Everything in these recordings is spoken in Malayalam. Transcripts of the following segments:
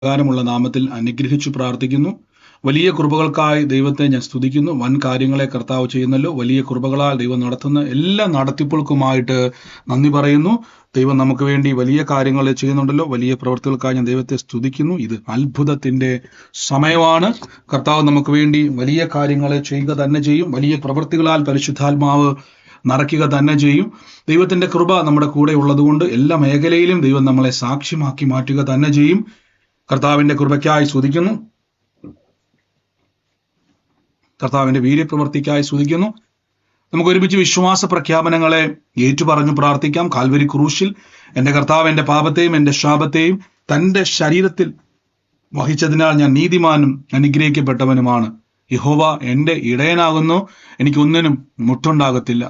പ്രകാരമുള്ള നാമത്തിൽ അനുഗ്രഹിച്ചു പ്രാർത്ഥിക്കുന്നു. വലിയ കൃപകൾക്കായി ദൈവത്തെ ഞാൻ സ്തുതിക്കുന്നു. വൻ കാര്യങ്ങളെ കർത്താവ് ചെയ്യുന്നല്ലോ. വലിയ കൃപകളാൽ ദൈവം നടത്തുന്ന എല്ലാ നടത്തിപ്പുകൾക്കുമായിട്ട് നന്ദി പറയുന്നു. ദൈവം നമുക്ക് വേണ്ടി വലിയ കാര്യങ്ങൾ ചെയ്യുന്നുണ്ടല്ലോ. വലിയ പ്രവൃത്തികൾക്കായി ഞാൻ ദൈവത്തെ സ്തുതിക്കുന്നു. ഇത് അത്ഭുതത്തിന്റെ സമയമാണ്. കർത്താവ് നമുക്ക് വേണ്ടി വലിയ കാര്യങ്ങൾ ചെയ്യുക തന്നെ ചെയ്യും. വലിയ പ്രവൃത്തികളാൽ പരിശുദ്ധാത്മാവ് നിറയ്ക്കുക തന്നെ ചെയ്യും. ദൈവത്തിന്റെ കൃപ നമ്മുടെ കൂടെ ഉള്ളതുകൊണ്ട് എല്ലാ മേഖലയിലും ദൈവം നമ്മളെ സാക്ഷ്യമാക്കി മാറ്റുക തന്നെ ചെയ്യും. കർത്താവിന്റെ കൃപയ്ക്കായി സ്തുതിക്കുന്നു. കർത്താവിന്റെ വീര്യപ്രവൃത്തിക്കായി സ്തുതിക്കുന്നു. നമുക്ക് ഒരുമിച്ച് വിശ്വാസ പ്രഖ്യാപനങ്ങളെ ഏറ്റുപറഞ്ഞു പ്രാർത്ഥിക്കാം. കാൽവരി ക്രൂശിൽ എന്റെ കർത്താവ് എന്റെ പാപത്തെയും എന്റെ ശാപത്തെയും തന്റെ ശരീരത്തിൽ വഹിച്ചതിനാൽ ഞാൻ നീതിമാനും അനുഗ്രഹിക്കപ്പെട്ടവനുമാണ്. യഹോവ എന്റെ ഇടയനാകുന്നു, എനിക്കൊന്നിനും മുട്ടുണ്ടാകത്തില്ല.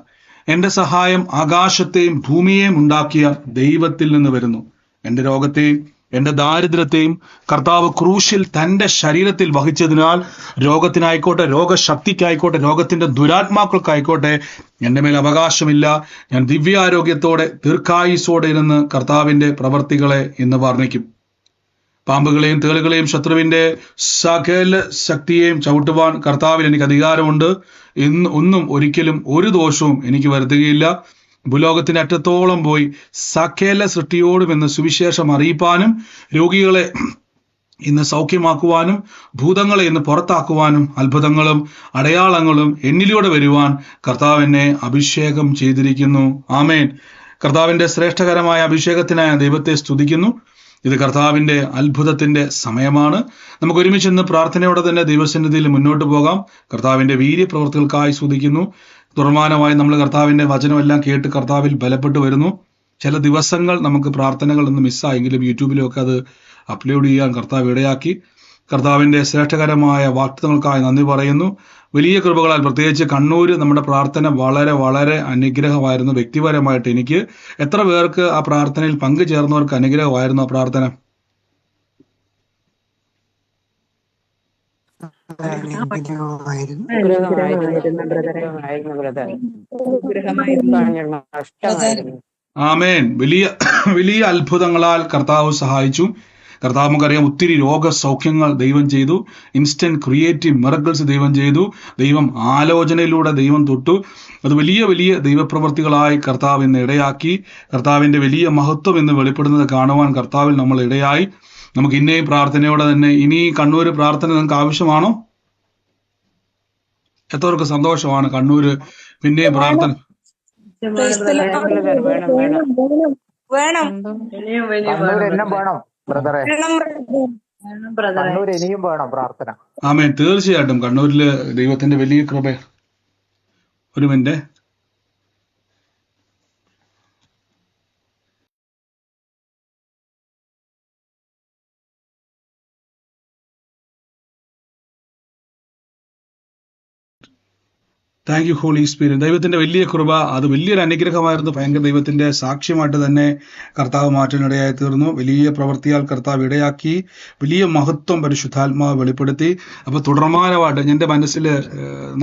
എന്റെ സഹായം ആകാശത്തെയും ഭൂമിയെയും ഉണ്ടാക്കിയ ദൈവത്തിൽ നിന്ന് വരുന്നു. എന്റെ രോഗത്തെയും എന്റെ ദാരിദ്ര്യത്തെയും കർത്താവ് ക്രൂശിൽ തന്റെ ശരീരത്തിൽ വഹിച്ചതിനാൽ രോഗത്തിനായിക്കോട്ടെ, രോഗശക്തിക്കായിക്കോട്ടെ, രോഗത്തിന്റെ ദുരാത്മാക്കൾക്കായിക്കോട്ടെ എന്റെ മേൽ അവകാശമില്ല. ഞാൻ ദിവ്യാരോഗ്യത്തോടെ ദീർഘായുസ്സോടെ ഇരുന്ന് കർത്താവിന്റെ പ്രവർത്തികളെ ഇന്ന് വർണ്ണിക്കും. പാമ്പുകളെയും തേളുകളെയും ശത്രുവിന്റെ സകല ശക്തിയെയും ചവിട്ടുവാൻ കർത്താവിൽ എനിക്ക് അധികാരമുണ്ട്. ഒന്നും ഒരിക്കലും ഒരു ദോഷവും എനിക്ക് വരുത്തുകയില്ല. ഭൂലോകത്തിന്റെ അറ്റത്തോളം പോയി സകല സൃഷ്ടിയോടും ഇന്ന് സുവിശേഷം അറിയിപ്പാനും, രോഗികളെ ഇന്ന് സൗഖ്യമാക്കുവാനും, ഭൂതങ്ങളെ ഇന്ന് പുറത്താക്കുവാനും, അത്ഭുതങ്ങളും അടയാളങ്ങളും എന്നിലൂടെ വരുവാൻ കർത്താവ് എന്നെ അഭിഷേകം ചെയ്തിരിക്കുന്നു. ആമേൻ. കർത്താവിന്റെ ശ്രേഷ്ഠകരമായ അഭിഷേകത്തിനായി ദൈവത്തെ സ്തുതിക്കുന്നു. ഇത് കർത്താവിന്റെ അത്ഭുതത്തിന്റെ സമയമാണ്. നമുക്ക് ഒരുമിച്ച് ഇന്ന് പ്രാർത്ഥനയോടെ തന്നെ ദൈവസന്നിധിയിൽ മുന്നോട്ട് പോകാം. കർത്താവിന്റെ വീര്യപ്രവൃത്തികൾക്കായി സ്തുതിക്കുന്നു. തുറമാനമായി നമ്മൾ കർത്താവിന്റെ വചനമെല്ലാം കേട്ട് കർത്താവിൽ ബലപ്പെട്ടു വരുന്നു. ചില ദിവസങ്ങൾ നമുക്ക് പ്രാർത്ഥനകൾ ഒന്ന് മിസ്സായെങ്കിലും യൂട്യൂബിലൊക്കെ അത് അപ്ലോഡ് ചെയ്യാൻ കർത്താവ് ഇടയാക്കി. കർത്താവിന്റെ ശ്രേഷ്ഠകരമായ വാഗ്ദത്തങ്ങൾക്കായി നന്ദി പറയുന്നു. വലിയ കൃപകളാൽ പ്രത്യേകിച്ച് കണ്ണൂര് നമ്മുടെ പ്രാർത്ഥന വളരെ വളരെ അനുഗ്രഹമായിരുന്നു. വ്യക്തിപരമായിട്ട് എനിക്ക് എത്ര പേർക്ക് ആ പ്രാർത്ഥനയിൽ പങ്കുചേർന്നവർക്ക് അനുഗ്രഹമായിരുന്നു ആ പ്രാർത്ഥന? ആമേൻ. വലിയ വലിയ അത്ഭുതങ്ങളാൽ കർത്താവ് സഹായിച്ചു. കർത്താവ് നമുക്കറിയാം ഒത്തിരി രോഗസൗഖ്യങ്ങൾ ദൈവം ചെയ്തു. ഇൻസ്റ്റന്റ് ക്രിയേറ്റീവ് മിറക്കിൾസ് ദൈവം ചെയ്തു. ദൈവം ആലോചനയിലൂടെ ദൈവം തൊട്ടു. അത് വലിയ വലിയ ദൈവപ്രവൃത്തികളായി കർത്താവ് ഇന്ന് ഇടയാക്കി. കർത്താവിന്റെ വലിയ മഹത്വം ഇന്ന് വെളിപ്പെടുന്നത് കാണുവാൻ കർത്താവിൽ നമ്മൾ ഇടയായി. നമുക്ക് ഇന്നേയും പ്രാർത്ഥനയോടെ തന്നെ ഇനി കണ്ണൂര് പ്രാർത്ഥന നിങ്ങൾക്ക് ആവശ്യമാണോ? എത്രവർക്ക് സന്തോഷമാണ് കണ്ണൂര് പിന്നെയും പ്രാർത്ഥന? ആമേൻ. തീർച്ചയായിട്ടും കണ്ണൂരില് ദൈവത്തിന്റെ വലിയ കൃപ. ഒരു minute. Thank you Holy Spirit. ദൈവത്തിന്റെ വലിയ കൃപ, അത് വലിയൊരു അനുഗ്രഹമായിരുന്നു. ഭയങ്കര ദൈവത്തിന്റെ സാക്ഷ്യമായിട്ട് തന്നെ കർത്താവ് മാറ്റാനിടയായി തീർന്നു. വലിയ പ്രവൃത്തിയാൽ കർത്താവ് ഇടയാക്കി. വലിയ മഹത്വം പരിശുദ്ധാത്മാവ് വെളിപ്പെടുത്തി. അപ്പൊ തുടർമാനമായിട്ട് എൻ്റെ മനസ്സിൽ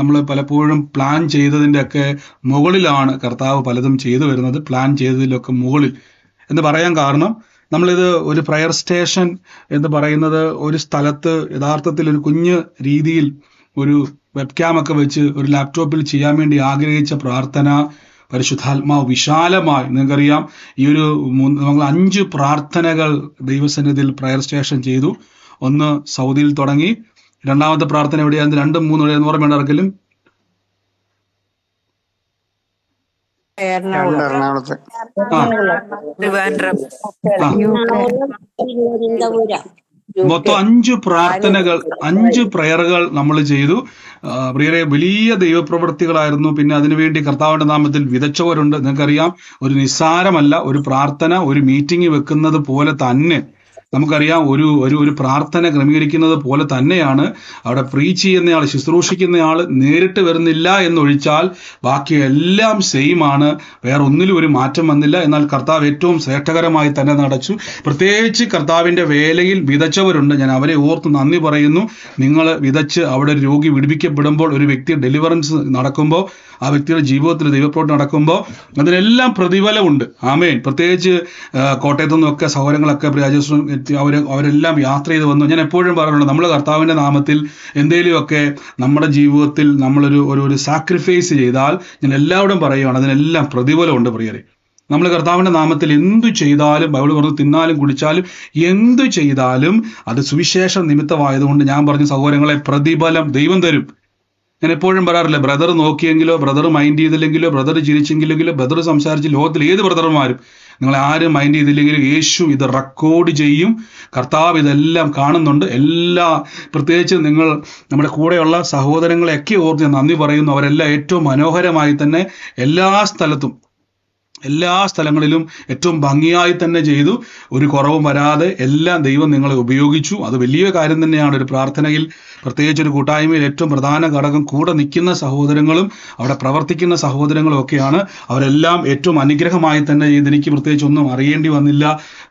നമ്മൾ പലപ്പോഴും പ്ലാൻ ചെയ്തതിൻ്റെ ഒക്കെ മുകളിലാണ് കർത്താവ് പലതും ചെയ്തു വരുന്നത്. പ്ലാൻ ചെയ്തതിലൊക്കെ മുകളിൽ എന്ന് പറയാൻ കാരണം, നമ്മളിത് ഒരു പ്രയർ സ്റ്റേഷൻ എന്ന് പറയുന്നത് ഒരു സ്ഥലത്ത് യഥാർത്ഥത്തിൽ ഒരു കുഞ്ഞ് രീതിയിൽ ഒരു വെബ്ക്യാം ഒക്കെ വെച്ച് ഒരു ലാപ്ടോപ്പിൽ ചെയ്യാൻ വേണ്ടി ആഗ്രഹിച്ച പ്രാർത്ഥന പരിശുദ്ധാത്മാവ് വിശാലമായി, നിങ്ങൾക്കറിയാം, ഈ ഒരു നമ്മൾ 5 പ്രാർത്ഥനകൾ ദൈവസന്നിധിയിൽ പ്രയർ സ്റ്റേഷൻ ചെയ്തു. ഒന്ന് സൗദിയിൽ തുടങ്ങി. രണ്ടാമത്തെ പ്രാർത്ഥന എവിടെയായിരുന്നു? 2, 3 എവിടെയാന്ന് ഓർമ്മയുണ്ട് ആർക്കെങ്കിലും? മൊത്തം 5 പ്രാർത്ഥനകൾ, 5 പ്രയറുകൾ നമ്മൾ ചെയ്തു. പ്രിയരെ, വലിയ ദൈവപ്രവൃത്തികളായിരുന്നു. പിന്നെ അതിനുവേണ്ടി കർത്താവിന്റെ നാമത്തിൽ വിതച്ചവരുണ്ട്. നിങ്ങൾക്കറിയാം, ഒരു നിസ്സാരമല്ല. ഒരു പ്രാർത്ഥന ഒരു മീറ്റിംഗ് വെക്കുന്നത് പോലെ തന്നെ നമുക്കറിയാം, ഒരു പ്രാർത്ഥന ക്രമീകരിക്കുന്നത് പോലെ തന്നെയാണ് അവിടെ പ്രീച്ച് ചെയ്യുന്നയാൾ, ശുശ്രൂഷിക്കുന്നയാൾ നേരിട്ട് വരുന്നില്ല എന്നൊഴിച്ചാൽ ബാക്കി എല്ലാം സെയിം ആണ്. വേറെ ഒന്നിലും ഒരു മാറ്റം വന്നില്ല. എന്നാൽ കർത്താവ് ഏറ്റവും ശ്രേഷ്ഠകരമായി തന്നെ നടച്ചു. പ്രത്യേകിച്ച് കർത്താവിന്റെ വേലയിൽ വിതച്ചവരുണ്ട്. ഞാൻ അവരെ ഓർത്ത് നന്ദി പറയുന്നു. നിങ്ങൾ വിതച്ച് അവിടെ ഒരു രോഗി വിടുവിക്കപ്പെടുമ്പോൾ, ഒരു വ്യക്തി ഡെലിവറൻസ് നടക്കുമ്പോൾ, ആ വ്യക്തിയുടെ ജീവിതത്തിൽ ദൈവപ്രവൃത്തി നടക്കുമ്പോൾ അതിനെല്ലാം പ്രതിഫലമുണ്ട്. ആമേൻ. പ്രത്യേകിച്ച് കോട്ടയത്തു നിന്നൊക്കെ സഹോദരങ്ങളൊക്കെ രാജേശ്വരൻ അവരെല്ലാം യാത്ര ചെയ്ത് വന്നു. ഞാൻ എപ്പോഴും പറയാറുണ്ട്, നമ്മൾ കർത്താവിൻ്റെ നാമത്തിൽ എന്തെങ്കിലുമൊക്കെ നമ്മുടെ ജീവിതത്തിൽ നമ്മളൊരു സാക്രിഫൈസ് ചെയ്താൽ, ഞാൻ എല്ലാവരും പറയുകയാണ്, അതിനെല്ലാം പ്രതിഫലമുണ്ട് പ്രിയരെ. നമ്മൾ കർത്താവിൻ്റെ നാമത്തിൽ എന്തു ചെയ്താലും, ബൈബിൾ പറഞ്ഞു, തിന്നാലും കുടിച്ചാലും എന്തു ചെയ്താലും അത് സുവിശേഷ നിമിത്തമായതുകൊണ്ട് ഞാൻ പറഞ്ഞു സഹോദരങ്ങളെ, പ്രതിഫലം ദൈവം തരും. ഞാൻ എപ്പോഴും പറയാറില്ല, ബ്രദർ നോക്കിയെങ്കിലോ, ബ്രദർ മൈൻഡ് ചെയ്തില്ലെങ്കിലോ, ബ്രദർ ചിരിച്ചെങ്കിലെങ്കിലോ, ബ്രദർ സംസാരിച്ച് ലോകത്തിൽ ഏത് ബ്രദർമാരും നിങ്ങളെ ആരും മൈൻഡ് ചെയ്തില്ലെങ്കിലും യേശു ഇത് റെക്കോർഡ് ചെയ്യും. കർത്താവ് ഇതെല്ലാം കാണുന്നുണ്ട്. പ്രത്യേകിച്ച് നിങ്ങൾ നമ്മുടെ കൂടെയുള്ള സഹോദരങ്ങളെയൊക്കെ ഓർത്ത് ഞാൻ നന്ദി പറയുന്നു. അവരെല്ലാം ഏറ്റവും മനോഹരമായി തന്നെ എല്ലാ സ്ഥലങ്ങളിലും ഏറ്റവും ഭംഗിയായി തന്നെ ചെയ്തു. ഒരു കുറവും വരാതെ എല്ലാം ദൈവം നിങ്ങളെ ഉപയോഗിച്ചു. അത് വലിയ കാര്യം തന്നെയാണ്. ഒരു പ്രാർത്ഥനയിൽ, പ്രത്യേകിച്ച് ഒരു കൂട്ടായ്മയിൽ ഏറ്റവും പ്രധാന ഘടകം കൂടെ നിൽക്കുന്ന സഹോദരങ്ങളും അവിടെ പ്രവർത്തിക്കുന്ന സഹോദരങ്ങളും ഒക്കെയാണ്. അവരെല്ലാം ഏറ്റവും അനുഗ്രഹമായി തന്നെ ചെയ്ത്, എനിക്ക് പ്രത്യേകിച്ച് ഒന്നും അറിയേണ്ടി വന്നില്ല.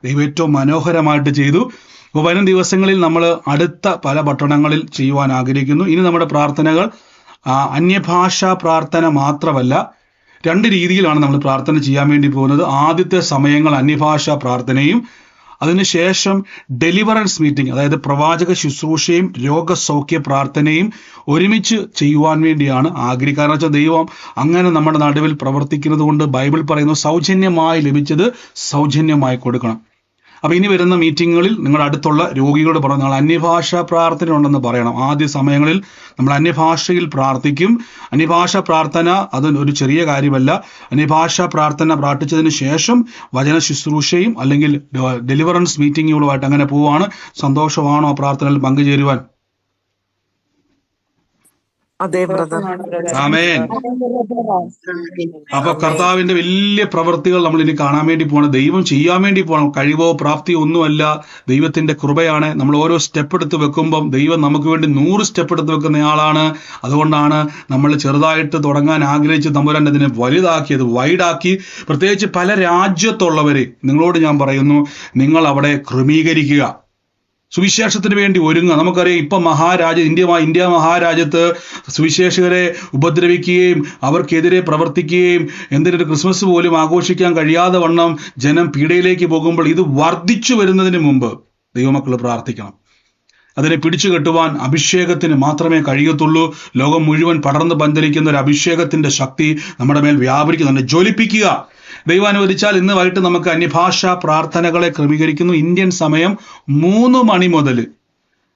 ദൈവം ഏറ്റവും മനോഹരമായിട്ട് ചെയ്തു. അപ്പോൾ വരും ദിവസങ്ങളിൽ നമ്മൾ അടുത്ത പല പട്ടണങ്ങളിൽ ചെയ്യുവാൻ ആഗ്രഹിക്കുന്നു. ഇനി നമ്മുടെ പ്രാർത്ഥനകൾ അന്യഭാഷാ പ്രാർത്ഥന മാത്രമല്ല, 2 രീതിയിലാണ് നമ്മൾ പ്രാർത്ഥന ചെയ്യാൻ വേണ്ടി പോകുന്നത്. ആദ്യത്തെ സമയങ്ങൾ അന്യഭാഷാ പ്രാർത്ഥനയും, അതിനുശേഷം ഡെലിവറൻസ് മീറ്റിംഗ്, അതായത് പ്രവാചക ശുശ്രൂഷയും രോഗസൗഖ്യ പ്രാർത്ഥനയും ഒരുമിച്ച് ചെയ്യുവാൻ വേണ്ടിയാണ് ആഗ്രഹിക്കുക. കാരണം വെച്ചാൽ ദൈവം അങ്ങനെ നമ്മുടെ നടുവിൽ പ്രവർത്തിക്കുന്നത് കൊണ്ട് ബൈബിൾ പറയുന്നു, സൗജന്യമായി ലഭിച്ചത് സൗജന്യമായി കൊടുക്കണം. അപ്പോൾ ഇനി വരുന്ന മീറ്റിങ്ങുകളിൽ നിങ്ങളുടെ അടുത്തുള്ള രോഗികളോട് പറഞ്ഞു, നിങ്ങൾ അന്യഭാഷാ പ്രാർത്ഥന ഉണ്ടെന്ന് പറയണം. ആദ്യ സമയങ്ങളിൽ നമ്മൾ അന്യഭാഷയിൽ പ്രാർത്ഥിക്കും. അന്യഭാഷാ പ്രാർത്ഥന അത് ഒരു ചെറിയ കാര്യമല്ല. അന്യഭാഷാ പ്രാർത്ഥന പ്രാർത്ഥിച്ചതിന് ശേഷം വചന ശുശ്രൂഷയും അല്ലെങ്കിൽ ഡെലിവറൻസ് മീറ്റിങ്ങുകളുമായിട്ട് അങ്ങനെ പോവാണ്. സന്തോഷമാണോ പ്രാർത്ഥനയിൽ പങ്കുചേരുവാൻ? അതെ ബ്രദർ. ആമേൻ. അപ്പൊ കർത്താവിന്റെ വലിയ പ്രവൃത്തികൾ നമ്മൾ ഇനി കാണാൻ വേണ്ടി പോകണം. ദൈവം ചെയ്യാൻ വേണ്ടി പോകണം. കഴിവോ പ്രാപ്തിയോ ഒന്നുമല്ല, ദൈവത്തിന്റെ കൃപയാണ്. നമ്മൾ ഓരോ സ്റ്റെപ്പ് എടുത്ത് വെക്കുമ്പം ദൈവം നമുക്ക് വേണ്ടി 100 സ്റ്റെപ്പ് എടുത്ത് വെക്കുന്നയാളാണ്. അതുകൊണ്ടാണ് നമ്മൾ ചെറുതായിട്ട് തുടങ്ങാൻ ആഗ്രഹിച്ച് തമ്പുരാൻ അതിനെ വലുതാക്കിയത്, വൈഡാക്കി. പ്രത്യേകിച്ച് പല രാജ്യത്തുള്ളവരെ നിങ്ങളോട് ഞാൻ പറയുന്നു, നിങ്ങൾ അവിടെ ക്രമീകരിക്കുക, സുവിശേഷത്തിന് വേണ്ടി ഒരുങ്ങുക. നമുക്കറിയാം, ഇപ്പം ഇന്ത്യ മഹാരാജ്യത്ത് സുവിശേഷകരെ ഉപദ്രവിക്കുകയും അവർക്കെതിരെ പ്രവർത്തിക്കുകയും എന്തിനൊരു ക്രിസ്മസ് പോലും ആഘോഷിക്കാൻ കഴിയാതെ വണ്ണം ജനം പീഡയിലേക്ക് പോകുമ്പോൾ ഇത് വർദ്ധിച്ചു വരുന്നതിന് മുമ്പ് ദൈവമക്കൾ പ്രാർത്ഥിക്കണം. അതിനെ പിടിച്ചു കെട്ടുവാൻ അഭിഷേകത്തിന് മാത്രമേ കഴിയത്തുള്ളൂ. ലോകം മുഴുവൻ പടർന്ന് പന്തലിക്കുന്ന ഒരു അഭിഷേകത്തിന്റെ ശക്തി നമ്മുടെ മേൽ വ്യാപരിക്കുന്നുണ്ട്. ജ്വലിപ്പിക്കുക. ദൈവം അനുവദിച്ചാൽ ഇന്ന് വൈകിട്ട് നമുക്ക് അന്യഭാഷാ പ്രാർത്ഥനകളെ ക്രമീകരിക്കുന്നു. ഇന്ത്യൻ സമയം 3 മണി മുതൽ.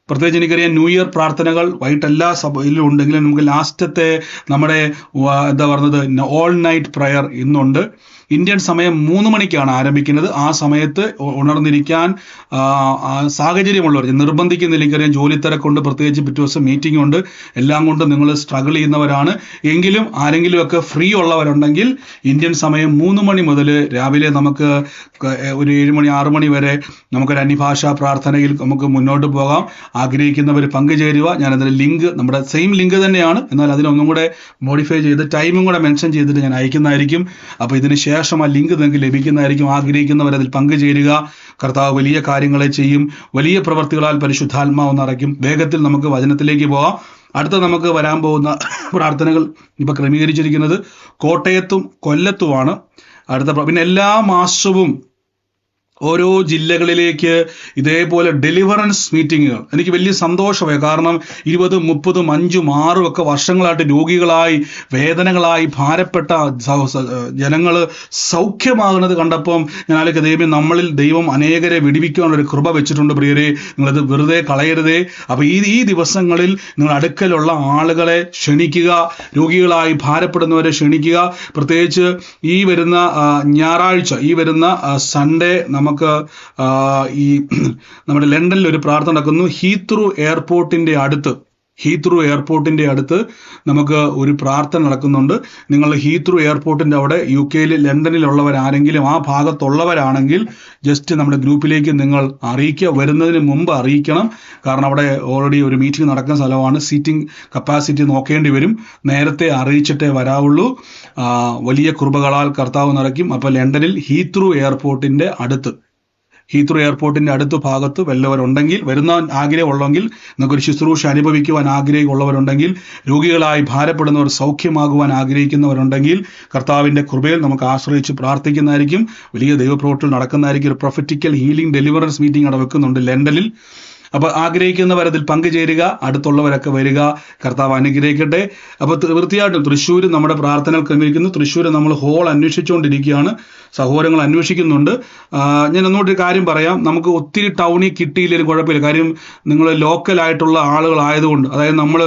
പ്രത്യേകിച്ച് എനിക്കറിയാം, ന്യൂ ഇയർ പ്രാർത്ഥനകൾ വൈകിട്ട് എല്ലാ സഭയിലും ഉണ്ടെങ്കിലും നമുക്ക് ലാസ്റ്റത്തെ നമ്മുടെ ഓൾ നൈറ്റ് പ്രയർ ഇന്നുണ്ട്. ഇന്ത്യൻ സമയം 3 മണിക്കാണ് ആരംഭിക്കുന്നത്. ആ സമയത്ത് ഉണർന്നിരിക്കാൻ സാഹചര്യമുള്ളവർ, നിർബന്ധിക്കുന്നില്ല. എനിക്കറിയാം, ജോലി തിരക്കുണ്ട്, പ്രത്യേകിച്ച് പിറ്റേ ദിവസം മീറ്റിംഗ് ഉണ്ട്, എല്ലാം കൊണ്ട് നിങ്ങൾ സ്ട്രഗിൾ ചെയ്യുന്നവരാണ്. എങ്കിലും ആരെങ്കിലുമൊക്കെ ഫ്രീ ഉള്ളവരുണ്ടെങ്കിൽ ഇന്ത്യൻ സമയം 3 മണി മുതൽ രാവിലെ നമുക്ക് ഒരു 7 മണി 6 മണി വരെ നമുക്കൊരു അന്യഭാഷാ പ്രാർത്ഥനയിൽ നമുക്ക് മുന്നോട്ട് പോകാം. ആഗ്രഹിക്കുന്നവർ പങ്കുചേരുക. ഞാനതിൻ്റെ ലിങ്ക്, നമ്മുടെ സെയിം ലിങ്ക് തന്നെയാണ്, എന്നാൽ അതിനൊന്നും കൂടെ മോഡിഫൈ ചെയ്ത് ടൈമും കൂടെ മെൻഷൻ ചെയ്തിട്ട് ഞാൻ അയക്കുന്നതായിരിക്കും. അപ്പോൾ ഇതിന് ശേഷം ആ ലിങ്ക് നിങ്ങൾക്ക് ലഭിക്കുന്നതായിരിക്കും. ആഗ്രഹിക്കുന്നവർ അതിൽ പങ്കുചേരുക. കർത്താവ് വലിയ കാര്യങ്ങളെ ചെയ്യും. വലിയ പ്രവർത്തികളാൽ പരിശുദ്ധാത്മാവ് നിറയ്ക്കും. വേഗത്തിൽ നമുക്ക് വചനത്തിലേക്ക് പോകാം. അടുത്ത നമുക്ക് വരാൻ പോകുന്ന പ്രാർത്ഥനകൾ ഇപ്പൊ ക്രമീകരിച്ചിരിക്കുന്നത് കോട്ടയത്തും കൊല്ലത്തുമാണ്. പിന്നെ എല്ലാ മാസവും ഓരോ ജില്ലകളിലേക്ക് ഇതേപോലെ ഡെലിവറൻസ് മീറ്റിങ്ങുകൾ. എനിക്ക് വലിയ സന്തോഷമായി. കാരണം 20, 30, 5, 6 ഒക്കെ വർഷങ്ങളായിട്ട് രോഗികളായി, വേദനകളായി ഭാരപ്പെട്ട ജനങ്ങൾ സൗഖ്യമാകുന്നത് കണ്ടപ്പം ഞാൻ ആലോചിക്കുക, ദൈവം നമ്മളിൽ ദൈവം അനേകരെ വിടിവിക്കാനുള്ളൊരു കൃപ വെച്ചിട്ടുണ്ട്. പ്രിയരെ, നിങ്ങളത് വെറുതെ കളയരുതേ. അപ്പോൾ ഈ ദിവസങ്ങളിൽ നിങ്ങൾ അടുക്കലുള്ള ആളുകളെ ക്ഷണിക്കുക, രോഗികളായി ഭാരപ്പെടുന്നവരെ ക്ഷണിക്കുക. പ്രത്യേകിച്ച് ഈ വരുന്ന ഞായറാഴ്ച, ഈ വരുന്ന സൺഡേ നമുക്ക് നമ്മുടെ ലണ്ടനിൽ ഒരു പ്രാർത്ഥന നടക്കുന്നു. ഹീത്രൂ എയർപോർട്ടിന്റെ അടുത്ത് നമുക്ക് ഒരു പ്രാർത്ഥന നടക്കുന്നുണ്ട്. നിങ്ങൾ ഹീത്രൂ എയർപോർട്ടിന്റെ അവിടെ UK-ൽ ലണ്ടനിലുള്ളവരാരെങ്കിലും ആ ഭാഗത്തുള്ളവരാണെങ്കിൽ ജസ്റ്റ് നമ്മുടെ ഗ്രൂപ്പിലേക്ക് നിങ്ങൾ അറിയിക്കുക. വരുന്നതിന് മുമ്പ് അറിയിക്കണം. കാരണം അവിടെ ഓൾറെഡി ഒരു മീറ്റിംഗ് നടക്കുന്ന സ്ഥലമാണ്. സീറ്റിംഗ് കപ്പാസിറ്റി നോക്കേണ്ടി വരും. നേരത്തെ അറിയിച്ചിട്ടേ വരാവുള്ളൂ. വലിയ കൃപകളാൽ കർത്താവ് നിറയ്ക്കും. അപ്പോൾ ലണ്ടനിൽ ഹീത്രൂ എയർപോർട്ടിന്റെ അടുത്ത് ഹീത്രോ എയർപോർട്ടിന്റെ അടുത്ത ഭാഗത്ത് വല്ലവരുണ്ടെങ്കിൽ, വരുന്ന ആഗ്രഹമുള്ളെങ്കിൽ, നമുക്കൊരു ശുശ്രൂഷ അനുഭവിക്കുവാൻ ആഗ്രഹമുള്ളവരുണ്ടെങ്കിൽ, രോഗികളായി ഭാരപ്പെടുന്നവർ സൗഖ്യമാകുവാൻ ആഗ്രഹിക്കുന്നവരുണ്ടെങ്കിൽ, കർത്താവിന്റെ കൃപയിൽ നമുക്ക് ആശ്രയിച്ച് പ്രാർത്ഥിക്കുന്നതായിരിക്കും. വലിയ ദൈവപ്രവൃത്തികൾ നടക്കുന്നതായിരിക്കും. ഒരു പ്രൊഫറ്റിക്കൽ ഹീലിംഗ് ഡെലിവറൻസ് മീറ്റിംഗ് അവിടെ വെക്കുന്നുണ്ട് ലണ്ടനിൽ. അപ്പൊ ആഗ്രഹിക്കുന്നവർ അതിൽ പങ്കുചേരുക, അടുത്തുള്ളവരൊക്കെ വരിക. കർത്താവ് അനുഗ്രഹിക്കട്ടെ. അപ്പൊ തീർച്ചയായിട്ടും തൃശ്ശൂർ നമ്മുടെ പ്രാർത്ഥനകൾ ക്രമീകരിക്കുന്നു. തൃശ്ശൂർ നമ്മൾ ഹോൾ അന്വേഷിച്ചുകൊണ്ടിരിക്കുകയാണ്, സഹോദരങ്ങൾ അന്വേഷിക്കുന്നുണ്ട്. ഞാൻ ഒന്നുകൂടി കാര്യം പറയാം. നമുക്ക് ഒത്തിരി ടൗണിൽ കിട്ടിയില്ലെങ്കിൽ കുഴപ്പമില്ല. കാര്യം നിങ്ങൾ ലോക്കലായിട്ടുള്ള ആളുകളായതുകൊണ്ട്, അതായത് നമ്മൾ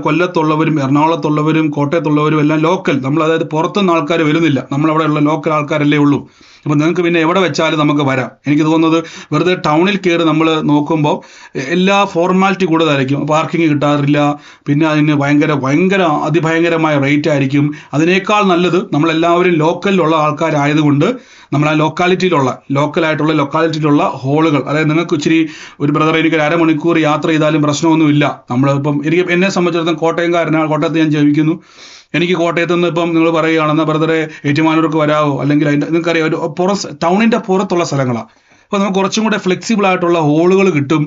കൊല്ലത്തുള്ളവരും എറണാകുളത്തുള്ളവരും കോട്ടയത്തുള്ളവരും എല്ലാം ലോക്കൽ, നമ്മൾ അതായത് പുറത്തുനിന്ന് ആൾക്കാർ വരുന്നില്ല, നമ്മളവിടെയുള്ള ലോക്കൽ ആൾക്കാരല്ലേ ഉള്ളൂ. അപ്പം നിങ്ങൾക്ക് പിന്നെ എവിടെ വെച്ചാലും നമുക്ക് വരാം. എനിക്ക് തോന്നുന്നത് വെറുതെ ടൗണിൽ കയറി നമ്മൾ നോക്കുമ്പോൾ എല്ലാ ഫോർമാലിറ്റി കൂടുതലായിരിക്കും. പാർക്കിംഗ് കിട്ടാറില്ല, പിന്നെ അതിന് ഭയങ്കര അതിഭയങ്കരമായ റേറ്റ് ആയിരിക്കും. അതിനേക്കാൾ നല്ലത് നമ്മളെല്ലാവരും ലോക്കലിലുള്ള ആൾക്കാരായതുകൊണ്ട് നമ്മൾ ആ ലോക്കാലിറ്റിയിലുള്ള ഹോളുകൾ, അതായത് നിങ്ങൾക്ക് ഇച്ചിരി ഒരു ബ്രദർ എനിക്കൊരു അരമണിക്കൂർ യാത്ര ചെയ്താലും പ്രശ്നമൊന്നുമില്ല. നമ്മളിപ്പം എന്നെ സംബന്ധിച്ചിടത്തോളം കോട്ടയത്ത് ഞാൻ ജീവിക്കുന്നു. എനിക്ക് കോട്ടയത്ത് നിന്ന് ഇപ്പം നിങ്ങൾ പറയുകയാണെന്നാൽ ബ്രദറെ ഏറ്റുമാനൂർക്ക് വരാവോ, അല്ലെങ്കിൽ അതിൻ്റെ നിങ്ങൾക്കറിയാം ഒരു ടൗണിൻ്റെ പുറത്തുള്ള സ്ഥലങ്ങളാണ്. അപ്പോൾ നമുക്ക് കുറച്ചും കൂടെ ഫ്ലെക്സിബിൾ ആയിട്ടുള്ള ഹോളുകൾ കിട്ടും.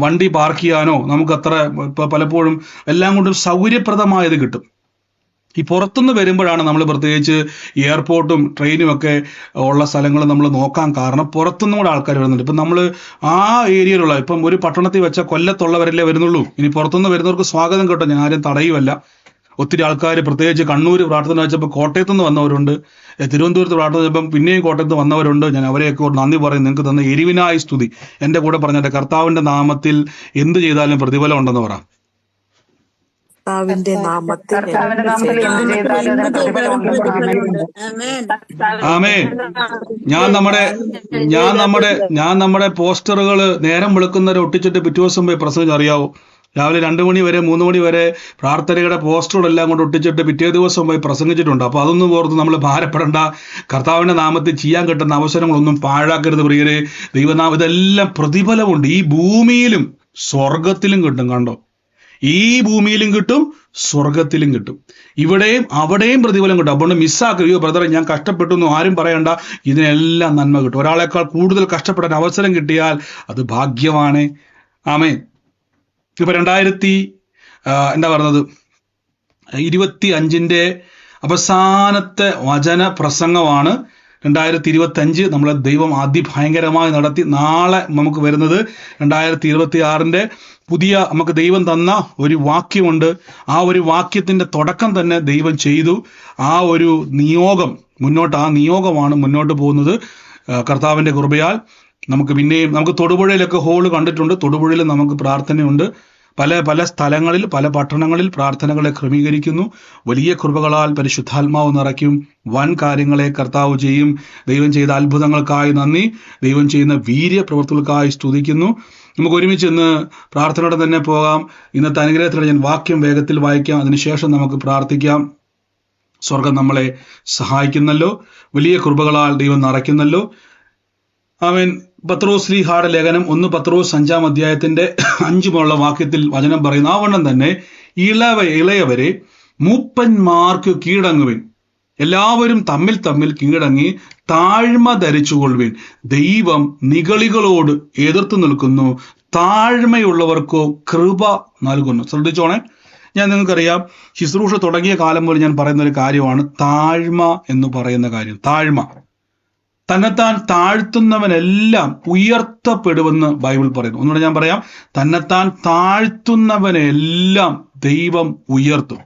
വണ്ടി പാർക്ക് ചെയ്യാനോ നമുക്ക് അത്ര ഇപ്പോൾ പലപ്പോഴും എല്ലാം കൊണ്ടും സൗകര്യപ്രദമായത് കിട്ടും. ഈ പുറത്തുനിന്ന് വരുമ്പോഴാണ് നമ്മൾ പ്രത്യേകിച്ച് എയർപോർട്ടും ട്രെയിനും ഒക്കെ ഉള്ള സ്ഥലങ്ങൾ നമ്മൾ നോക്കാൻ കാരണം പുറത്തുനിന്നും കൂടെ ആൾക്കാർ വരുന്നുണ്ട്. ഇപ്പം നമ്മൾ ആ ഏരിയയിലുള്ള ഇപ്പം ഒരു പട്ടണത്തിൽ വെച്ചാൽ കൊല്ലത്തുള്ളവരല്ലേ വരുന്നുള്ളൂ. ഇനി പുറത്തുനിന്ന് വരുന്നവർക്ക് സ്വാഗതം കേട്ടോ, ഞാൻ ആരും തടയുമല്ല. ഒത്തിരി ആൾക്കാർ പ്രത്യേകിച്ച് കണ്ണൂർ പ്രാർത്ഥന വെച്ചപ്പോൾ കോട്ടയത്തു നിന്ന് വന്നവരുണ്ട്, തിരുവനന്തപുരത്ത് പ്രാർത്ഥന വെച്ചപ്പം പിന്നെയും കോട്ടയത്ത് വന്നവരുണ്ട്. ഞാൻ അവരെയൊക്കെ നന്ദി പറയും. നിങ്ങൾക്ക് തന്ന എരിവിനായി സ്തുതി. എൻ്റെ കൂടെ പറഞ്ഞിട്ട് കർത്താവിൻ്റെ നാമത്തിൽ എന്ത് ചെയ്താലും പ്രതിഫലം ഉണ്ടെന്ന് പറ. ആമേൻ. ഞാൻ നമ്മുടെ പോസ്റ്ററുകൾ നേരം വെളുക്കുന്നവരെ ഒട്ടിച്ചിട്ട് പിറ്റേ ദിവസം പോയി പ്രസംഗിച്ച് അറിയാവോ. രാവിലെ 2 മണി വരെ 3 മണി വരെ പ്രാർത്ഥനയുടെ പോസ്റ്ററുകളെല്ലാം കൊണ്ട് ഒട്ടിച്ചിട്ട് പിറ്റേ ദിവസം പോയി പ്രസംഗിച്ചിട്ടുണ്ട്. അപ്പോൾ അതൊന്നും ഓർത്ത് നമ്മൾ ഭാരപ്പെടേണ്ട. കർത്താവിൻ്റെ നാമത്തിൽ ചെയ്യാൻ കിട്ടുന്ന അവസരങ്ങളൊന്നും പാഴാക്കരുത് പ്രിയരെ. ദൈവനാമം ഇതെല്ലാം പ്രതിഫലമുണ്ട്. ഈ ഭൂമിയിലും സ്വർഗത്തിലും കിട്ടും. കണ്ടോ, ഈ ഭൂമിയിലും കിട്ടും, സ്വർഗത്തിലും കിട്ടും. ഇവിടെയും അവിടെയും പ്രതിഫലം കിട്ടും. അതുകൊണ്ട് മിസ്സാക്കുകയോ ബ്രദറെ ഞാൻ കഷ്ടപ്പെട്ടു എന്ന് ആരും പറയണ്ട. ഇതിനെല്ലാം നന്മ കിട്ടും. ഒരാളെക്കാൾ കൂടുതൽ കഷ്ടപ്പെടാൻ അവസരം കിട്ടിയാൽ അത് ഭാഗ്യമാണ്. ആമേൻ. ഇപ്പൊ 2025 അവസാനത്തെ വചന പ്രസംഗമാണ്. 2025 നമ്മളെ ദൈവം അതിഭയങ്കരമായി നടത്തി. നാളെ നമുക്ക് വരുന്നത് 2026 പുതിയ നമുക്ക് ദൈവം തന്ന ഒരു വാക്യമുണ്ട്. ആ ഒരു വാക്യത്തിന്റെ തുടക്കം തന്നെ ദൈവം ചെയ്തു. ആ ഒരു നിയോഗമാണ് മുന്നോട്ട് പോകുന്നത്. കർത്താവിന്റെ കൃപയാൽ നമുക്ക് തൊടുപുഴയിലൊക്കെ ഹോള് കണ്ടിട്ടുണ്ട്. തൊടുപുഴയിൽ നമുക്ക് പ്രാർത്ഥനയുണ്ട്. പല സ്ഥലങ്ങളിൽ പല പട്ടണങ്ങളിൽ പ്രാർത്ഥനകളെ ക്രമീകരിക്കുന്നു. വലിയ കൃപകളാൽ പരിശുദ്ധാത്മാവ് നിറയ്ക്കും. വൻ കാര്യങ്ങളെ കർത്താവ് ചെയ്യും. ദൈവം ചെയ്ത അത്ഭുതങ്ങൾക്കായി നന്ദി. ദൈവം ചെയ്യുന്ന വീര്യപ്രവൃത്തികൾക്കായി സ്തുതിക്കുന്നു. നമുക്ക് ഒരുമിച്ച് ഇന്ന് പ്രാർത്ഥനയോടെ തന്നെ പോകാം. ഇന്നത്തെ അനുഗ്രഹത്തിലൂടെ ഞാൻ വാക്യം വേഗത്തിൽ വായിക്കാം, അതിനുശേഷം നമുക്ക് പ്രാർത്ഥിക്കാം. സ്വർഗം നമ്മളെ സഹായിക്കുന്നല്ലോ, വലിയ കൃപകളാൽ ദൈവം നിറയ്ക്കുന്നല്ലോ. ആമേൻ. പത്രോസ് ശ്ലീഹായുടെ ലേഖനം 1 പത്രോസ് 5-ാം അധ്യായത്തിന്റെ 5 മുതലുള്ള വാക്യത്തിൽ വചനം പറയുന്നു, ആവണ്ണം തന്നെ ഇളയവരെ മൂപ്പന്മാർക്ക് കീഴടങ്ങുവിൻ. എല്ലാവരും തമ്മിൽ കീഴടങ്ങി താഴ്മ ധരിച്ചുകൊള്ളുവിൻ. ദൈവം നിഗളികളോട് എതിർത്ത് നിൽക്കുന്നു, താഴ്മയുള്ളവർക്കോ കൃപ നൽകുന്നു. ശ്രദ്ധിച്ചോണേ. നിങ്ങൾക്കറിയാം, ശുശ്രൂഷ തുടങ്ങിയ കാലം മുതൽ ഞാൻ പറയുന്ന ഒരു കാര്യമാണ് താഴ്മ എന്ന് പറയുന്ന കാര്യം. താഴ്മ. തന്നെത്താൻ താഴ്ത്തുന്നവനെല്ലാം ഉയർത്തപ്പെടുമെന്ന് ബൈബിൾ പറയുന്നു. ഒന്നുകൂടെ ഞാൻ പറയാം, തന്നെത്താൻ താഴ്ത്തുന്നവനെല്ലാം ദൈവം ഉയർത്തും.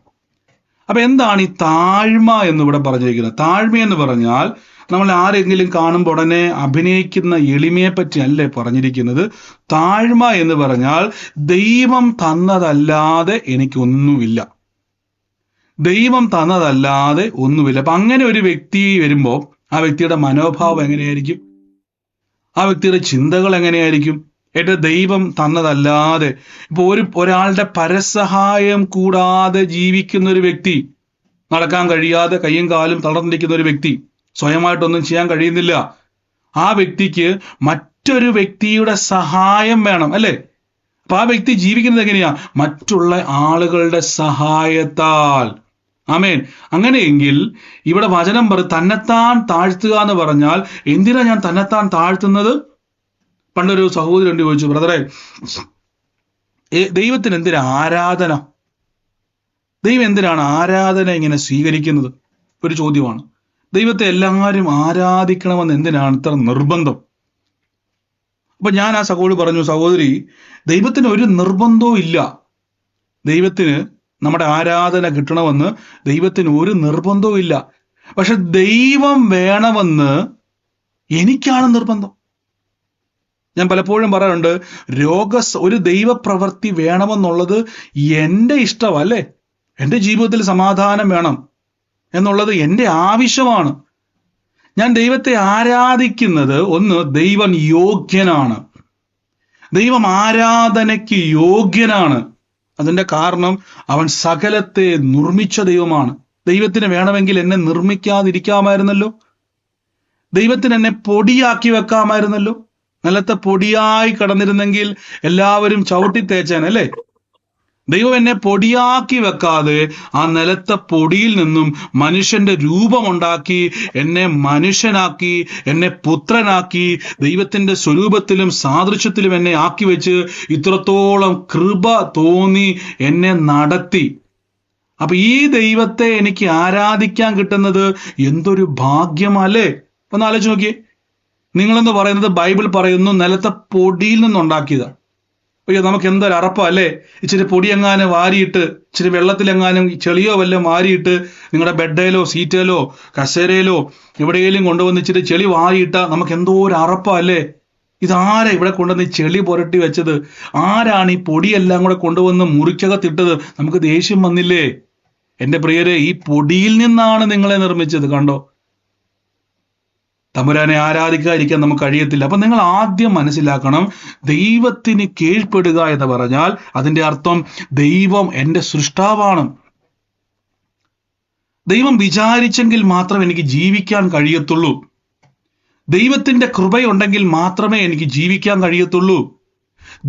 അപ്പൊ എന്താണ് ഈ താഴ്മ എന്നിവിടെ പറഞ്ഞിരിക്കുന്നത്? താഴ്മ എന്ന് പറഞ്ഞാൽ നമ്മൾ ആരെങ്കിലും കാണുമ്പോൾ ഉടനെ അഭിനയിക്കുന്ന എളിമയെ പറ്റി അല്ലേ പറഞ്ഞിരിക്കുന്നത്. താഴ്മ എന്ന് പറഞ്ഞാൽ ദൈവം തന്നതല്ലാതെ എനിക്കൊന്നുമില്ല, ദൈവം തന്നതല്ലാതെ ഒന്നുമില്ല. അപ്പൊ അങ്ങനെ ഒരു വ്യക്തി വരുമ്പോൾ ആ വ്യക്തിയുടെ മനോഭാവം എങ്ങനെയായിരിക്കും? ആ വ്യക്തിയുടെ ചിന്തകൾ എങ്ങനെയായിരിക്കും? ദൈവം തന്നതല്ലാതെ ഇപ്പൊ ഒരാളുടെ പരസഹായം കൂടാതെ ജീവിക്കുന്ന ഒരു വ്യക്തി, നടക്കാൻ കഴിയാതെ കയ്യും കാലും തളർന്നിരിക്കുന്ന ഒരു വ്യക്തി, സ്വയമായിട്ടൊന്നും ചെയ്യാൻ കഴിയുന്നില്ല, ആ വ്യക്തിക്ക് മറ്റൊരു വ്യക്തിയുടെ സഹായം വേണം, അല്ലേ? അപ്പൊ ആ വ്യക്തി ജീവിക്കുന്നത് എങ്ങനെയാ? മറ്റുള്ള ആളുകളുടെ സഹായത്താൽ. ആമേൻ. അങ്ങനെയെങ്കിൽ ഇവിടെ വചനം തന്നെത്താൻ താഴ്ത്തുക എന്ന് പറഞ്ഞാൽ എന്തിനാ ഞാൻ തന്നെത്താൻ താഴ്ത്തുന്നത്? പണ്ടൊരു സഹോദരൻ ചോദിച്ചു, ബ്രദറെ, ദൈവത്തിന് എന്തിനാ ആരാധന? ദൈവം എന്തിനാണ് ആരാധന ഇങ്ങനെ സ്വീകരിക്കുന്നത്? ഒരു ചോദ്യമാണ്. ദൈവത്തെ എല്ലാവരും ആരാധിക്കണമെന്ന് എന്തിനാണ് ഇത്ര നിർബന്ധം? അപ്പൊ ഞാൻ ആ സഹോദരി പറഞ്ഞു, സഹോദരി, ദൈവത്തിന് ഒരു നിർബന്ധവും ഇല്ല. ദൈവത്തിന് നമ്മുടെ ആരാധന കിട്ടണമെന്ന് ദൈവത്തിന് ഒരു നിർബന്ധവും ഇല്ല. പക്ഷെ ദൈവം വേണമെന്ന് എനിക്കാണ് നിർബന്ധം. ഞാൻ പലപ്പോഴും പറയാറുണ്ട്, ഒരു ദൈവപ്രവൃത്തി വേണമെന്നുള്ളത് എൻ്റെ ഇഷ്ടമല്ലേ. എൻ്റെ ജീവിതത്തിൽ സമാധാനം വേണം എന്നുള്ളത് എൻ്റെ ആവശ്യമാണ്. ഞാൻ ദൈവത്തെ ആരാധിക്കുന്നത്, ഒന്ന്, ദൈവം യോഗ്യനാണ്. ദൈവം ആരാധനയ്ക്ക് യോഗ്യനാണ്. അതിന്റെ കാരണം അവൻ സകലത്തെ നിർമ്മിച്ച ദൈവമാണ്. ദൈവത്തിന് വേണമെങ്കിൽ എന്നെ നിർമ്മിക്കാതിരിക്കാമായിരുന്നല്ലോ. ദൈവത്തിന് എന്നെ പൊടിയാക്കി വെക്കാമായിരുന്നല്ലോ. നിലത്തെ പൊടിയായി കടന്നിരുന്നെങ്കിൽ എല്ലാവരും ചവിട്ടി തേച്ചാനല്ലേ. ദൈവം എന്നെ പൊടിയാക്കി വെക്കാതെ ആ നിലത്തെ പൊടിയിൽ നിന്നും മനുഷ്യന്റെ രൂപമുണ്ടാക്കി എന്നെ മനുഷ്യനാക്കി, എന്നെ പുത്രനാക്കി, ദൈവത്തിന്റെ സ്വരൂപത്തിലും സാദൃശ്യത്തിലും എന്നെ ആക്കി വെച്ച് ഇത്രത്തോളം കൃപ തോന്നി എന്നെ നടത്തി. അപ്പൊ ഈ ദൈവത്തെ എനിക്ക് ആരാധിക്കാൻ കിട്ടുന്നത് എന്തൊരു ഭാഗ്യമല്ലേ. ഒന്ന് ആലോചിച്ച് നോക്കിയേ. നിങ്ങളെന്ന് പറയുന്നത് ബൈബിൾ പറയുന്നു നിലത്തെ പൊടിയിൽ നിന്നുണ്ടാക്കിയതാ. അയ്യോ, നമുക്ക് എന്തൊരു അറപ്പാ അല്ലേ. ഇച്ചിരി പൊടിയെങ്ങാനും വാരിയിട്ട്, ഇച്ചിരി വെള്ളത്തിലെങ്ങാനും ചെളിയോ വല്ലതും വാരിയിട്ട് നിങ്ങളുടെ ബെഡേലോ സീറ്റേലോ കസേരയിലോ എവിടെയെങ്കിലും കൊണ്ടുവന്ന് ഇച്ചിരി ചെളി വാരിയിട്ട നമുക്ക് എന്തോ ഒരു അറപ്പാ അല്ലേ. ഇതാരാ ഇവിടെ കൊണ്ടുവന്ന് ചെളി പുരട്ടി വെച്ചത്? ആരാണ് ഈ പൊടിയെല്ലാം കൂടെ കൊണ്ടുവന്ന് മുറിക്കകത്തിട്ടത്? നമുക്ക് ദേഷ്യം വന്നില്ലേ? എൻ്റെ പ്രിയരെ, ഈ പൊടിയിൽ നിന്നാണ് നിങ്ങളെ നിർമ്മിച്ചത്. കണ്ടോ, തമ്പുരാനെ ആരാധിക്കാതിരിക്കാൻ നമുക്ക് കഴിയത്തില്ല. അപ്പൊ നിങ്ങൾ ആദ്യം മനസ്സിലാക്കണം, ദൈവത്തിന് കീഴ്പ്പെടുക എന്ന് പറഞ്ഞാൽ അതിന്റെ അർത്ഥം ദൈവം എൻ്റെ സൃഷ്ടാവാണ്. ദൈവം വിചാരിച്ചെങ്കിൽ മാത്രമേ എനിക്ക് ജീവിക്കാൻ കഴിയത്തുള്ളൂ. ദൈവത്തിന്റെ കൃപയുണ്ടെങ്കിൽ മാത്രമേ എനിക്ക് ജീവിക്കാൻ കഴിയത്തുള്ളൂ.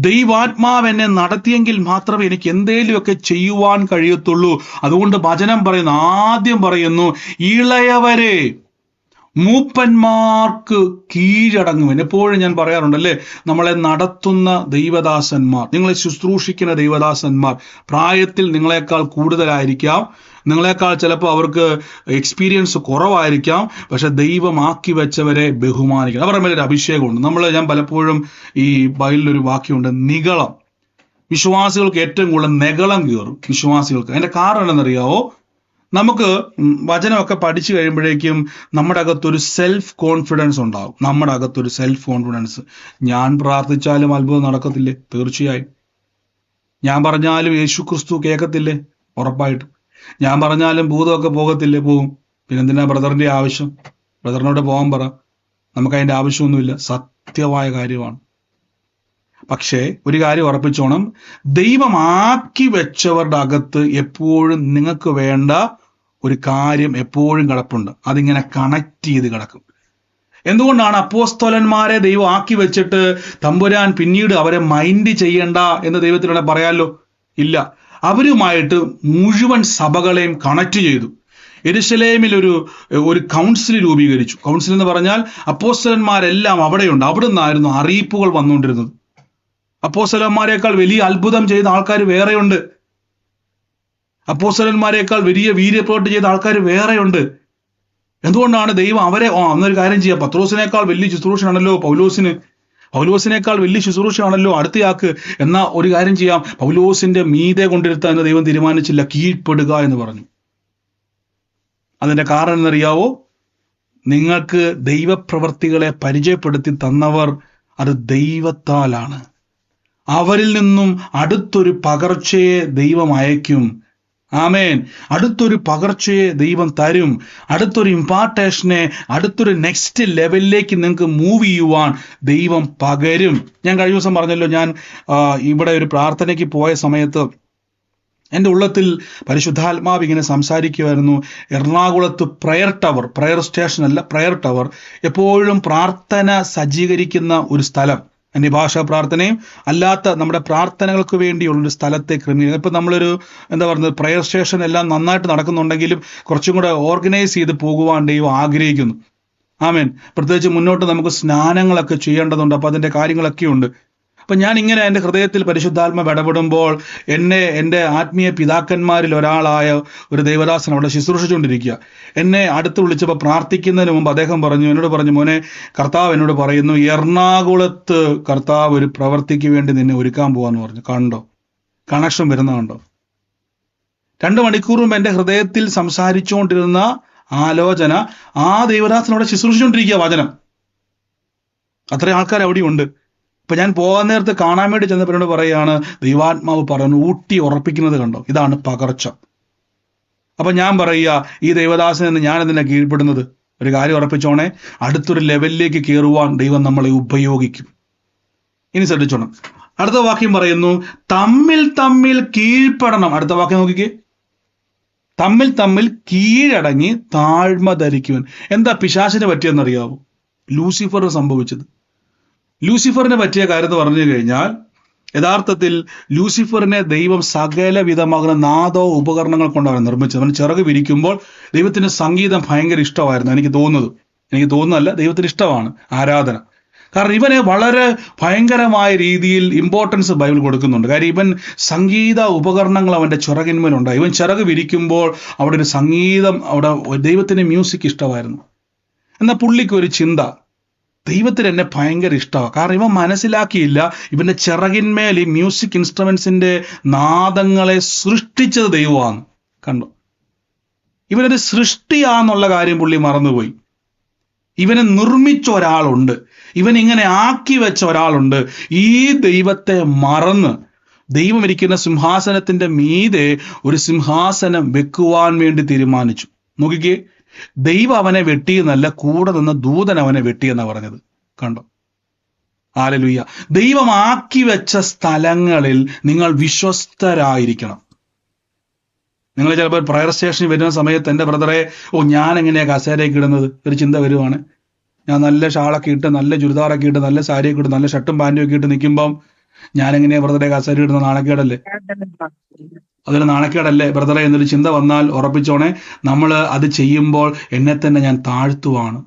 ദൈവാത്മാവ് എന്നെ നടത്തിയെങ്കിൽ മാത്രമേ എനിക്ക് എന്തേലുമൊക്കെ ചെയ്യുവാൻ കഴിയത്തുള്ളൂ. അതുകൊണ്ട് വചനം പറയുന്നു, ആദ്യം പറയുന്നു, ഇളയവരെ മൂപ്പന്മാർക്ക് കീഴടങ്ങുവൻ. എപ്പോഴും ഞാൻ പറയാറുണ്ടല്ലേ, നമ്മളെ നടത്തുന്ന ദൈവദാസന്മാർ, നിങ്ങളെ ശുശ്രൂഷിക്കുന്ന ദൈവദാസന്മാർ പ്രായത്തിൽ നിങ്ങളെക്കാൾ കൂടുതലായിരിക്കാം, നിങ്ങളെക്കാൾ ചിലപ്പോൾ അവർക്ക് എക്സ്പീരിയൻസ് കുറവായിരിക്കാം. പക്ഷെ ദൈവമാക്കി വെച്ചവരെ ബഹുമാനിക്കണം. അവരുടെ മേലൊരു അഭിഷേകമുണ്ട്. ഞാൻ പലപ്പോഴും ഈ ബൈബിളിലൊരു വാക്യമുണ്ട്, നിഗളം. വിശ്വാസികൾക്ക് ഏറ്റവും കൂടുതൽ നെഗളം കയറും വിശ്വാസികൾക്ക്. അതിന്റെ കാരണം എന്താണെന്നറിയാവോ? നമുക്ക് വചനമൊക്കെ പഠിച്ചു കഴിയുമ്പോഴേക്കും നമ്മുടെ അകത്തൊരു സെൽഫ് കോൺഫിഡൻസ് ഉണ്ടാവും. നമ്മുടെ അകത്തൊരു സെൽഫ് കോൺഫിഡൻസ്. ഞാൻ പ്രാർത്ഥിച്ചാലും അത്ഭുതം നടക്കത്തില്ലേ? തീർച്ചയായും. ഞാൻ പറഞ്ഞാലും യേശു ക്രിസ്തു കേൾക്കത്തില്ലേ? ഉറപ്പായിട്ടും. ഞാൻ പറഞ്ഞാലും ഭൂതമൊക്കെ പോകത്തില്ലേ? പോകും. പിന്നെന്തിനാ ബ്രദറിന്റെ ആവശ്യം? ബ്രദറിനോട് പോകാൻ പറ. നമുക്ക് അതിന്റെ ആവശ്യമൊന്നുമില്ല. സത്യമായ കാര്യമാണ്. പക്ഷേ ഒരു കാര്യം ഉറപ്പിച്ചോണം, ദൈവമാക്കി വെച്ചവരുടെ അകത്ത് എപ്പോഴും നിങ്ങൾക്ക് വേണ്ട ഒരു കാര്യം എപ്പോഴും കിടപ്പുണ്ട്. അതിങ്ങനെ കണക്ട് ചെയ്ത് കിടക്കും. എന്തുകൊണ്ടാണ് അപ്പോസ്തലന്മാരെ ദൈവം ആക്കി വെച്ചിട്ട് തമ്പുരാൻ പിന്നീട് അവരെ മൈൻഡ് ചെയ്യണ്ട എന്ന് ദൈവത്തിനോട് പറയാലോ? ഇല്ല. അവരുമായിട്ട് മുഴുവൻ സഭകളെയും കണക്ട് ചെയ്തു. യെരുശലേമിൽ ഒരു കൗൺസിൽ രൂപീകരിച്ചു. കൗൺസിൽ എന്ന് പറഞ്ഞാൽ അപ്പോസ്തലന്മാരെല്ലാം അവിടെയുണ്ട്. അവിടെ നിന്നായിരുന്നു അറിയിപ്പുകൾ വന്നുകൊണ്ടിരുന്നത്. അപ്പോസ്തലന്മാരെക്കാൾ വലിയ അത്ഭുതം ചെയ്ത ആൾക്കാർ വേറെയുണ്ട്. അപ്പോസ്തലന്മാരെക്കാൾ വലിയ വീര്യപ്രവൃത്തി ചെയ്ത ആൾക്കാർ വേറെയുണ്ട്. എന്തുകൊണ്ടാണ് ദൈവം അവരെ അന്നൊരു കാര്യം ചെയ്യാം, പത്രോസിനേക്കാൾ വലിയ ശുശ്രൂഷയാണല്ലോ പൗലോസിനേക്കാൾ വലിയ ശുശ്രൂഷയാണല്ലോ അടുത്തയാൾക്ക്, എന്നാ ഒരു കാര്യം ചെയ്യാം, പൗലോസിന്റെ മീതെ കൊണ്ടിരുത്താൻ എന്ന് ദൈവം തീരുമാനിച്ചില്ല, കീഴ്പ്പെടുക എന്ന് പറഞ്ഞു. അതിന്റെ കാരണം എന്നറിയാവോ? നിങ്ങൾക്ക് ദൈവപ്രവർത്തികളെ പരിചയപ്പെടുത്തി തന്നവർ അത് ദൈവത്താലാണ്. അവരിൽ നിന്നും അടുത്തൊരു പകർച്ചയെ ദൈവം അയക്കും. ആമേൻ. അടുത്തൊരു പകർച്ചയെ ദൈവം തരും. അടുത്തൊരു ഇമ്പാർട്ടേഷനെ, അടുത്തൊരു നെക്സ്റ്റ് ലെവലിലേക്ക് നിങ്ങൾക്ക് മൂവ് ചെയ്യുവാൻ ദൈവം പകരും. ഞാൻ കഴിഞ്ഞ ദിവസം പറഞ്ഞല്ലോ, ഞാൻ ഇവിടെ ഒരു പ്രാർത്ഥനയ്ക്ക് പോയ സമയത്ത് എൻ്റെ ഉള്ളത്തിൽ പരിശുദ്ധാത്മാവ് ഇങ്ങനെ സംസാരിക്കുമായിരുന്നു. എറണാകുളത്ത് പ്രയർ സ്റ്റേഷൻ അല്ല, പ്രയർ ടവർ, എപ്പോഴും പ്രാർത്ഥന സജ്ജീകരിക്കുന്ന ഒരു സ്ഥലം. അന്യഭാഷാ പ്രാർത്ഥനയും അല്ലാത്ത നമ്മുടെ പ്രാർത്ഥനകൾക്ക് വേണ്ടിയുള്ളൊരു സ്ഥലത്തെ ക്രമീകരണം. ഇപ്പം നമ്മളൊരു എന്താ പറയുന്നത്, പ്രയർ സ്റ്റേഷൻ എല്ലാം നന്നായിട്ട് നടക്കുന്നുണ്ടെങ്കിലും കുറച്ചും കൂടെ ഓർഗനൈസ് ചെയ്ത് പോകുവാൻ ദൈവം ആഗ്രഹിക്കുന്നു. ആമേൻ. പ്രത്യേകിച്ച് മുന്നോട്ട് നമുക്ക് സ്നാനങ്ങളൊക്കെ ചെയ്യേണ്ടതുണ്ട്. അപ്പോൾ അതിൻ്റെ കാര്യങ്ങളൊക്കെ ഉണ്ട്. അപ്പം ഞാൻ ഇങ്ങനെ എൻ്റെ ഹൃദയത്തിൽ പരിശുദ്ധാത്മാവ് ഇടപെടുമ്പോൾ എൻ്റെ ആത്മീയ പിതാക്കന്മാരിൽ ഒരാളായ ഒരു ദൈവദാസൻ അവിടെ ശുശ്രൂഷിച്ചുകൊണ്ടിരിക്കുക. എന്നെ അടുത്ത് വിളിച്ചപ്പോൾ പ്രാർത്ഥിക്കുന്നതിന് മുമ്പ് അദ്ദേഹം എന്നോട് പറഞ്ഞു, മോനെ, കർത്താവ് എന്നോട് പറയുന്നു, എറണാകുളത്ത് കർത്താവ് ഒരു പ്രവൃത്തിക്ക് വേണ്ടി നിന്നെ ഒരുക്കാൻ പോവാന്ന് പറഞ്ഞു. കണ്ടോ, കണക്ഷൻ വരുന്ന കണ്ടോ? 2 മണിക്കൂർ മുമ്പ് എൻ്റെ ഹൃദയത്തിൽ സംസാരിച്ചുകൊണ്ടിരുന്ന ആലോചന ആ ദൈവദാസനോടെ ശുശ്രൂഷിച്ചുകൊണ്ടിരിക്കുക വചനം. അത്രയും ആൾക്കാർ അവിടെ ഉണ്ട്. ഇപ്പൊ ഞാൻ പോകാൻ നേരത്ത് കാണാൻ വേണ്ടി ചെന്നപ്പോഴോട് പറയുകയാണ്, ദൈവാത്മാവ് പറഞ്ഞു ഊട്ടി ഉറപ്പിക്കുന്നത് കണ്ടോ, ഇതാണ് പകർച്ച. അപ്പൊ ഞാൻ പറയുക, ഈ ദൈവദാസൻ എന്ന് ഞാൻ എന്തിനാ കീഴ്പ്പെടുന്നത്? ഒരു കാര്യം ഉറപ്പിച്ചോണേ, അടുത്തൊരു ലെവലിലേക്ക് കയറുവാൻ ദൈവം നമ്മളെ ഉപയോഗിക്കും. ഇനി ശ്രദ്ധിച്ചോണം, അടുത്ത വാക്യം പറയുന്നു, തമ്മിൽ തമ്മിൽ കീഴ്പ്പെടണം. അടുത്ത വാക്യം നോക്കിക്കേ, തമ്മിൽ തമ്മിൽ കീഴടങ്ങി താഴ്മ ധരിക്കുവാൻ. എന്താ പിശാചിനെ പറ്റിയെന്നറിയാവോ? ലൂസിഫറിന് സംഭവിച്ചത്. ലൂസിഫറിനെ പറ്റിയ കാര്യം എന്ന് പറഞ്ഞു കഴിഞ്ഞാൽ, യഥാർത്ഥത്തിൽ ലൂസിഫറിനെ ദൈവം സകല വിധമാകുന്ന നാദോ ഉപകരണങ്ങൾ കൊണ്ടാണ് നിർമ്മിച്ചത്. അവന് ചിറക് വിരിക്കുമ്പോൾ ദൈവത്തിന് സംഗീതം ഭയങ്കര ഇഷ്ടമായിരുന്നു. എനിക്ക് തോന്നുന്നതല്ല, ദൈവത്തിന് ഇഷ്ടമാണ് ആരാധന. കാരണം ഇവനെ വളരെ ഭയങ്കരമായ രീതിയിൽ ഇമ്പോർട്ടൻസ് ബൈബിൾ കൊടുക്കുന്നുണ്ട്. കാര്യം ഇവൻ സംഗീത ഉപകരണങ്ങൾ അവൻ്റെ ചിറകിന്മേലുണ്ടായി. ഇവൻ ചിറക് വിരിക്കുമ്പോൾ അവിടെ ഒരു സംഗീതം, അവിടെ ദൈവത്തിന് മ്യൂസിക് ഇഷ്ടമായിരുന്നു. എന്നാൽ പുള്ളിക്ക് ഒരു ചിന്ത, ദൈവത്തിന് എന്നെ ഭയങ്കര ഇഷ്ടമാണ്. കാരണം ഇവൻ മനസ്സിലാക്കിയില്ല, ഇവന്റെ ചിറകിന്മേൽ ഈ മ്യൂസിക് ഇൻസ്ട്രുമെന്റ്സിന്റെ നാദങ്ങളെ സൃഷ്ടിച്ചത് ദൈവമാണ്. കണ്ടോ, ഇവനൊരു സൃഷ്ടിയാന്നുള്ള കാര്യം പുള്ളി മറന്നുപോയി. ഇവനെ നിർമ്മിച്ച ഒരാളുണ്ട്, ഇവൻ ഇങ്ങനെ ആക്കി വെച്ച ഒരാളുണ്ട്. ഈ ദൈവത്തെ മറന്ന് ദൈവം ഇരിക്കുന്ന സിംഹാസനത്തിന്റെ മീതെ ഒരു സിംഹാസനം വെക്കുവാൻ വേണ്ടി തീരുമാനിച്ചു. നോക്കിക്കേ, ദൈവം അവനെ വെട്ടിയെന്നല്ല, കൂടെ നിന്ന ദൂതൻ അവനെ വെട്ടിയെന്നാ പറഞ്ഞത്. കണ്ടോ, ഹല്ലേലൂയ. ദൈവം ആക്കി വെച്ച സ്ഥലങ്ങളിൽ നിങ്ങൾ വിശ്വസ്തരായിരിക്കണം. നിങ്ങൾ ചിലപ്പോൾ പ്രയർ സ്റ്റേഷനിൽ വരുന്ന സമയത്ത്, എൻ്റെ ബ്രദറെ, ഞാൻ എങ്ങനെയാ കസേരയൊക്കെ ഇടുന്നത് ഒരു ചിന്ത വരുവാണ്. ഞാൻ നല്ല ഷാളൊക്കെ ഇട്ട്, നല്ല ചുരിദാറൊക്കെ ഇട്ട്, നല്ല സാരിയൊക്കെ ഇട്ട്, നല്ല ഷർട്ടും പാൻറ്റും ഒക്കെ ഇട്ട് നിൽക്കുമ്പം ഞാൻ എങ്ങനെയാ ബ്രദറെ കസേര ഇടുന്ന? നാണക്കേടല്ലേ? അതൊരു നാണക്കേടല്ലേ ബ്രദറെ എന്നൊരു ചിന്ത വന്നാൽ ഉറപ്പിച്ചോണേ, നമ്മൾ അത് ചെയ്യുമ്പോൾ എന്നെ തന്നെ ഞാൻ താഴ്ത്തുവാണ്.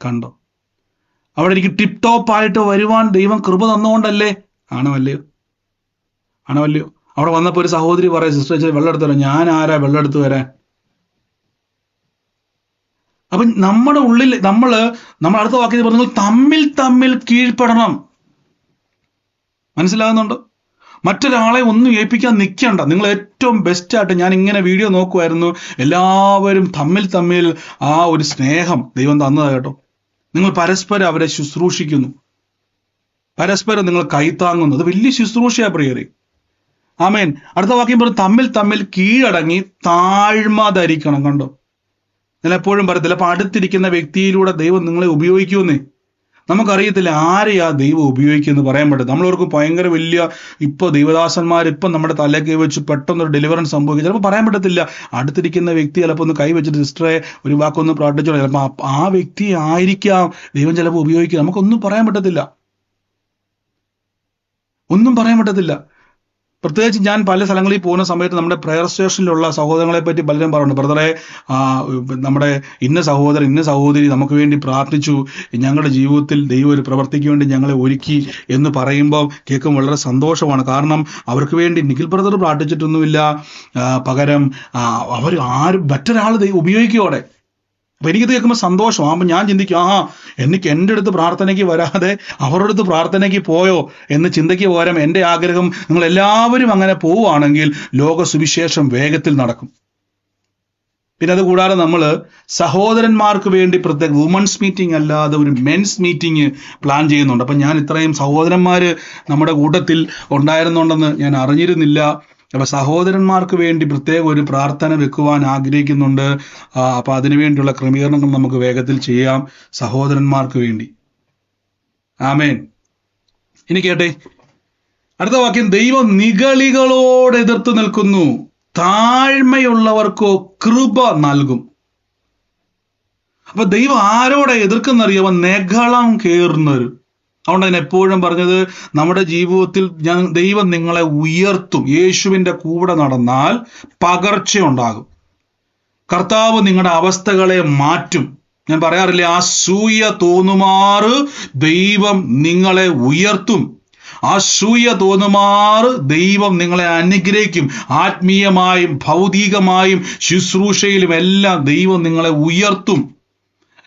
കണ്ടോ, അവിടെ എനിക്ക് ടിപ് ടോപ്പ് ആയിട്ട് വരുവാൻ ദൈവം കൃപ തന്നുകൊണ്ടല്ലേ? ആണോ അല്ലയോ? അവിടെ വന്നപ്പോൾ ഒരു സഹോദരി പറയാം, സിസ്റ്റർ വെള്ളം എടുത്തു തരാം. ഞാൻ ആരാ വെള്ളം എടുത്തു വരാൻ? അപ്പൊ നമ്മുടെ ഉള്ളിൽ നമ്മൾ അടുത്ത വാക്യത്തിൽ പറഞ്ഞു, തമ്മിൽ തമ്മിൽ കീഴ്പ്പെടണം. മനസ്സിലാകുന്നുണ്ടോ? മറ്റൊരാളെ ഒന്നും ഏൽപ്പിക്കാൻ നിൽക്കണ്ട. നിങ്ങൾ ഏറ്റവും ബെസ്റ്റായിട്ട്, ഞാൻ ഇങ്ങനെ വീഡിയോ നോക്കുമായിരുന്നു, എല്ലാവരും തമ്മിൽ ആ ഒരു സ്നേഹം ദൈവം തന്നതാ കേട്ടോ. നിങ്ങൾ പരസ്പരം അവരെ ശുശ്രൂഷിക്കുന്നു, പരസ്പരം നിങ്ങൾ കൈത്താങ്ങുന്നു. അത് വലിയ ശുശ്രൂഷയാ പ്രിയരെ. ആമേൻ. അടുത്ത വാക്യം പറഞ്ഞു, തമ്മിൽ കീഴടങ്ങി താഴ്മ ധരിക്കണം. കണ്ടോ, നിങ്ങൾ എപ്പോഴും പറയത്തില്ല, അപ്പൊ അടുത്തിരിക്കുന്ന വ്യക്തിയിലൂടെ ദൈവം നിങ്ങളെ ഉപയോഗിക്കുമെന്നേ. നമുക്കറിയത്തില്ല ആരെയാ ദൈവം ഉപയോഗിക്കുമെന്ന് പറയാൻ പറ്റും. നമ്മളവർക്ക് ഭയങ്കര വലിയ, ഇപ്പൊ ദൈവദാസന്മാർ ഇപ്പം നമ്മുടെ തലയ്ക്ക് വെച്ച് പെട്ടെന്നൊരു ഡെലിവറൻസ് സംഭവിക്കും. ചിലപ്പോൾ പറയാൻ പറ്റത്തില്ല. അടുത്തിരിക്കുന്ന വ്യക്തി ചിലപ്പോൾ ഒന്ന് കൈവച്ചിട്ട്, സിസ്റ്ററെ ഒരു വാക്കൊന്ന് പ്രാർത്ഥിച്ചോളൂ, ചിലപ്പോൾ ആ വ്യക്തി ആയിരിക്കാം ദൈവം ചിലപ്പോൾ ഉപയോഗിക്കുക. നമുക്കൊന്നും പറയാൻ പറ്റത്തില്ല. പ്രത്യേകിച്ച് ഞാൻ പല സ്ഥലങ്ങളിൽ പോകുന്ന സമയത്ത് നമ്മുടെ പ്രയർ സ്റ്റേഷനിലുള്ള സഹോദരങ്ങളെ പറ്റി പലരും പറയുന്നുണ്ട്, ബ്രദറെ, നമ്മുടെ ഇന്ന സഹോദരി നമുക്ക് വേണ്ടി പ്രാർത്ഥിച്ചു, ഞങ്ങളുടെ ജീവിതത്തിൽ ദൈവം ഒരു പ്രവർത്തിക്ക് വേണ്ടി ഞങ്ങളെ ഒരുക്കി എന്ന് പറയുമ്പോൾ കേൾക്കുമ്പോൾ വളരെ സന്തോഷമാണ്. കാരണം അവർക്ക് വേണ്ടി നിഖിൽ ബ്രദർ പ്രാർത്ഥിച്ചിട്ടൊന്നുമില്ല, പകരം അവർ മറ്റൊരാൾ ദൈവം ഉപയോഗിക്കുവോടെ. അപ്പൊ എനിക്കിത് കേൾക്കുമ്പോൾ സന്തോഷം. ആകുമ്പോൾ ഞാൻ ചിന്തിക്കും, എനിക്ക് എൻ്റെ അടുത്ത് പ്രാർത്ഥനയ്ക്ക് വരാതെ അവരുടെ അടുത്ത് പ്രാർത്ഥനയ്ക്ക് പോയോ എന്ന് ചിന്തയ്ക്ക് പകരം എൻ്റെ ആഗ്രഹം, നിങ്ങൾ എല്ലാവരും അങ്ങനെ പോവുകയാണെങ്കിൽ ലോക സുവിശേഷം വേഗത്തിൽ നടക്കും. പിന്നെ അതുകൂടാതെ നമ്മൾ സഹോദരന്മാർക്ക് വേണ്ടി പ്രത്യേക വുമൻസ് മീറ്റിംഗ് അല്ലാതെ ഒരു മെൻസ് മീറ്റിംഗ് പ്ലാൻ ചെയ്യുന്നുണ്ട്. അപ്പം ഞാൻ ഇത്രയും സഹോദരന്മാർ നമ്മുടെ കൂട്ടത്തിൽ ഉണ്ടായിരുന്നുണ്ടെന്ന് ഞാൻ അറിഞ്ഞിരുന്നില്ല. അപ്പൊ സഹോദരന്മാർക്ക് വേണ്ടി പ്രത്യേക ഒരു പ്രാർത്ഥന വെക്കുവാൻ ആഗ്രഹിക്കുന്നുണ്ട്. അപ്പൊ അതിനുവേണ്ടിയുള്ള ക്രമീകരണങ്ങൾ നമുക്ക് വേഗത്തിൽ ചെയ്യാം, സഹോദരന്മാർക്ക് വേണ്ടി. ആമേൻ. ഇനി കേട്ടെ, അടുത്ത വാക്യം, ദൈവം നിഗളികളോട് എതിർത്ത് നിൽക്കുന്നു, താഴ്മയുള്ളവർക്കോ കൃപ നൽകും. അപ്പൊ ദൈവം ആരോടെ എതിർക്കുന്നറിയാമോ? നെഗളം കേറുന്നവർ. അതുകൊണ്ട് ഞാൻ എപ്പോഴും പറഞ്ഞത്, നമ്മുടെ ജീവിതത്തിൽ ദൈവം നിങ്ങളെ ഉയർത്തും. യേശുവിൻ്റെ കൂടെ നടന്നാൽ പകർച്ചയുണ്ടാകും. കർത്താവ് നിങ്ങളുടെ അവസ്ഥകളെ മാറ്റും. ഞാൻ പറയാറില്ലേ, അസൂയ തോന്നുമാറ് ദൈവം നിങ്ങളെ ഉയർത്തും. അസൂയ തോന്നുമാറ് ദൈവം നിങ്ങളെ അനുഗ്രഹിക്കും. ആത്മീയമായും ഭൗതികമായും ശുശ്രൂഷയിലും എല്ലാം ദൈവം നിങ്ങളെ ഉയർത്തും.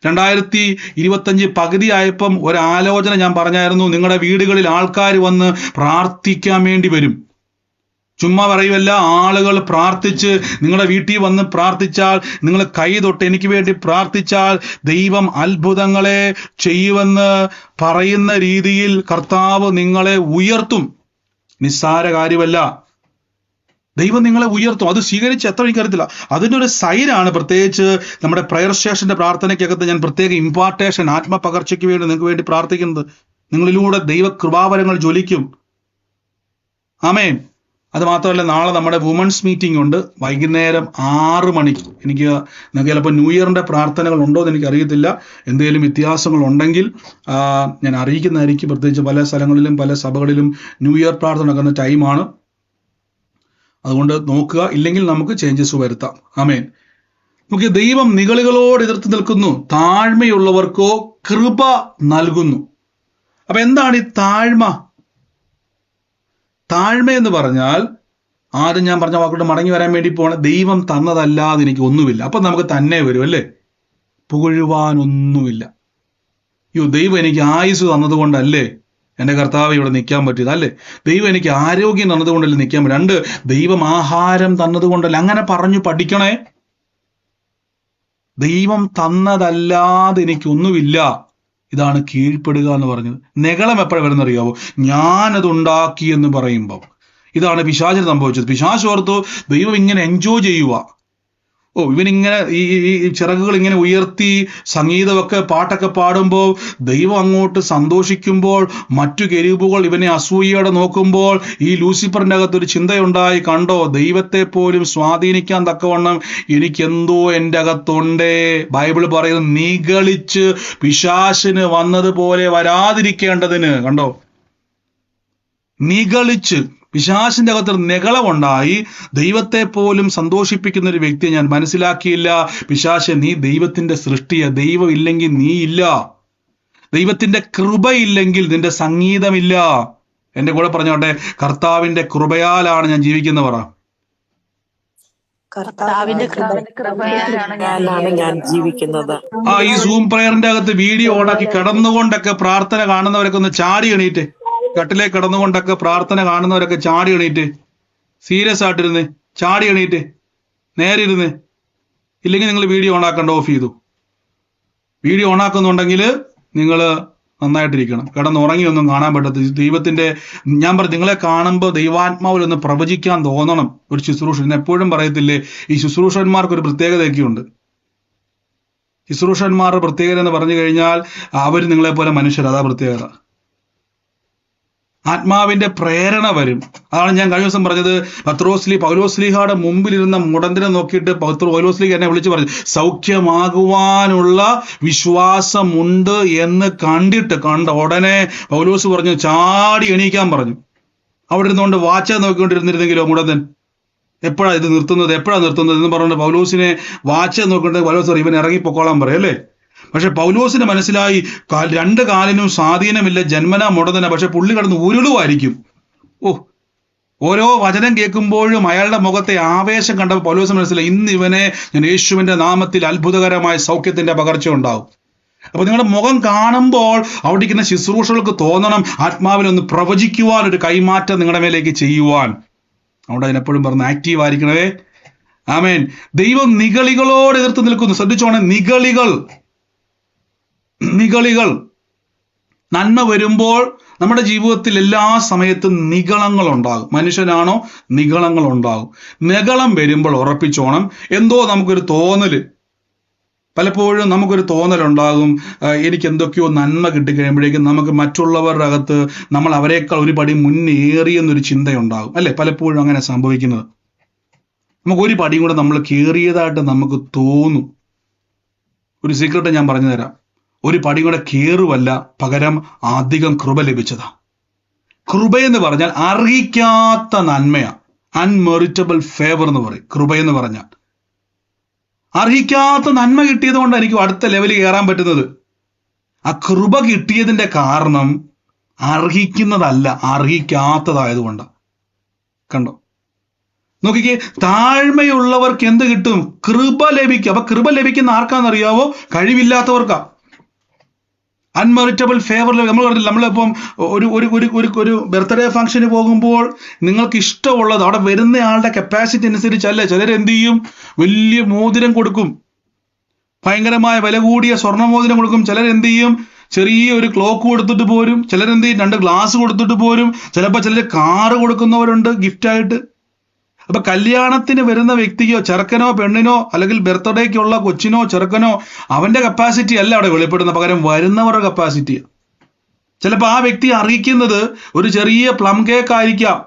2025 പകുതി ആയപ്പം ഒരാലോചന ഞാൻ പറഞ്ഞായിരുന്നു, നിങ്ങളുടെ വീടുകളിൽ ആൾക്കാർ വന്ന് പ്രാർത്ഥിക്കാൻ വേണ്ടി വരും. ചുമ്മാ പറയുമല്ല, ആളുകൾ പ്രാർത്ഥിച്ച് നിങ്ങളുടെ വീട്ടിൽ വന്ന് പ്രാർത്ഥിച്ചാൽ, നിങ്ങൾ കൈ തൊട്ട് എനിക്ക് വേണ്ടി പ്രാർത്ഥിച്ചാൽ ദൈവം അത്ഭുതങ്ങളെ ചെയ്യുമെന്ന് പറയുന്ന രീതിയിൽ കർത്താവ് നിങ്ങളെ ഉയർത്തും. നിസ്സാര കാര്യമല്ല, ദൈവം നിങ്ങളെ ഉയർത്തും. അത് സ്വീകരിച്ച് എത്ര എനിക്കറിയത്തില്ല. അതിൻ്റെ ഒരു സൈനാണ് പ്രത്യേകിച്ച് നമ്മുടെ പ്രയർ സ്റ്റേഷന്റെ പ്രാർത്ഥനയ്ക്കകത്ത് ഞാൻ പ്രത്യേക ഇമ്പാർട്ടേഷൻ, ആത്മപകർച്ചയ്ക്ക് വേണ്ടി നിങ്ങൾക്ക് വേണ്ടി പ്രാർത്ഥിക്കുന്നത്. നിങ്ങളിലൂടെ ദൈവ കൃപാവരങ്ങൾ ജ്വലിക്കും. ആമേൻ. അത് മാത്രമല്ല, നാളെ നമ്മുടെ വുമൻസ് മീറ്റിംഗ് ഉണ്ട് വൈകുന്നേരം 6 മണിക്ക്. നിങ്ങൾക്ക് ചിലപ്പോൾ ന്യൂ ഇയറിൻ്റെ പ്രാർത്ഥനകൾ ഉണ്ടോ എന്ന് എനിക്ക് അറിയത്തില്ല. എന്തെങ്കിലും വ്യത്യാസങ്ങൾ ഉണ്ടെങ്കിൽ ഞാൻ അറിയിക്കുന്നതായിരിക്കും. പ്രത്യേകിച്ച് പല സ്ഥലങ്ങളിലും പല സഭകളിലും ന്യൂ ഇയർ പ്രാർത്ഥന നടക്കുന്ന ടൈമാണ്. അതുകൊണ്ട് നോക്കുക, ഇല്ലെങ്കിൽ നമുക്ക് ചേഞ്ചസ് വരുത്താം. ആമേൻ. നമുക്ക് ദൈവം നിഗളികളോട് എതിർത്ത് നിൽക്കുന്നു, താഴ്മയുള്ളവർക്കോ കൃപ നൽകുന്നു. അപ്പൊ എന്താണ് ഈ താഴ്മ? താഴ്മ എന്ന് പറഞ്ഞാൽ, ആദ്യം ഞാൻ പറഞ്ഞ വാക്കോട്ട് മടങ്ങി വരാൻ വേണ്ടി പോകണം. ദൈവം തന്നതല്ലാതെ എനിക്ക് ഒന്നുമില്ല. അപ്പൊ നമുക്ക് തന്നെ വരും അല്ലേ, പുകഴുവാനൊന്നുമില്ല. ദൈവം എനിക്ക് ആയുസ് തന്നതുകൊണ്ടല്ലേ എൻ്റെ കർത്താവ് ഇവിടെ നിൽക്കാൻ പറ്റിയത്, അല്ലേ? ദൈവം എനിക്ക് ആരോഗ്യം തന്നതുകൊണ്ടല്ലേ നിൽക്കാൻ പറ്റും. 2, ദൈവം ആഹാരം തന്നതുകൊണ്ടല്ല. അങ്ങനെ പറഞ്ഞു പഠിക്കണേ. ദൈവം തന്നതല്ലാതെ എനിക്കൊന്നുമില്ല. ഇതാണ് കീഴ്പ്പെടുക എന്ന് പറഞ്ഞത്. നെഗളം എപ്പോഴാണ് വരുന്നറിയാവോ? ഞാനതുണ്ടാക്കി എന്ന് പറയുമ്പോൾ. ഇതാണ് പിശാചിന് സംഭവിച്ചത്. പിശാച് ഓർത്തു ദൈവം ഇങ്ങനെ എൻജോയ് ചെയ്യുക. ഇവനിങ്ങനെ ഈ ചിറകുകൾ ഇങ്ങനെ ഉയർത്തി സംഗീതമൊക്കെ പാട്ടൊക്കെ പാടുമ്പോൾ ദൈവം അങ്ങോട്ട് സന്തോഷിക്കുമ്പോൾ, മറ്റു കെരൂബുകൾ ഇവനെ അസൂയയോടെ നോക്കുമ്പോൾ ഈ ലൂസിഫറിൻ്റെ അകത്തൊരു ചിന്തയുണ്ടായി, കണ്ടോ, ദൈവത്തെ പോലും സ്വാധീനിക്കാൻ തക്കവണ്ണം എനിക്കെന്തോ എൻ്റെ അകത്തുണ്ടേ. ബൈബിൾ പറയുന്നത്, നിഗളിച്ച് പിശാചിന് വന്നതുപോലെ വരാതിരിക്കേണ്ടതിന്. കണ്ടോ, നിഗളിച്ച് പിശാചിന്റെ അകത്ത് നിഗളമുണ്ടായി ദൈവത്തെ പോലും സന്തോഷിപ്പിക്കുന്ന ഒരു വ്യക്തിയെ ഞാൻ മനസ്സിലാക്കിയില്ല. പിശാച്, നീ ദൈവത്തിന്റെ സൃഷ്ടിയ. ദൈവം ഇല്ലെങ്കിൽ നീ ഇല്ല. ദൈവത്തിന്റെ കൃപയില്ലെങ്കിൽ നിന്റെ സംഗീതമില്ല. എന്റെ കൂടെ പറഞ്ഞോട്ടെ, കർത്താവിന്റെ കൃപയാലാണ് ഞാൻ ജീവിക്കുന്നവർ. ഞാൻ ജീവിക്കുന്നത്. ഈ സൂം പ്രയറിന്റെ അകത്ത് വീഡിയോ ഓണാക്കി കിടന്നുകൊണ്ടൊക്കെ പ്രാർത്ഥന കാണുന്നവരൊക്കെ ഒന്ന് ചാടി എണീറ്റ്. കട്ടിലേക്ക് കിടന്നുകൊണ്ടൊക്കെ പ്രാർത്ഥന കാണുന്നവരൊക്കെ ചാടി എണീറ്റ്. സീരിയസ് ആയിട്ടിരുന്ന് ചാടി എണീറ്റ്, നേരെ ഇരുന്ന്. ഇല്ലെങ്കിൽ നിങ്ങൾ വീഡിയോ ഓണാക്കണ്ട, ഓഫ് ചെയ്തു. വീഡിയോ ഓണാക്കുന്നുണ്ടെങ്കിൽ നിങ്ങൾ നന്നായിട്ടിരിക്കണം. കിടന്നുറങ്ങിയൊന്നും കാണാൻ പറ്റത്തില്ല. ദൈവത്തിന്റെ, ഞാൻ പറഞ്ഞു, നിങ്ങളെ കാണുമ്പോൾ ദൈവാത്മാവിലൊന്ന് പ്രവചിക്കാൻ തോന്നണം. ഒരു ശുശ്രൂഷ എപ്പോഴും പറയത്തില്ലേ, ഈ ശുശ്രൂഷന്മാർക്ക് ഒരു പ്രത്യേകതയൊക്കെയുണ്ട്. ശുശ്രൂഷന്മാരുടെ പ്രത്യേകത എന്ന് പറഞ്ഞു കഴിഞ്ഞാൽ അവർ നിങ്ങളെ പോലെ മനുഷ്യർ. അതാ പ്രത്യേകത. ആത്മാവിന്റെ പ്രേരണ വരും. അതാണ് ഞാൻ കഴിഞ്ഞ ദിവസം പറഞ്ഞത്. പൗലോസ്ലീഹയുടെ മുമ്പിലിരുന്ന മുടന്തിനെ നോക്കിയിട്ട് പൗലോസ്ലീഹ എന്നെ വിളിച്ചു പറഞ്ഞു, സൗഖ്യമാകുവാനുള്ള വിശ്വാസമുണ്ട് എന്ന് കണ്ട ഉടനെ പൗലോസ് പറഞ്ഞു, ചാടി എണീക്കാൻ പറഞ്ഞു. അവിടെ ഇരുന്നുകൊണ്ട് വാച്ച നോക്കിക്കൊണ്ടിരുന്നിരുന്നെങ്കിലോ മുടന്തൻ, എപ്പോഴാണ് ഇത് നിർത്തുന്നത് എന്ന് പറഞ്ഞുകൊണ്ട് പൗലോസിനെ വാച്ച നോക്കിക്കൊണ്ട് പൗലോസ് പറയും, ഇവൻ ഇറങ്ങിപ്പൊക്കോളാൻ പറയും, അല്ലേ? പക്ഷെ പൗലോസിന് മനസ്സിലായി, 2 കാലിനും സ്വാധീനമില്ല, ജന്മനാ മുടന്തന. പക്ഷെ പുള്ളി കിടന്ന് ഉരുളുമായിരിക്കും. ഓരോ വചനം കേൾക്കുമ്പോഴും അയാളുടെ മുഖത്തെ ആവേശം കണ്ടപ്പോൾ പൗലോസ് മനസ്സിലായി, ഇന്ന് ഇവനെ ഞാൻ യേശുവിന്റെ നാമത്തിൽ അത്ഭുതകരമായ സൗഖ്യത്തിന്റെ പകർച്ച ഉണ്ടാവും. അപ്പൊ നിങ്ങളുടെ മുഖം കാണുമ്പോൾ അവിടെ ഇരിക്കുന്ന ശുശ്രൂഷകൾക്ക് തോന്നണം, ആത്മാവിനൊന്ന് പ്രവചിക്കുവാൻ, ഒരു കൈമാറ്റം നിങ്ങളുടെ മേലേക്ക് ചെയ്യുവാൻ. അവിടെ അതിനെപ്പോഴും പറഞ്ഞ് ആക്റ്റീവ് ആയിരിക്കണവേ. ആമേൻ. ദൈവം നിഗളികളോട് എതിർത്ത് നിൽക്കുന്നു. ശ്രദ്ധിച്ചോണേ, നിഗളികൾ. നന്മ വരുമ്പോൾ നമ്മുടെ ജീവിതത്തിൽ എല്ലാ സമയത്തും നിഗളങ്ങൾ ഉണ്ടാകും. മനുഷ്യനാണോ, നിഗളങ്ങൾ ഉണ്ടാകും. നിഗളം വരുമ്പോൾ ഉറപ്പിച്ചോണം, എന്തോ നമുക്കൊരു തോന്നല്, പലപ്പോഴും നമുക്കൊരു തോന്നലുണ്ടാകും, എനിക്ക് എന്തൊക്കെയോ നന്മ കിട്ടിക്കഴിയുമ്പോഴേക്കും നമുക്ക് മറ്റുള്ളവരുടെ അകത്ത് നമ്മൾ അവരെക്കാൾ ഒരു പടി മുന്നേറിയെന്നൊരു ചിന്തയുണ്ടാകും, അല്ലെ? പലപ്പോഴും അങ്ങനെ സംഭവിക്കുന്നത്. നമുക്ക് ഒരു പടിയും കൂടെ നമ്മൾ കയറിയതായിട്ട് നമുക്ക് തോന്നും. ഒരു സീക്രട്ട് ഞാൻ പറഞ്ഞു തരാം. ഒരു പടി കൂടെ കയറുവല്ല, പകരം അധികം കൃപ ലഭിച്ചതാ. കൃപയെന്ന് പറഞ്ഞാൽ അർഹിക്കാത്ത നന്മയാ. അൺമെറിറ്റബിൾ ഫേവർ എന്ന് പറയും കൃപയെന്ന് പറഞ്ഞാൽ. അർഹിക്കാത്ത നന്മ കിട്ടിയത് കൊണ്ടാണ് എനിക്ക് അടുത്ത ലെവലിൽ കയറാൻ പറ്റുന്നത്. ആ കൃപ കിട്ടിയതിന്റെ കാരണം അർഹിക്കുന്നതല്ല, അർഹിക്കാത്തതായതുകൊണ്ടാണ്. കണ്ടോ? നോക്കിക്കേ, താഴ്മയുള്ളവർക്ക് എന്ത് കിട്ടും? കൃപ ലഭിക്കും. അപ്പൊ കൃപ ലഭിക്കുന്ന ആർക്കാണെന്നറിയാവോ? കഴിവില്ലാത്തവർക്കാ. അൺമെറിറ്റബിൾ ഫേവർ. നമ്മളിപ്പം ഒരു ബർത്ത്ഡേ ഫംഗ്ഷന് പോകുമ്പോൾ നിങ്ങൾക്ക് ഇഷ്ടമുള്ളത് അവിടെ വരുന്ന ആളുടെ കപ്പാസിറ്റി അനുസരിച്ചല്ല. ചിലരെന്ത് ചെയ്യും? വലിയ മോതിരം കൊടുക്കും, ഭയങ്കരമായ വില കൂടിയ സ്വർണ്ണ മോതിരം കൊടുക്കും. ചിലരെന്ത് ചെയ്യും? ചെറിയ ഒരു ക്ലോക്ക് കൊടുത്തിട്ട് പോരും. ചിലരെന്ത് ചെയ്യും? 2 ഗ്ലാസ് കൊടുത്തിട്ട് പോരും. ചിലപ്പോൾ ചിലർ കാറ് കൊടുക്കുന്നവരുണ്ട് ഗിഫ്റ്റായിട്ട്. അപ്പൊ കല്യാണത്തിന് വരുന്ന വ്യക്തിക്കോ, ചെറുക്കനോ പെണ്ണിനോ, അല്ലെങ്കിൽ ബർത്ത്ഡേക്കുള്ള കൊച്ചിനോ ചെറുക്കനോ, അവന്റെ കപ്പാസിറ്റി അല്ല അവിടെ വെളിപ്പെടുന്ന, പകരം വരുന്നവരുടെ കപ്പാസിറ്റിയാണ്. ചിലപ്പോൾ ആ വ്യക്തി അറിയിക്കുന്നത് ഒരു ചെറിയ പ്ലം കേക്ക് ആയിരിക്കാം,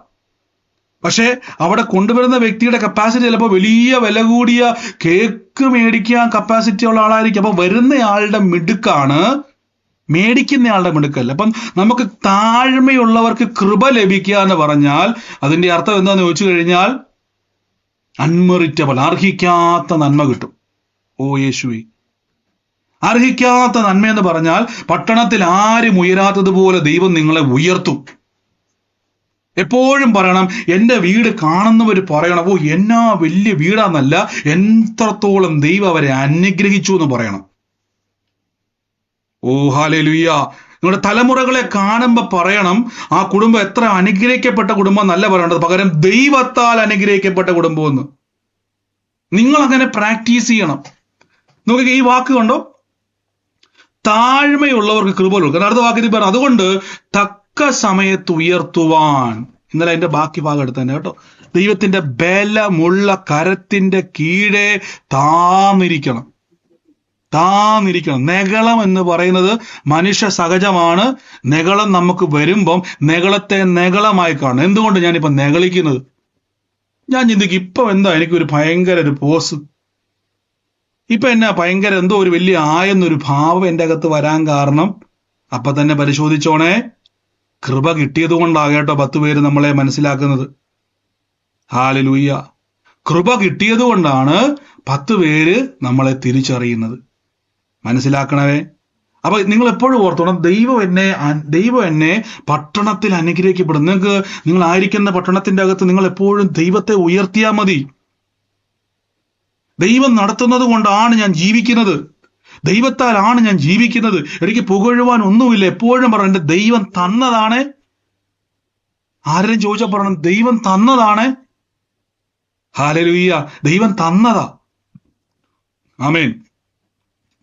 പക്ഷെ അവിടെ കൊണ്ടുവരുന്ന വ്യക്തിയുടെ കപ്പാസിറ്റി ചിലപ്പോൾ വലിയ വില കൂടിയ കേക്ക് മേടിക്കാൻ കപ്പാസിറ്റി ഉള്ള ആളായിരിക്കും. അപ്പൊ വരുന്നയാളുടെ മിടുക്കാണ്, മേടിക്കുന്നയാളുടെ മിടുക്കല്ല. അപ്പം നമുക്ക് താഴ്മയുള്ളവർക്ക് കൃപ ലഭിക്കുക എന്ന് പറഞ്ഞാൽ അതിന്റെ അർത്ഥം എന്താന്ന് ചോദിച്ചു കഴിഞ്ഞാൽ അൺമെറിറ്റബിൾ, അർഹിക്കാത്ത നന്മ കിട്ടും. ഓ യേശുവേ, അർഹിക്കാത്ത നന്മ എന്ന് പറഞ്ഞാൽ പട്ടണത്തിൽ ആരും ഉയരാത്തതുപോലെ ദൈവം നിങ്ങളെ ഉയർത്തും. എപ്പോഴും പറയണം, എൻ്റെ വീട് കാണുന്നവർ പറയണം, ഓ എന്നാ വലിയ വീടാന്നല്ല, എത്രത്തോളം ദൈവം അവരെ അനുഗ്രഹിച്ചു എന്ന് പറയണം. ഓ ഹല്ലേലൂയ. നിങ്ങളുടെ തലമുറകളെ കാണുമ്പോൾ പറയണം, ആ കുടുംബം എത്ര അനുഗ്രഹിക്കപ്പെട്ട കുടുംബം എന്നല്ല പറയേണ്ടത്, പകരം ദൈവത്താൽ അനുഗ്രഹിക്കപ്പെട്ട കുടുംബം എന്ന്. നിങ്ങൾ അങ്ങനെ പ്രാക്ടീസ് ചെയ്യണം. നോക്കി, ഈ വാക്ക് കണ്ടോ? താഴ്മയുള്ളവർക്ക് കൃപ കൊടുക്കുക. അടുത്ത വാക്കിൽ പറഞ്ഞു, അതുകൊണ്ട് തക്ക സമയത്ത് ഉയർത്തുവാൻ. ഇന്നലെ അതിന്റെ ബാക്കി ഭാഗം എടുത്ത് തന്നെ കേട്ടോ. ദൈവത്തിന്റെ ബലമുള്ള കരത്തിന്റെ കീഴെ താന്നിരിക്കണം. നെഗളം എന്ന് പറയുന്നത് മനുഷ്യ സഹജമാണ്. നെഗളം നമുക്ക് വരുമ്പം നെഗളത്തെ നെഗളമായി കാണും. എന്തുകൊണ്ട് ഞാനിപ്പോ നെഗളിക്കുന്നത്? ഞാൻ ചിന്തിക്കും, ഇപ്പൊ എന്താ എനിക്കൊരു ഭയങ്കര ഒരു പോസ്, ഇപ്പൊ എന്നാ ഭയങ്കര എന്തോ ഒരു വലിയ ആയെന്നൊരു ഭാവം എൻ്റെ അകത്ത് വരാൻ കാരണം. അപ്പൊ തന്നെ പരിശോധിച്ചോണേ, കൃപ കിട്ടിയത് കൊണ്ടാകട്ടോ 10 പേര് നമ്മളെ മനസ്സിലാക്കുന്നത്. ഹല്ലേലൂയ. കൃപ കിട്ടിയത് കൊണ്ടാണ് 10 പേര് നമ്മളെ തിരിച്ചറിയുന്നത്. മനസ്സിലാക്കണവേ. അപ്പൊ നിങ്ങൾ എപ്പോഴും ഓർത്തോണം, ദൈവം എന്നെ പട്ടണത്തിൽ അനുഗ്രഹിക്കപ്പെടും. നിങ്ങൾ ആയിരിക്കുന്ന പട്ടണത്തിന്റെ അകത്ത് നിങ്ങൾ എപ്പോഴും ദൈവത്തെ ഉയർത്തിയാൽ മതി. ദൈവം നടത്തുന്നത് കൊണ്ടാണ് ഞാൻ ജീവിക്കുന്നത്, ദൈവത്താലാണ് ഞാൻ ജീവിക്കുന്നത്, എനിക്ക് പുകഴുവാൻ ഒന്നുമില്ല. എപ്പോഴും പറയണം, എന്റെ ദൈവം തന്നതാണ്. ആരെങ്കിലും ചോദിച്ചാൽ പറയണം, ദൈവം തന്നതാണ്. ഹല്ലേലൂയ. ദൈവം തന്നതാ. ആമേൻ.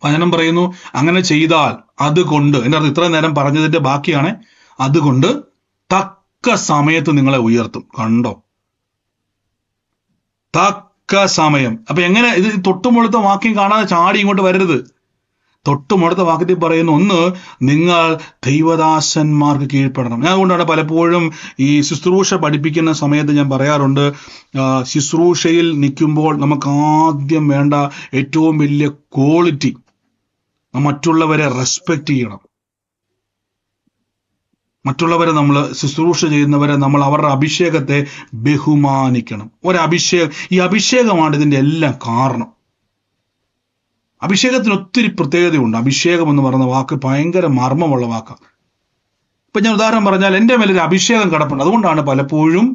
വചനം പറയുന്നു, അങ്ങനെ ചെയ്താൽ അതുകൊണ്ട്, എൻ്റെ അർത്ഥം ഇത്രയും നേരം പറഞ്ഞതിന്റെ ബാക്കിയാണ്, അതുകൊണ്ട് തക്ക സമയത്ത് നിങ്ങളെ ഉയർത്തും. കണ്ടോ? തക്ക സമയം. അപ്പൊ എങ്ങനെ? ഇത് തൊട്ടുമുഴുത്ത വാക്യം കാണാതെ ചാടി ഇങ്ങോട്ട് വരരുത്. തൊട്ടുമുഴുത്ത വാക്യത്തിൽ പറയുന്നു, ഒന്ന്, നിങ്ങൾ ദൈവദാസന്മാർക്ക് കീഴ്പ്പെടണം. ഞാൻ അതുകൊണ്ടാണ് പലപ്പോഴും ഈ ശുശ്രൂഷ പഠിപ്പിക്കുന്ന സമയത്ത് ഞാൻ പറയാറുണ്ട്, ശുശ്രൂഷയിൽ നിൽക്കുമ്പോൾ നമുക്ക് ആദ്യം വേണ്ട ഏറ്റവും വലിയ ക്വാളിറ്റി, മറ്റുള്ളവരെ റെസ്പെക്ട് ചെയ്യണം. മറ്റുള്ളവരെ നമ്മൾ ശുശ്രൂഷ ചെയ്യുന്നവരെ നമ്മൾ അവരുടെ അഭിഷേകത്തെ ബഹുമാനിക്കണം. ഈ അഭിഷേകമാണ് ഇതിന്റെ എല്ലാം കാരണം. അഭിഷേകത്തിന് ഒത്തിരി പ്രത്യേകതയുണ്ട്. അഭിഷേകം എന്ന് പറയുന്ന വാക്ക് ഭയങ്കര മർമ്മമുള്ള വാക്കാണ്. ഇപ്പൊ ഞാൻ ഉദാഹരണം പറഞ്ഞാൽ, എൻ്റെ മേലൊരു അഭിഷേകം കിടപ്പുണ്ട്. അതുകൊണ്ടാണ് പലപ്പോഴും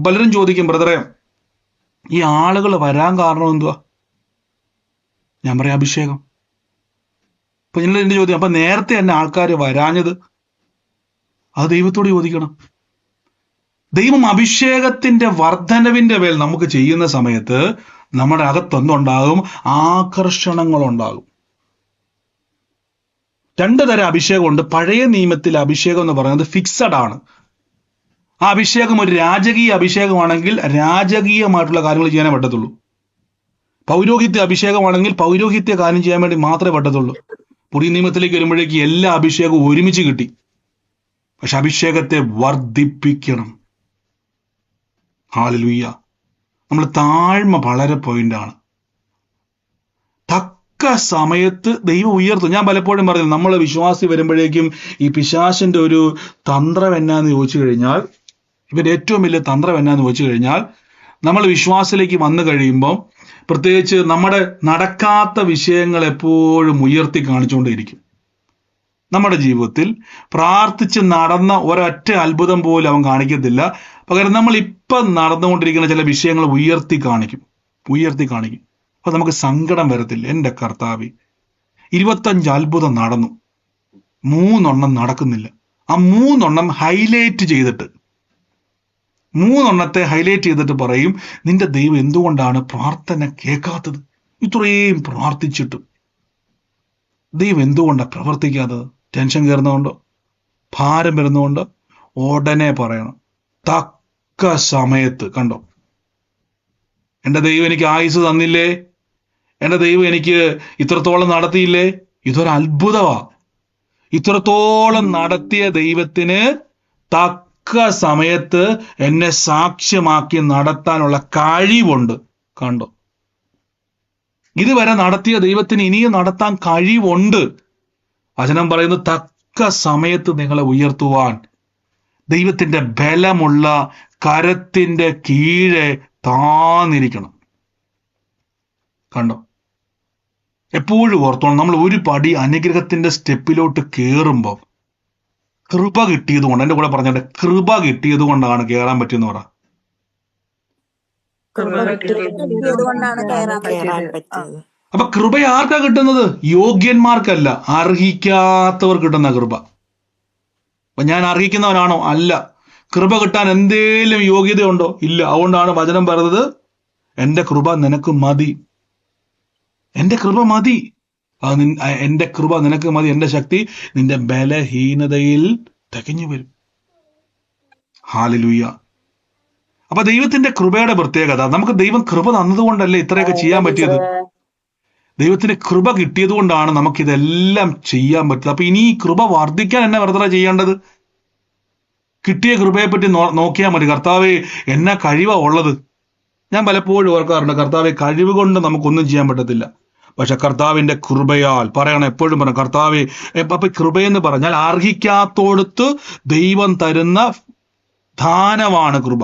പലരും ചോദിക്കും, ബ്രദറെ ഈ ആളുകൾ വരാൻ കാരണം എന്തുവാ? ഞാൻ പറയാം, അഭിഷേകം. ഇപ്പൊ നിങ്ങൾ എന്റെ ചോദ്യം, അപ്പൊ നേരത്തെ തന്നെ ആൾക്കാർ വരാഞ്ഞത്? അത് ദൈവത്തോട് ചോദിക്കണം. ദൈവം അഭിഷേകത്തിന്റെ വർധനവിന്റെ മേൽ നമുക്ക് ചെയ്യുന്ന സമയത്ത് നമ്മുടെ അകത്തൊന്നുണ്ടാകും, ആകർഷണങ്ങളുണ്ടാകും. 2 തരം അഭിഷേകമുണ്ട്. പഴയ നിയമത്തിലെ അഭിഷേകം എന്ന് പറയുന്നത് ഫിക്സഡ് ആണ്. ആ അഭിഷേകം ഒരു രാജകീയ അഭിഷേകമാണെങ്കിൽ രാജകീയമായിട്ടുള്ള കാര്യങ്ങൾ ചെയ്യാനേ പറ്റത്തുള്ളൂ. പൗരോഹിത്യ അഭിഷേകമാണെങ്കിൽ പൗരോഹിത്യ കാര്യം ചെയ്യാൻ വേണ്ടി മാത്രമേ പറ്റത്തുള്ളൂ. പുതിയ നിയമത്തിലേക്ക് വരുമ്പോഴേക്ക് എല്ലാ അഭിഷേകവും ഒരുമിച്ച് കിട്ടി. പക്ഷെ അഭിഷേകത്തെ വർദ്ധിപ്പിക്കണം. ഹല്ലേലൂയ. നമ്മൾ താഴ്മ വളരെ പോയിന്റാണ്. തക്ക സമയത്ത് ദൈവം ഉയർത്തും. ഞാൻ പലപ്പോഴും പറഞ്ഞു, നമ്മൾ വിശ്വാസി വരുമ്പോഴേക്കും ഈ പിശാചിന്റെ ഒരു തന്ത്രം എന്നാന്ന് ചോദിച്ചു കഴിഞ്ഞാൽ, ഇവന്റെ ഏറ്റവും വലിയ തന്ത്രം എന്നാന്ന് ചോദിച്ചു കഴിഞ്ഞാൽ, നമ്മൾ വിശ്വാസത്തിലേക്ക് വന്നു കഴിയുമ്പോൾ പ്രത്യേകിച്ച് നമ്മുടെ നടക്കാത്ത വിഷയങ്ങൾ എപ്പോഴും ഉയർത്തി കാണിച്ചുകൊണ്ടേയിരിക്കും. നമ്മുടെ ജീവിതത്തിൽ പ്രാർത്ഥിച്ച് നടന്ന ഒരൊറ്റ അത്ഭുതം പോലും അവൻ കാണിക്കത്തില്ല. പകരം നമ്മൾ ഇപ്പം നടന്നുകൊണ്ടിരിക്കുന്ന ചില വിഷയങ്ങൾ ഉയർത്തി കാണിക്കും. അപ്പൊ നമുക്ക് സങ്കടം വരത്തില്ല. എൻ്റെ കർത്താവേ, 25 അത്ഭുതം നടന്നു, 3 നടക്കുന്നില്ല. ആ 3 ഹൈലൈറ്റ് ചെയ്തിട്ട് 3 ഹൈലൈറ്റ് ചെയ്തിട്ട് പറയും, നിന്റെ ദൈവം എന്തുകൊണ്ടാണ് പ്രാർത്ഥന കേൾക്കാത്തത്? ഇത്രയും പ്രാർത്ഥിച്ചിട്ട് ദൈവം എന്തുകൊണ്ടാണ് പ്രവർത്തിക്കാത്തത്? ടെൻഷൻ കയറുന്നതുകൊണ്ടോ, ഭാരം വരുന്നതുകൊണ്ടോ? ഉടനെ പറയണം, തക്ക സമയത്ത്. കണ്ടോ, എൻ്റെ ദൈവം എനിക്ക് ആയുസ് തന്നില്ലേ, എൻ്റെ ദൈവം എനിക്ക് ഇത്രത്തോളം നടത്തിയില്ലേ, ഇതൊരു അത്ഭുതമാ. ഇത്രത്തോളം നടത്തിയ ദൈവത്തിന് തക്ക സമയത്ത് എന്നെ സാക്ഷ്യമാക്കി നടത്താനുള്ള കഴിവുണ്ട്. കണ്ടോ, ഇതുവരെ നടത്തിയ ദൈവത്തിന് ഇനിയും നടത്താൻ കഴിവുണ്ട്. വചനം പറയുന്നു, തക്ക സമയത്ത് നിങ്ങളെ ഉയർത്തുവാൻ ദൈവത്തിന്റെ ബലമുള്ള കരത്തിന്റെ കീഴെ താന്നിരിക്കണം. കണ്ടോ, എപ്പോഴും ഓർത്തോണം, നമ്മൾ ഒരു പടി അനുഗ്രഹത്തിന്റെ സ്റ്റെപ്പിലോട്ട് കയറുമ്പോൾ കൃപ കിട്ടിയത് കൊണ്ട്, എൻ്റെ കൂടെ പറഞ്ഞിട്ട്, കൃപ കിട്ടിയത് കൊണ്ടാണ് കയറാൻ പറ്റിയെന്ന് പറ. കയറാൻ പറ്റിയത്. അപ്പൊ കൃപ ആർക്കാ കിട്ടുന്നത്? യോഗ്യന്മാർക്കല്ല, അർഹിക്കാത്തവർ കിട്ടുന്ന കൃപ. അപ്പൊ ഞാൻ അർഹിക്കുന്നവനാണോ? അല്ല. കൃപ കിട്ടാൻ എന്തേലും യോഗ്യതയുണ്ടോ? ഇല്ല. അതുകൊണ്ടാണ് വചനം പറയുന്നത്, എൻ്റെ കൃപ നിനക്ക് മതി, എൻ്റെ കൃപ മതി, എൻ്റെ കൃപ നിനക്ക് മതി, എൻ്റെ ശക്തി നിന്റെ ബലഹീനതയിൽ തികഞ്ഞു വരും. ഹല്ലേലൂയ. അപ്പൊ ദൈവത്തിന്റെ കൃപയുടെ പ്രത്യേകത, നമുക്ക് ദൈവം കൃപ തന്നതുകൊണ്ടല്ലേ ഇത്രയൊക്കെ ചെയ്യാൻ പറ്റിയത്. ദൈവത്തിന് കൃപ കിട്ടിയത് കൊണ്ടാണ് നമുക്കിതെല്ലാം ചെയ്യാൻ പറ്റുന്നത്. അപ്പൊ ഇനി ഈ കൃപ വർദ്ധിക്കാൻ എന്നെ വെറുതെ ചെയ്യേണ്ടത്? കിട്ടിയ കൃപയെ പറ്റി നോക്കിയാൽ മതി. കർത്താവേ, എന്നാ കഴിവാ ഉള്ളത്? ഞാൻ പലപ്പോഴും ഓർക്കാറുണ്ട്, കർത്താവെ, കഴിവ് കൊണ്ട് നമുക്കൊന്നും ചെയ്യാൻ പറ്റത്തില്ല, പക്ഷെ കർത്താവിന്റെ കൃപയാൽ. പറയണം, എപ്പോഴും പറയണം, കർത്താവെ. അപ്പൊ കൃപയെന്ന് പറഞ്ഞാൽ അർഹിക്കാത്തോടത്ത് ദൈവം തരുന്ന ദാനമാണ് കൃപ.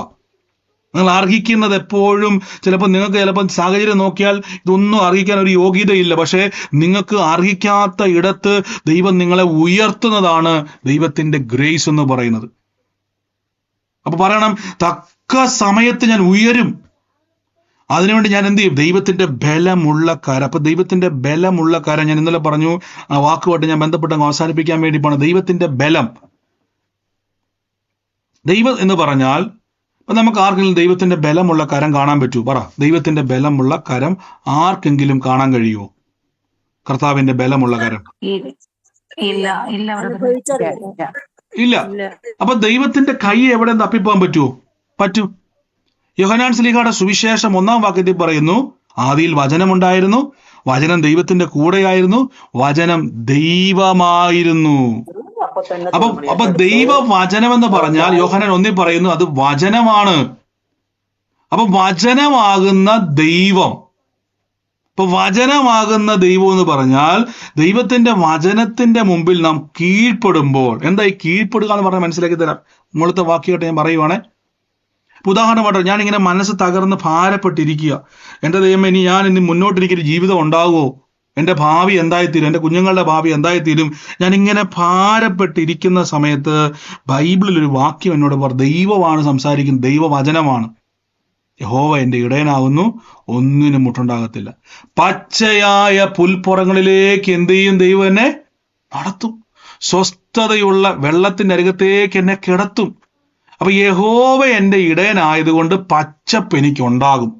നിങ്ങൾ അർഹിക്കുന്നത് എപ്പോഴും, നിങ്ങൾക്ക് സാഹചര്യം നോക്കിയാൽ ഇതൊന്നും അർഹിക്കാൻ ഒരു യോഗ്യതയില്ല, പക്ഷെ നിങ്ങൾക്ക് അർഹിക്കാത്ത ഇടത്ത് ദൈവം നിങ്ങളെ ഉയർത്തുന്നതാണ് ദൈവത്തിന്റെ ഗ്രേസ് എന്ന് പറയുന്നത്. അപ്പൊ പറയണം, തക്ക സമയത്ത് ഞാൻ ഉയരും. അതിനുവേണ്ടി ഞാൻ എന്ത് ചെയ്യും? ദൈവത്തിന്റെ ബലമുള്ള കരം. അപ്പൊ ദൈവത്തിന്റെ ബലമുള്ള കരം, ഞാൻ ഇന്നലെ പറഞ്ഞു, ആ വാക്കുമായിട്ട് ഞാൻ ബന്ധപ്പെട്ട് അവസാനിപ്പിക്കാൻ വേണ്ടി പോണം. ദൈവത്തിന്റെ ബലം. ദൈവം എന്ന് പറഞ്ഞാൽ, നമുക്ക് ആർക്കെങ്കിലും ദൈവത്തിന്റെ ബലമുള്ള കരം കാണാൻ പറ്റൂ? പറ, ദൈവത്തിന്റെ ബലമുള്ള കരം ആർക്കെങ്കിലും കാണാൻ കഴിയുമോ? കർത്താവിന്റെ ബലമുള്ള കരം ഇല്ല. അപ്പൊ ദൈവത്തിന്റെ കൈ എവിടെ തപ്പിപ്പോകാൻ പറ്റുമോ? പറ്റും. യോഹന്നാൻ ശ്ലീഹായുടെ സുവിശേഷം 1-ാം വാക്യത്തിൽ പറയുന്നു, ആദിയിൽ വചനമുണ്ടായിരുന്നു, വചനം ദൈവത്തിന്റെ കൂടെയായിരുന്നു, വചനം ദൈവമായിരുന്നു. അപ്പൊ ദൈവവചനം എന്ന് പറഞ്ഞാൽ യോഹന്നാൻ 1-ൽ പറയുന്നു, അത് വചനമാണ്. അപ്പൊ വചനമാകുന്ന ദൈവം. ഇപ്പൊ വചനമാകുന്ന ദൈവം എന്ന് പറഞ്ഞാൽ, ദൈവത്തിന്റെ വചനത്തിന്റെ മുമ്പിൽ നാം കീഴ്പ്പെടുമ്പോൾ, എന്താ ഈ കീഴ്പ്പെടുക എന്ന് പറഞ്ഞാൽ മനസ്സിലാക്കി തരാം. മുകളിലത്തെ വാക്യമായിട്ട് ഞാൻ പറയുവാണേ. ഉദാഹരണമായിട്ട്, ഞാനിങ്ങനെ മനസ്സ് തകർന്ന് ഭാരപ്പെട്ടിരിക്കുക, എൻ്റെ ദൈവമേ, ഞാൻ ഇനി മുന്നോട്ടിരിക്കുന്ന ജീവിതം ഉണ്ടാകുമോ? എൻ്റെ ഭാവി എന്തായിത്തീരും? എൻ്റെ കുഞ്ഞുങ്ങളുടെ ഭാവി എന്തായിത്തീരും? ഞാനിങ്ങനെ ഭാരപ്പെട്ടിരിക്കുന്ന സമയത്ത് ബൈബിളിൽ ഒരു വാക്യം എന്നോട് ദൈവമാണ് സംസാരിക്കുന്നത്, ദൈവവചനമാണ്. യഹോവ എൻ്റെ ഇടയനാകുന്നു, ഒന്നിനും മുട്ടുണ്ടാകത്തില്ല. പച്ചയായ പുൽപ്പുറങ്ങളിലേക്ക് എന്ത് ചെയ്യും? ദൈവം എന്നെ നടത്തും. സ്വസ്ഥതയുള്ള വെള്ളത്തിന്റെ അരികത്തേക്ക് എന്നെ കിടത്തും. അപ്പൊ യഹോവ എൻ്റെ ഇടയനായതുകൊണ്ട് പച്ചപ്പ് എനിക്കുണ്ടാകും.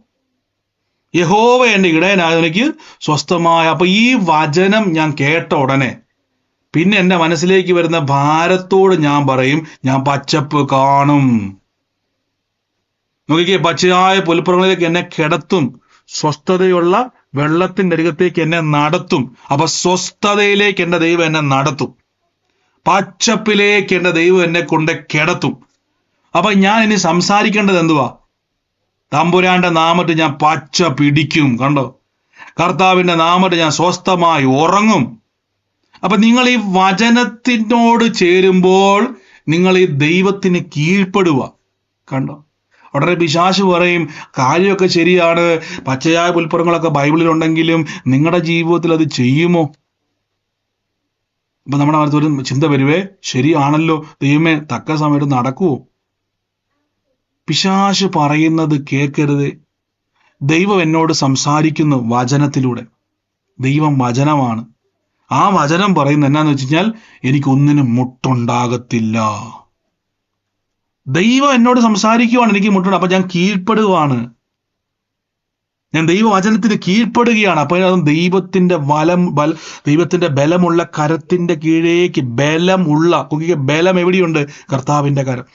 യഹോവ എൻ്റെ ഇടയനായത് എനിക്ക് സ്വസ്ഥമായ. അപ്പൊ ഈ വചനം ഞാൻ കേട്ട ഉടനെ പിന്നെ എൻ്റെ മനസ്സിലേക്ക് വരുന്ന ഭാരത്തോട് ഞാൻ പറയും, ഞാൻ പച്ചപ്പ് കാണും. നോക്കിക്കേ, പച്ചയായ പുൽപ്പുറങ്ങളിലേക്ക് എന്നെ കിടത്തും, സ്വസ്ഥതയുള്ള വെള്ളത്തിന്റെ അരികത്തേക്ക് എന്നെ നടത്തും. അപ്പൊ സ്വസ്ഥതയിലേക്ക് എൻ്റെ ദൈവം എന്നെ നടത്തും, പച്ചപ്പിലേക്ക് എൻ്റെ ദൈവം എന്നെ കൊണ്ട് കിടത്തും. അപ്പൊ ഞാൻ ഇനി സംസാരിക്കേണ്ടത് എന്തുവാ? തമ്പുരാന്റെ നാമത്തിൽ ഞാൻ പച്ച പിടിക്കും. കണ്ടോ, കർത്താവിന്റെ നാമത്തിൽ ഞാൻ സ്വസ്ഥമായി ഉറങ്ങും. അപ്പൊ നിങ്ങൾ ഈ വചനത്തിനോട് ചേരുമ്പോൾ നിങ്ങൾ ഈ ദൈവത്തിന് കീഴ്പ്പെടുക. കണ്ടോ? ഉടനെ പിശാച് പറയും, കാര്യമൊക്കെ ശരിയാണ്, പച്ചയായ പുൽപ്പുറങ്ങളൊക്കെ ബൈബിളിലുണ്ടെങ്കിലും നിങ്ങളുടെ ജീവിതത്തിൽ അത് ചെയ്യുമോ? അപ്പൊ നമ്മുടെ അടുത്തൊരു ചിന്ത വരുവേ, ശരിയാണല്ലോ ദൈവമേ, തക്ക സമയത്ത് നടക്കുവോ? പിശാച് പറയുന്നത് കേൾക്കരുത്. ദൈവം എന്നോട് സംസാരിക്കുന്നു വചനത്തിലൂടെ. ദൈവം വചനമാണ്. ആ വചനം പറയുന്നത് എന്നാന്ന് വെച്ച് കഴിഞ്ഞാൽ എനിക്കൊന്നിനും മുട്ടുണ്ടാകത്തില്ല. ദൈവം എന്നോട് സംസാരിക്കുവാണ്, എനിക്ക് മുട്ടുണ്ട്. അപ്പൊ ഞാൻ കീഴ്പ്പെടുകയാണ്, ഞാൻ ദൈവവചനത്തിന് കീഴ്പ്പെടുകയാണ്. അപ്പൊ അത് ദൈവത്തിന്റെ ബലമുള്ള കരത്തിന്റെ കീഴേക്ക് ബലം എവിടെയുണ്ട്? കർത്താവിന്റെ കരം.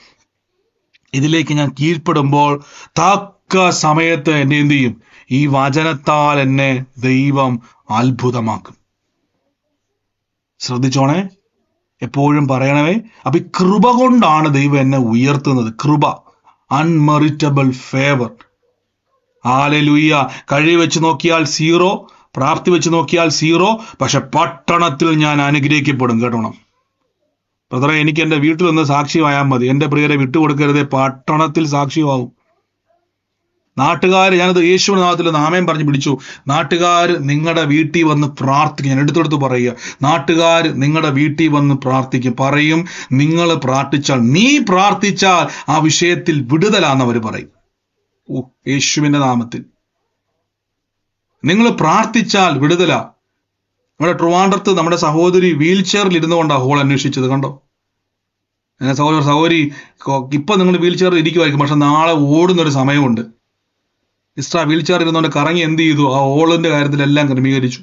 ഇതിലേക്ക് ഞാൻ കീഴ്പ്പെടുമ്പോൾ തക്ക സമയത്ത് എന്നെ എന്ത് ചെയ്യും? ഈ വചനത്താൽ എന്നെ ദൈവം അത്ഭുതമാക്കും. ശ്രദ്ധിച്ചോണേ, എപ്പോഴും പറയണമേ. അപ്പൊ ഈ കൃപ കൊണ്ടാണ് ദൈവം എന്നെ ഉയർത്തുന്നത്. കൃപ, അൺമെറിറ്റബിൾ ഫേവർ. ഹല്ലേലൂയ. കഴിവ് വെച്ച് നോക്കിയാൽ 0, പ്രാപ്തി വെച്ച് നോക്കിയാൽ 0, പക്ഷെ പട്ടണത്തിൽ ഞാൻ അനുഗ്രഹിക്കപ്പെടും. കേട്ടോണം ബ്രദറെ, എനിക്ക് എൻ്റെ വീട്ടിൽ നിന്ന് സാക്ഷിയായാൽ മതി. എൻ്റെ പ്രിയരെ വിട്ടുകൊടുക്കരുതേ, പട്ടണത്തിൽ സാക്ഷിയാവും. നാട്ടുകാർ, ഞാനത് യേശുവിന്റെ നാമത്തിൽ നാമം പറഞ്ഞു പിടിച്ചു. നാട്ടുകാർ നിങ്ങളുടെ വീട്ടിൽ വന്ന് പ്രാർത്ഥിക്കും. ഞാൻ എടുത്തെടുത്ത് പറയുക, നാട്ടുകാർ നിങ്ങളുടെ വീട്ടിൽ വന്ന് പ്രാർത്ഥിക്കും. പറയും, നിങ്ങൾ പ്രാർത്ഥിച്ചാൽ, നീ പ്രാർത്ഥിച്ചാൽ ആ വിഷയത്തിൽ വിടുതലാന്നവർ പറയും. യേശുവിന്റെ നാമത്തിൽ നിങ്ങൾ പ്രാർത്ഥിച്ചാൽ വിടുതല. നമ്മുടെ ട്രിവാൻഡ്രത്ത് നമ്മുടെ സഹോദരി വീൽ ചെയറിൽ ഇരുന്നു കൊണ്ടാണ് ഹോൾ അന്വേഷിച്ചത്. കണ്ടോ? സഹോദരി, ഇപ്പൊ നിങ്ങൾ വീൽ ചെയറിൽ ഇരിക്കുമായിരിക്കും, പക്ഷെ നാളെ ഓടുന്നൊരു സമയമുണ്ട്. ഇസ്ട്രാ വീൽ ചെയർ ഇരുന്നുകൊണ്ട് കറങ്ങി എന്ത് ചെയ്തു? ആ ഹോളിന്റെ കാര്യത്തിലെല്ലാം ക്രമീകരിച്ചു.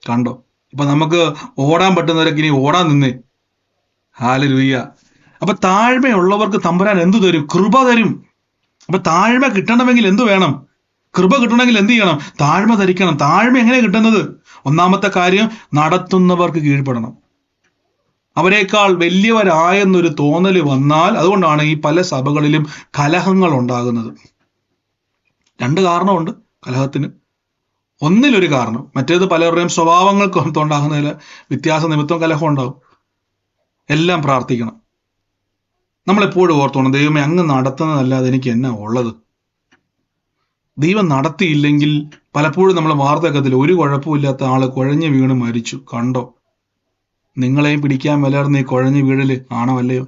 കണ്ടോ? ഇപ്പൊ നമുക്ക് ഓടാൻ പറ്റുന്നവരൊക്കെ ഇനി ഓടാൻ നിന്നേ. ഹല്ലേലൂയ. അപ്പൊ താഴ്മയുള്ളവർക്ക് തമ്പുരാൻ എന്തു തരും? കൃപ തരും. അപ്പൊ താഴ്മ കിട്ടണമെങ്കിൽ എന്തു വേണം? കൃപ കിട്ടണമെങ്കിൽ എന്ത് ചെയ്യണം? താഴ്മ ധരിക്കണം. താഴ്മ എങ്ങനെ കിട്ടുന്നത്? ഒന്നാമത്തെ കാര്യം, നടത്തുന്നവർക്ക് കീഴ്പ്പെടണം. അവരെക്കാൾ വലിയവരായെന്നൊരു തോന്നല് വന്നാൽ, അതുകൊണ്ടാണ് ഈ പല സഭകളിലും കലഹങ്ങൾ ഉണ്ടാകുന്നത്. 2 കാരണമുണ്ട് കലഹത്തിന്. ഒന്നിലൊരു കാരണം, മറ്റേത് പലരുടെയും സ്വഭാവങ്ങൾക്ക് ഉണ്ടാകുന്നതിൽ വ്യത്യാസ നിമിത്തം കലഹം ഉണ്ടാകും. എല്ലാം പ്രാർത്ഥിക്കണം. നമ്മളെപ്പോഴും ഓർത്തോണം, ദൈവമേ അങ്ങ് നടത്തുന്നതല്ലാതെ എനിക്ക് എന്നാ ഉള്ളത്? ദൈവം നടത്തിയില്ലെങ്കിൽ പലപ്പോഴും നമ്മൾ വാർത്തകത്തിൽ ഒരു കുഴപ്പമില്ലാത്ത ആള് കുഴഞ്ഞു വീണ് മരിച്ചു. കണ്ടോ? നിങ്ങളെയും പിടിക്കാൻ വലർന്ന് ഈ കുഴഞ്ഞു വീഴല് ആണോ അല്ലയോ?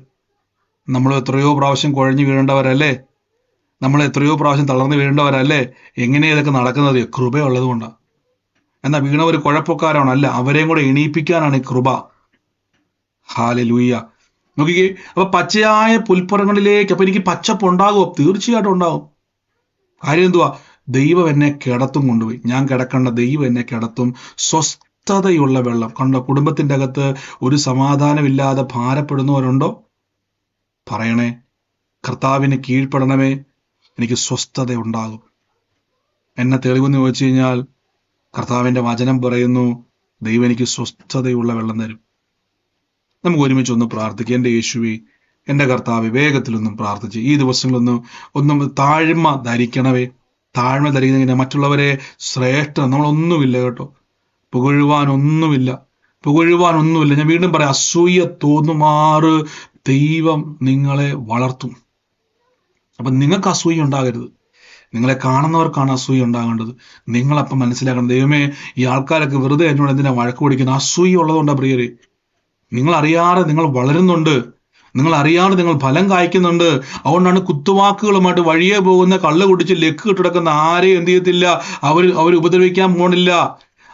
നമ്മൾ എത്രയോ പ്രാവശ്യം കുഴഞ്ഞു വീഴേണ്ടവരല്ലേ? നമ്മൾ എത്രയോ പ്രാവശ്യം തളർന്നു വീഴേണ്ടവരല്ലേ? എങ്ങനെയാ ഇതൊക്കെ നടക്കുന്നത്? കൃപയുള്ളത് കൊണ്ടാണ്. എന്നാൽ വീണവർ കുഴപ്പക്കാരാണല്ല, അവരെയും കൂടെ എണീപ്പിക്കാനാണ് ഈ കൃപ. ഹല്ലേലൂയ. നോക്കിക്കേ, അപ്പൊ പച്ചയായ പുൽപ്പുറങ്ങളിലേക്ക്, അപ്പൊ എനിക്ക് പച്ചപ്പ് ഉണ്ടാകുമോ? തീർച്ചയായിട്ടും ഉണ്ടാകും. കാര്യം എന്തുവാ? ദൈവം എന്നെ കിടത്തും കൊണ്ടുപോയി. ഞാൻ കിടക്കേണ്ട ദൈവം എന്നെ കിടത്തും. സ്വസ്ഥതയുള്ള വെള്ളം. കണ്ടോ? കുടുംബത്തിന്റെ അകത്ത് ഒരു സമാധാനമില്ലാതെ ഭാരപ്പെടുന്നവരുണ്ടോ? പറയണേ, കർത്താവിന് കീഴ്പ്പെടണമേ, എനിക്ക് സ്വസ്ഥത ഉണ്ടാകും. എന്നെ തെളിവെന്ന് ചോദിച്ചു കഴിഞ്ഞാൽ കർത്താവിന്റെ വചനം പറയുന്നു, ദൈവം എനിക്ക് സ്വസ്ഥതയുള്ള വെള്ളം തരും. നമുക്ക് ഒരുമിച്ച് ഒന്ന് പ്രാർത്ഥിക്കാം. എൻ്റെ യേശുവേ, എൻ്റെ കർത്താവെ, വേഗത്തിലൊന്നും പ്രാർത്ഥിച്ച് ഈ ദിവസങ്ങളൊന്നും താഴ്മ ധരിക്കണവേ. താഴ്മ ധരിക്കുന്ന മറ്റുള്ളവരെ ശ്രേഷ്ഠ, നമ്മളൊന്നുമില്ല കേട്ടോ, പുകഴുവാനൊന്നുമില്ല. ഞാൻ വീണ്ടും പറയാം, അസൂയ തോന്നുമാറ് ദൈവം നിങ്ങളെ വളർത്തും. അപ്പൊ നിങ്ങൾക്ക് അസൂയ ഉണ്ടാകരുത്. നിങ്ങളെ കാണുന്നവർക്കാണ് അസൂയ ഉണ്ടാകേണ്ടത്. നിങ്ങളപ്പം മനസ്സിലാക്കണം, ദൈവമേ, ഈ ആൾക്കാരൊക്കെ വെറുതെ എന്നോട് എന്തിനാ വഴക്ക് പിടിക്കുന്നത്? അസൂയ ഉള്ളതുകൊണ്ടാ പ്രിയരെ. നിങ്ങൾ അറിയാതെ നിങ്ങൾ വളരുന്നുണ്ട്, നിങ്ങൾ അറിയാതെ നിങ്ങൾ ഫലം കായ്ക്കുന്നുണ്ട്. അതുകൊണ്ടാണ് കുത്തുവാക്കുകളുമായിട്ട് വഴിയെ പോകുന്ന, കള്ള് കുടിച്ച് ലക്ക് കിടക്കുന്ന ആരെയും എന്ത് ചെയ്യത്തില്ല, അവർ ഉപദ്രവിക്കാൻ പോകണില്ല,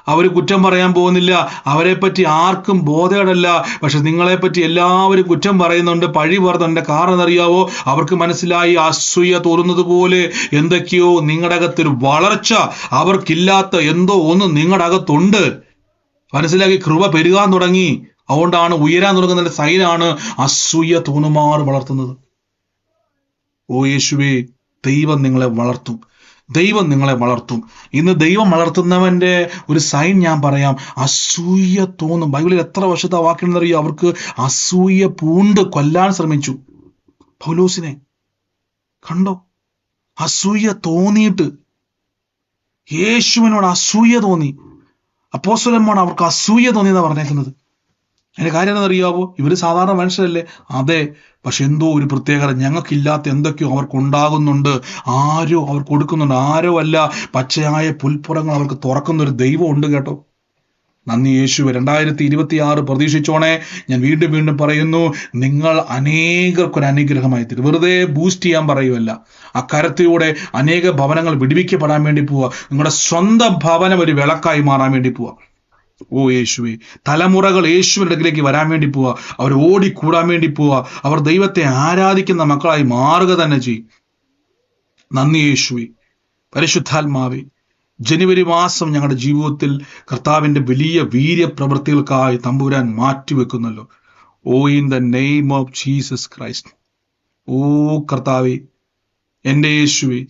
അവർ കുറ്റം പറയാൻ പോകുന്നില്ല. അവരെ പറ്റി ആർക്കും ബോധേടല്ല. പക്ഷെ നിങ്ങളെപ്പറ്റി എല്ലാവരും കുറ്റം പറയുന്നുണ്ട്, പഴി പറയുന്നുണ്ട്. കാരണം എന്നറിയാവോ? അവർക്ക് മനസ്സിലായി, അസൂയ തോന്നുന്നത് പോലെ എന്തൊക്കെയോ നിങ്ങളുടെ അകത്തൊരു വളർച്ച, അവർക്കില്ലാത്ത എന്തോ ഒന്ന് നിങ്ങളുടെ അകത്തുണ്ട്. മനസ്സിലാക്കി, കൃപ പെരുകാൻ തുടങ്ങി. അതുകൊണ്ടാണ് ഉയരാൻ തുടങ്ങുന്നതിന്റെ സൈനാണ് അസൂയ തോന്നുമാറ് വളർത്തുന്നത്. ഓ യേശുവേ, ദൈവം നിങ്ങളെ വളർത്തും. ദൈവം നിങ്ങളെ വളർത്തും. ഇന്ന് ദൈവം വളർത്തുന്നവന്റെ ഒരു സൈൻ ഞാൻ പറയാം. അസൂയ തോന്നും. ബൈബിളിൽ എത്ര വർഷത്തെ വാക്കുണ്ടെന്നറിയോ? അവർക്ക് അസൂയ പൂണ്ട് കൊല്ലാൻ ശ്രമിച്ചു പൗലോസിനെ. കണ്ടോ? അസൂയ തോന്നിയിട്ട് യേശുവിനോട് അസൂയ തോന്നി. അപ്പോസ്തലന്മാർ അവർക്ക് അസൂയ തോന്നിയെന്നാ പറഞ്ഞേക്കുന്നത്. അതിന്റെ കാര്യം എന്താണെന്നറിയാവോ? ഇവര് സാധാരണ മനുഷ്യരല്ലേ? അതെ. പക്ഷെ എന്തോ ഒരു പ്രത്യേകത, ഞങ്ങൾക്കില്ലാത്ത എന്തൊക്കെയോ അവർക്കുണ്ടാകുന്നുണ്ട്. ആരോ അവർ കൊടുക്കുന്നുണ്ട്. ആരോ അല്ല, പച്ചയായ പുൽപ്പുറങ്ങൾ അവർക്ക് തുറക്കുന്ന ഒരു ദൈവം ഉണ്ട് കേട്ടോ. നന്ദി യേശുവേ. 2026 പ്രതീക്ഷിച്ചോണേ. ഞാൻ വീണ്ടും വീണ്ടും പറയുന്നു, നിങ്ങൾ അനേകർക്കൊരു അനുഗ്രഹമായി തീരും. വെറുതെ ബൂസ്റ്റ് ചെയ്യാൻ പറയുമല്ല. ആ കരത്തിലൂടെ അനേക ഭവനങ്ങൾ വിടുവിക്കപ്പെടാൻ വേണ്ടി പോവുക. നിങ്ങളുടെ സ്വന്തം ഭവനം ഒരു വിളക്കായി മാറാൻ വേണ്ടി പോവുക. ഓ യേശുവേ, തലമുറകൾ യേശുവിന്റെ അടുക്കിലേക്ക് വരാൻ വേണ്ടി പോവുക. അവർ ഓടിക്കൂടാൻ വേണ്ടി പോവുക. അവർ ദൈവത്തെ ആരാധിക്കുന്ന മക്കളായി മാറുക തന്നെ ചെയ്യും. നന്ദി യേശുവേ. പരിശുദ്ധാത്മാവേ, ജനുവരി മാസം ഞങ്ങളുടെ ജീവിതത്തിൽ കർത്താവിന്റെ വലിയ വീര്യപ്രവൃത്തികൾക്കായി തമ്പുരാൻ മാറ്റിവെക്കുന്നല്ലോ. Oh in the name of Jesus Christ. Oh കർത്താവേ, എന്റെ യേശുവേ,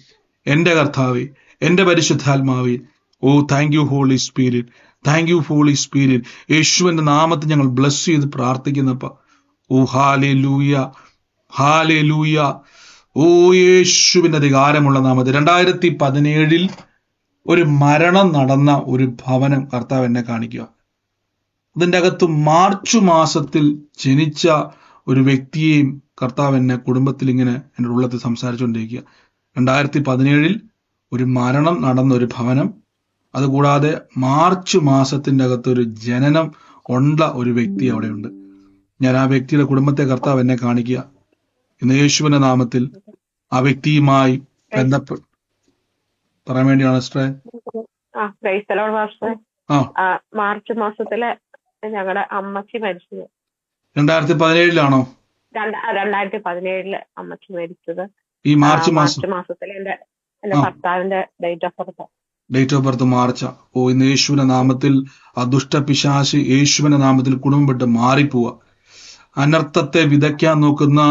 എന്റെ കർത്താവേ, എന്റെ പരിശുദ്ധാത്മാവേ. Oh thank you Holy Spirit, thank you Holy Spirit. യേശുവിന്റെ നാമത്തിൽ ഞങ്ങൾ ബ്ലസ് ചെയ്ത് പ്രാർത്ഥിക്കുന്നപ്പ. ഓ ഹാലേലൂയ, ഹാലേലൂയ. ഓ യേശുവിന്റെ അധികാരമുള്ള നാമത്തിൽ 2017 ഒരു മരണം നടന്ന ഒരു ഭവനം കർത്താവ് എന്നെ കാണിക്കുക. അതിൻ്റെ അകത്ത് മാർച്ച് മാസത്തിൽ ജനിച്ച ഒരു വ്യക്തിയെയും കർത്താവ് എന്നെ കുടുംബത്തിൽ ഇങ്ങനെ എൻ്റെ ഉള്ളത്തിൽ സംസാരിച്ചുകൊണ്ടിരിക്കുക. 2017 ഒരു മരണം നടന്ന ഒരു ഭവനം, അതുകൂടാതെ മാർച്ച് മാസത്തിൻ്റെ അകത്ത് ഒരു ജനനം ഉള്ള ഒരു വ്യക്തി അവിടെയുണ്ട്. ഞാൻ ആ വ്യക്തിയുടെ കുടുംബത്തെ കർത്താവ് എന്നെ കാണിക്കുക. ഇന്ന് യേശുവിന്റെ നാമത്തിൽ ആ വ്യക്തിയുമായി ബന്ധപ്പെട്ട് പറയാൻ വേണ്ടിയാണ് സിസ്റ്ററെ. മാർച്ച് മാസത്തില് ഞങ്ങളുടെ അമ്മച്ചി മരിച്ചത്. 2017 2017 അമ്മച്ചി മരിച്ചത്. ഈ മാർച്ച് മാസത്തില് എന്റെ ഭർത്താവിന്റെ ഡേറ്റ് ഓഫ് ബർത്ത് മാർച്ചാ. ഓ ഇന്ന് യേശുവിന്റെ നാമത്തിൽ ആ ദുഷ്ടപിശാച് യേശുവിന്റെ നാമത്തിൽ കുടുംബം വിട്ട് മാറിപ്പോവുക. അനർത്ഥത്തെ വിതയ്ക്കാൻ നോക്കുന്ന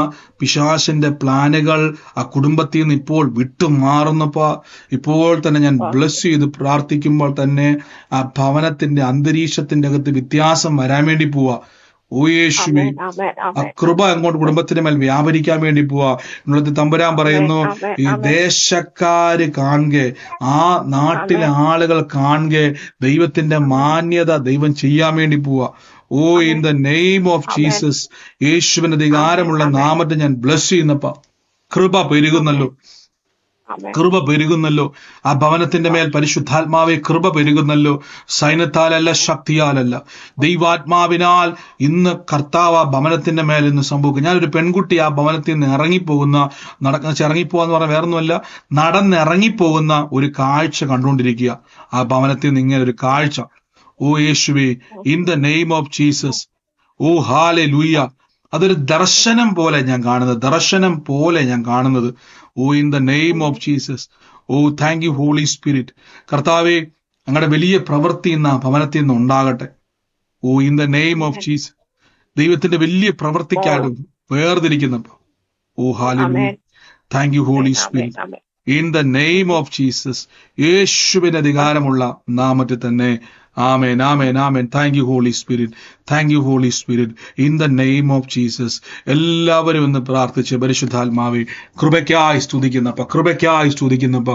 പിശാചിന്റെ പ്ലാനുകൾ ആ കുടുംബത്തിൽ നിന്ന് ഇപ്പോൾ വിട്ടുമാറുന്നപ്പോ ഇപ്പോൾ തന്നെ ഞാൻ ബ്ലസ് ചെയ്ത് പ്രാർത്ഥിക്കുമ്പോൾ തന്നെ ആ ഭവനത്തിന്റെ അന്തരീക്ഷത്തിന്റെ അകത്ത് വ്യത്യാസം വരാൻ വേണ്ടി പോവാ. ഓ യേശുവേ, ആ കൃപ അങ്ങോട്ട് കുടുംബത്തിന്റെ മേൽ വ്യാപരിക്കാൻ വേണ്ടി പോവാ. ഇന്നത്തെ തമ്പുരാൻ പറയുന്നു, ഈ ദേശക്കാര് കാണുക, ആ നാട്ടിലെ ആളുകൾ കാണുക, ദൈവത്തിന്റെ മാന്യത ദൈവം ചെയ്യാൻ വേണ്ടി പോവാ. Oh in the name of Jesus, യേശുവിന്റെ അധികാരമുള്ള നാമത്തെ ഞാൻ ബ്ലസ് ചെയ്യുന്നപ്പ കൃപ പെരുകുന്നല്ലോ, കൃപ പെരുകുന്നല്ലോ. ആ ഭവനത്തിന്റെ മേൽ പരിശുദ്ധാത്മാവെ കൃപ പെരുകുന്നല്ലോ. സൈന്യത്താലല്ല, ശക്തിയാലല്ല, ദൈവാത്മാവിനാൽ ഇന്ന് കർത്താവ് ആ ഭവനത്തിന്റെ മേൽ ഇന്ന് സംഭവിക്കും. ഞാനൊരു പെൺകുട്ടി ആ ഭവനത്തിൽ നിന്ന് ഇറങ്ങിപ്പോവാന്ന് പറഞ്ഞാൽ വേറൊന്നുമല്ല, നടന്നിറങ്ങിപ്പോകുന്ന ഒരു കാഴ്ച കണ്ടുകൊണ്ടിരിക്കുക. ആ ഭവനത്തിൽ നിന്ന് ഇങ്ങനെ ഒരു കാഴ്ച. ഓ യേശുവേ, in the name of Jesus. Oh hallelujah. അതൊരു ദർശനം പോലെ ഞാൻ കാണുന്നത്, ദർശനം പോലെ ഞാൻ കാണുന്നത്. Oh in the name of Jesus. Oh thank you Holy Spirit. കർത്താവെ, അങ്ങയുടെ വലിയ പ്രവൃത്തി ഇന്ന് ആ ഭവനത്തിൽ നിന്ന് ഉണ്ടാകട്ടെ. Oh in the name of Jesus. ദൈവത്തിന്റെ വലിയ പ്രവൃത്തിക്കായിട്ട് വേർതിരിക്കുന്നപ്പോ. Oh hallelujah. Thank you Holy Spirit. In the name of Jesus, യേശുവിന്റെ അധികാരമുള്ള നാമത്തിൽ തന്നെ. Amen, amen, amen. Thank you Holy Spirit, thank you Holy Spirit. In the name of Jesus. എല്ലാവരും ഒന്ന് പ്രാർത്ഥിച്ച് പരിശുദ്ധാത്മാവെ കൃപയ്ക്കായി സ്തുതിക്കുന്നപ്പ, കൃപയ്ക്കായി സ്തുതിക്കുന്നപ്പ.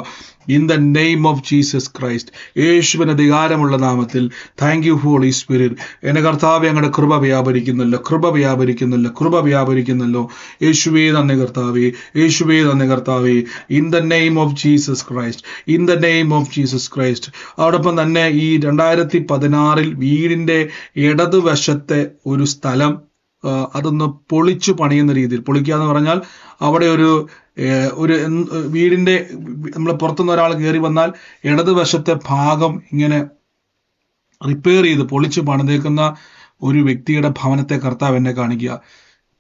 In the name of Jesus Christ, യേശുവിന്റെ അധികാരമുള്ള നാമത്തിൽ. Thank you Holy Spirit. എന്റെ കർത്താവെ, അങ്ങയുടെ കൃപ വ്യാപരിക്കുന്നല്ലോ, കൃപ വ്യാപരിക്കുന്നല്ലോ, കൃപ വ്യാപരിക്കുന്നല്ലോ. യേശുവേ നന്ദി കർത്താവേ, യേശുവേ നന്ദി കർത്താവേ. In the name of Jesus Christ, in the name of Jesus Christ. അതോടൊപ്പം തന്നെ ഈ 2016 വീടിന്റെ ഇടതുവശത്തെ ഒരു സ്ഥലം അതൊന്ന് പൊളിച്ചു പണിയുന്ന രീതിയിൽ, പൊളിക്കുക എന്ന് പറഞ്ഞാൽ അവിടെ ഒരു വീടിന്റെ നമ്മൾ പുറത്തുനിന്ന് ഒരാൾ കയറി വന്നാൽ ഇടതുവശത്തെ ഭാഗം ഇങ്ങനെ റിപ്പയർ ചെയ്ത് പൊളിച്ചു പണിതേക്കുന്ന ഒരു വ്യക്തിയുടെ ഭവനത്തെ കർത്താവ് എന്നെ കാണിക്കുക.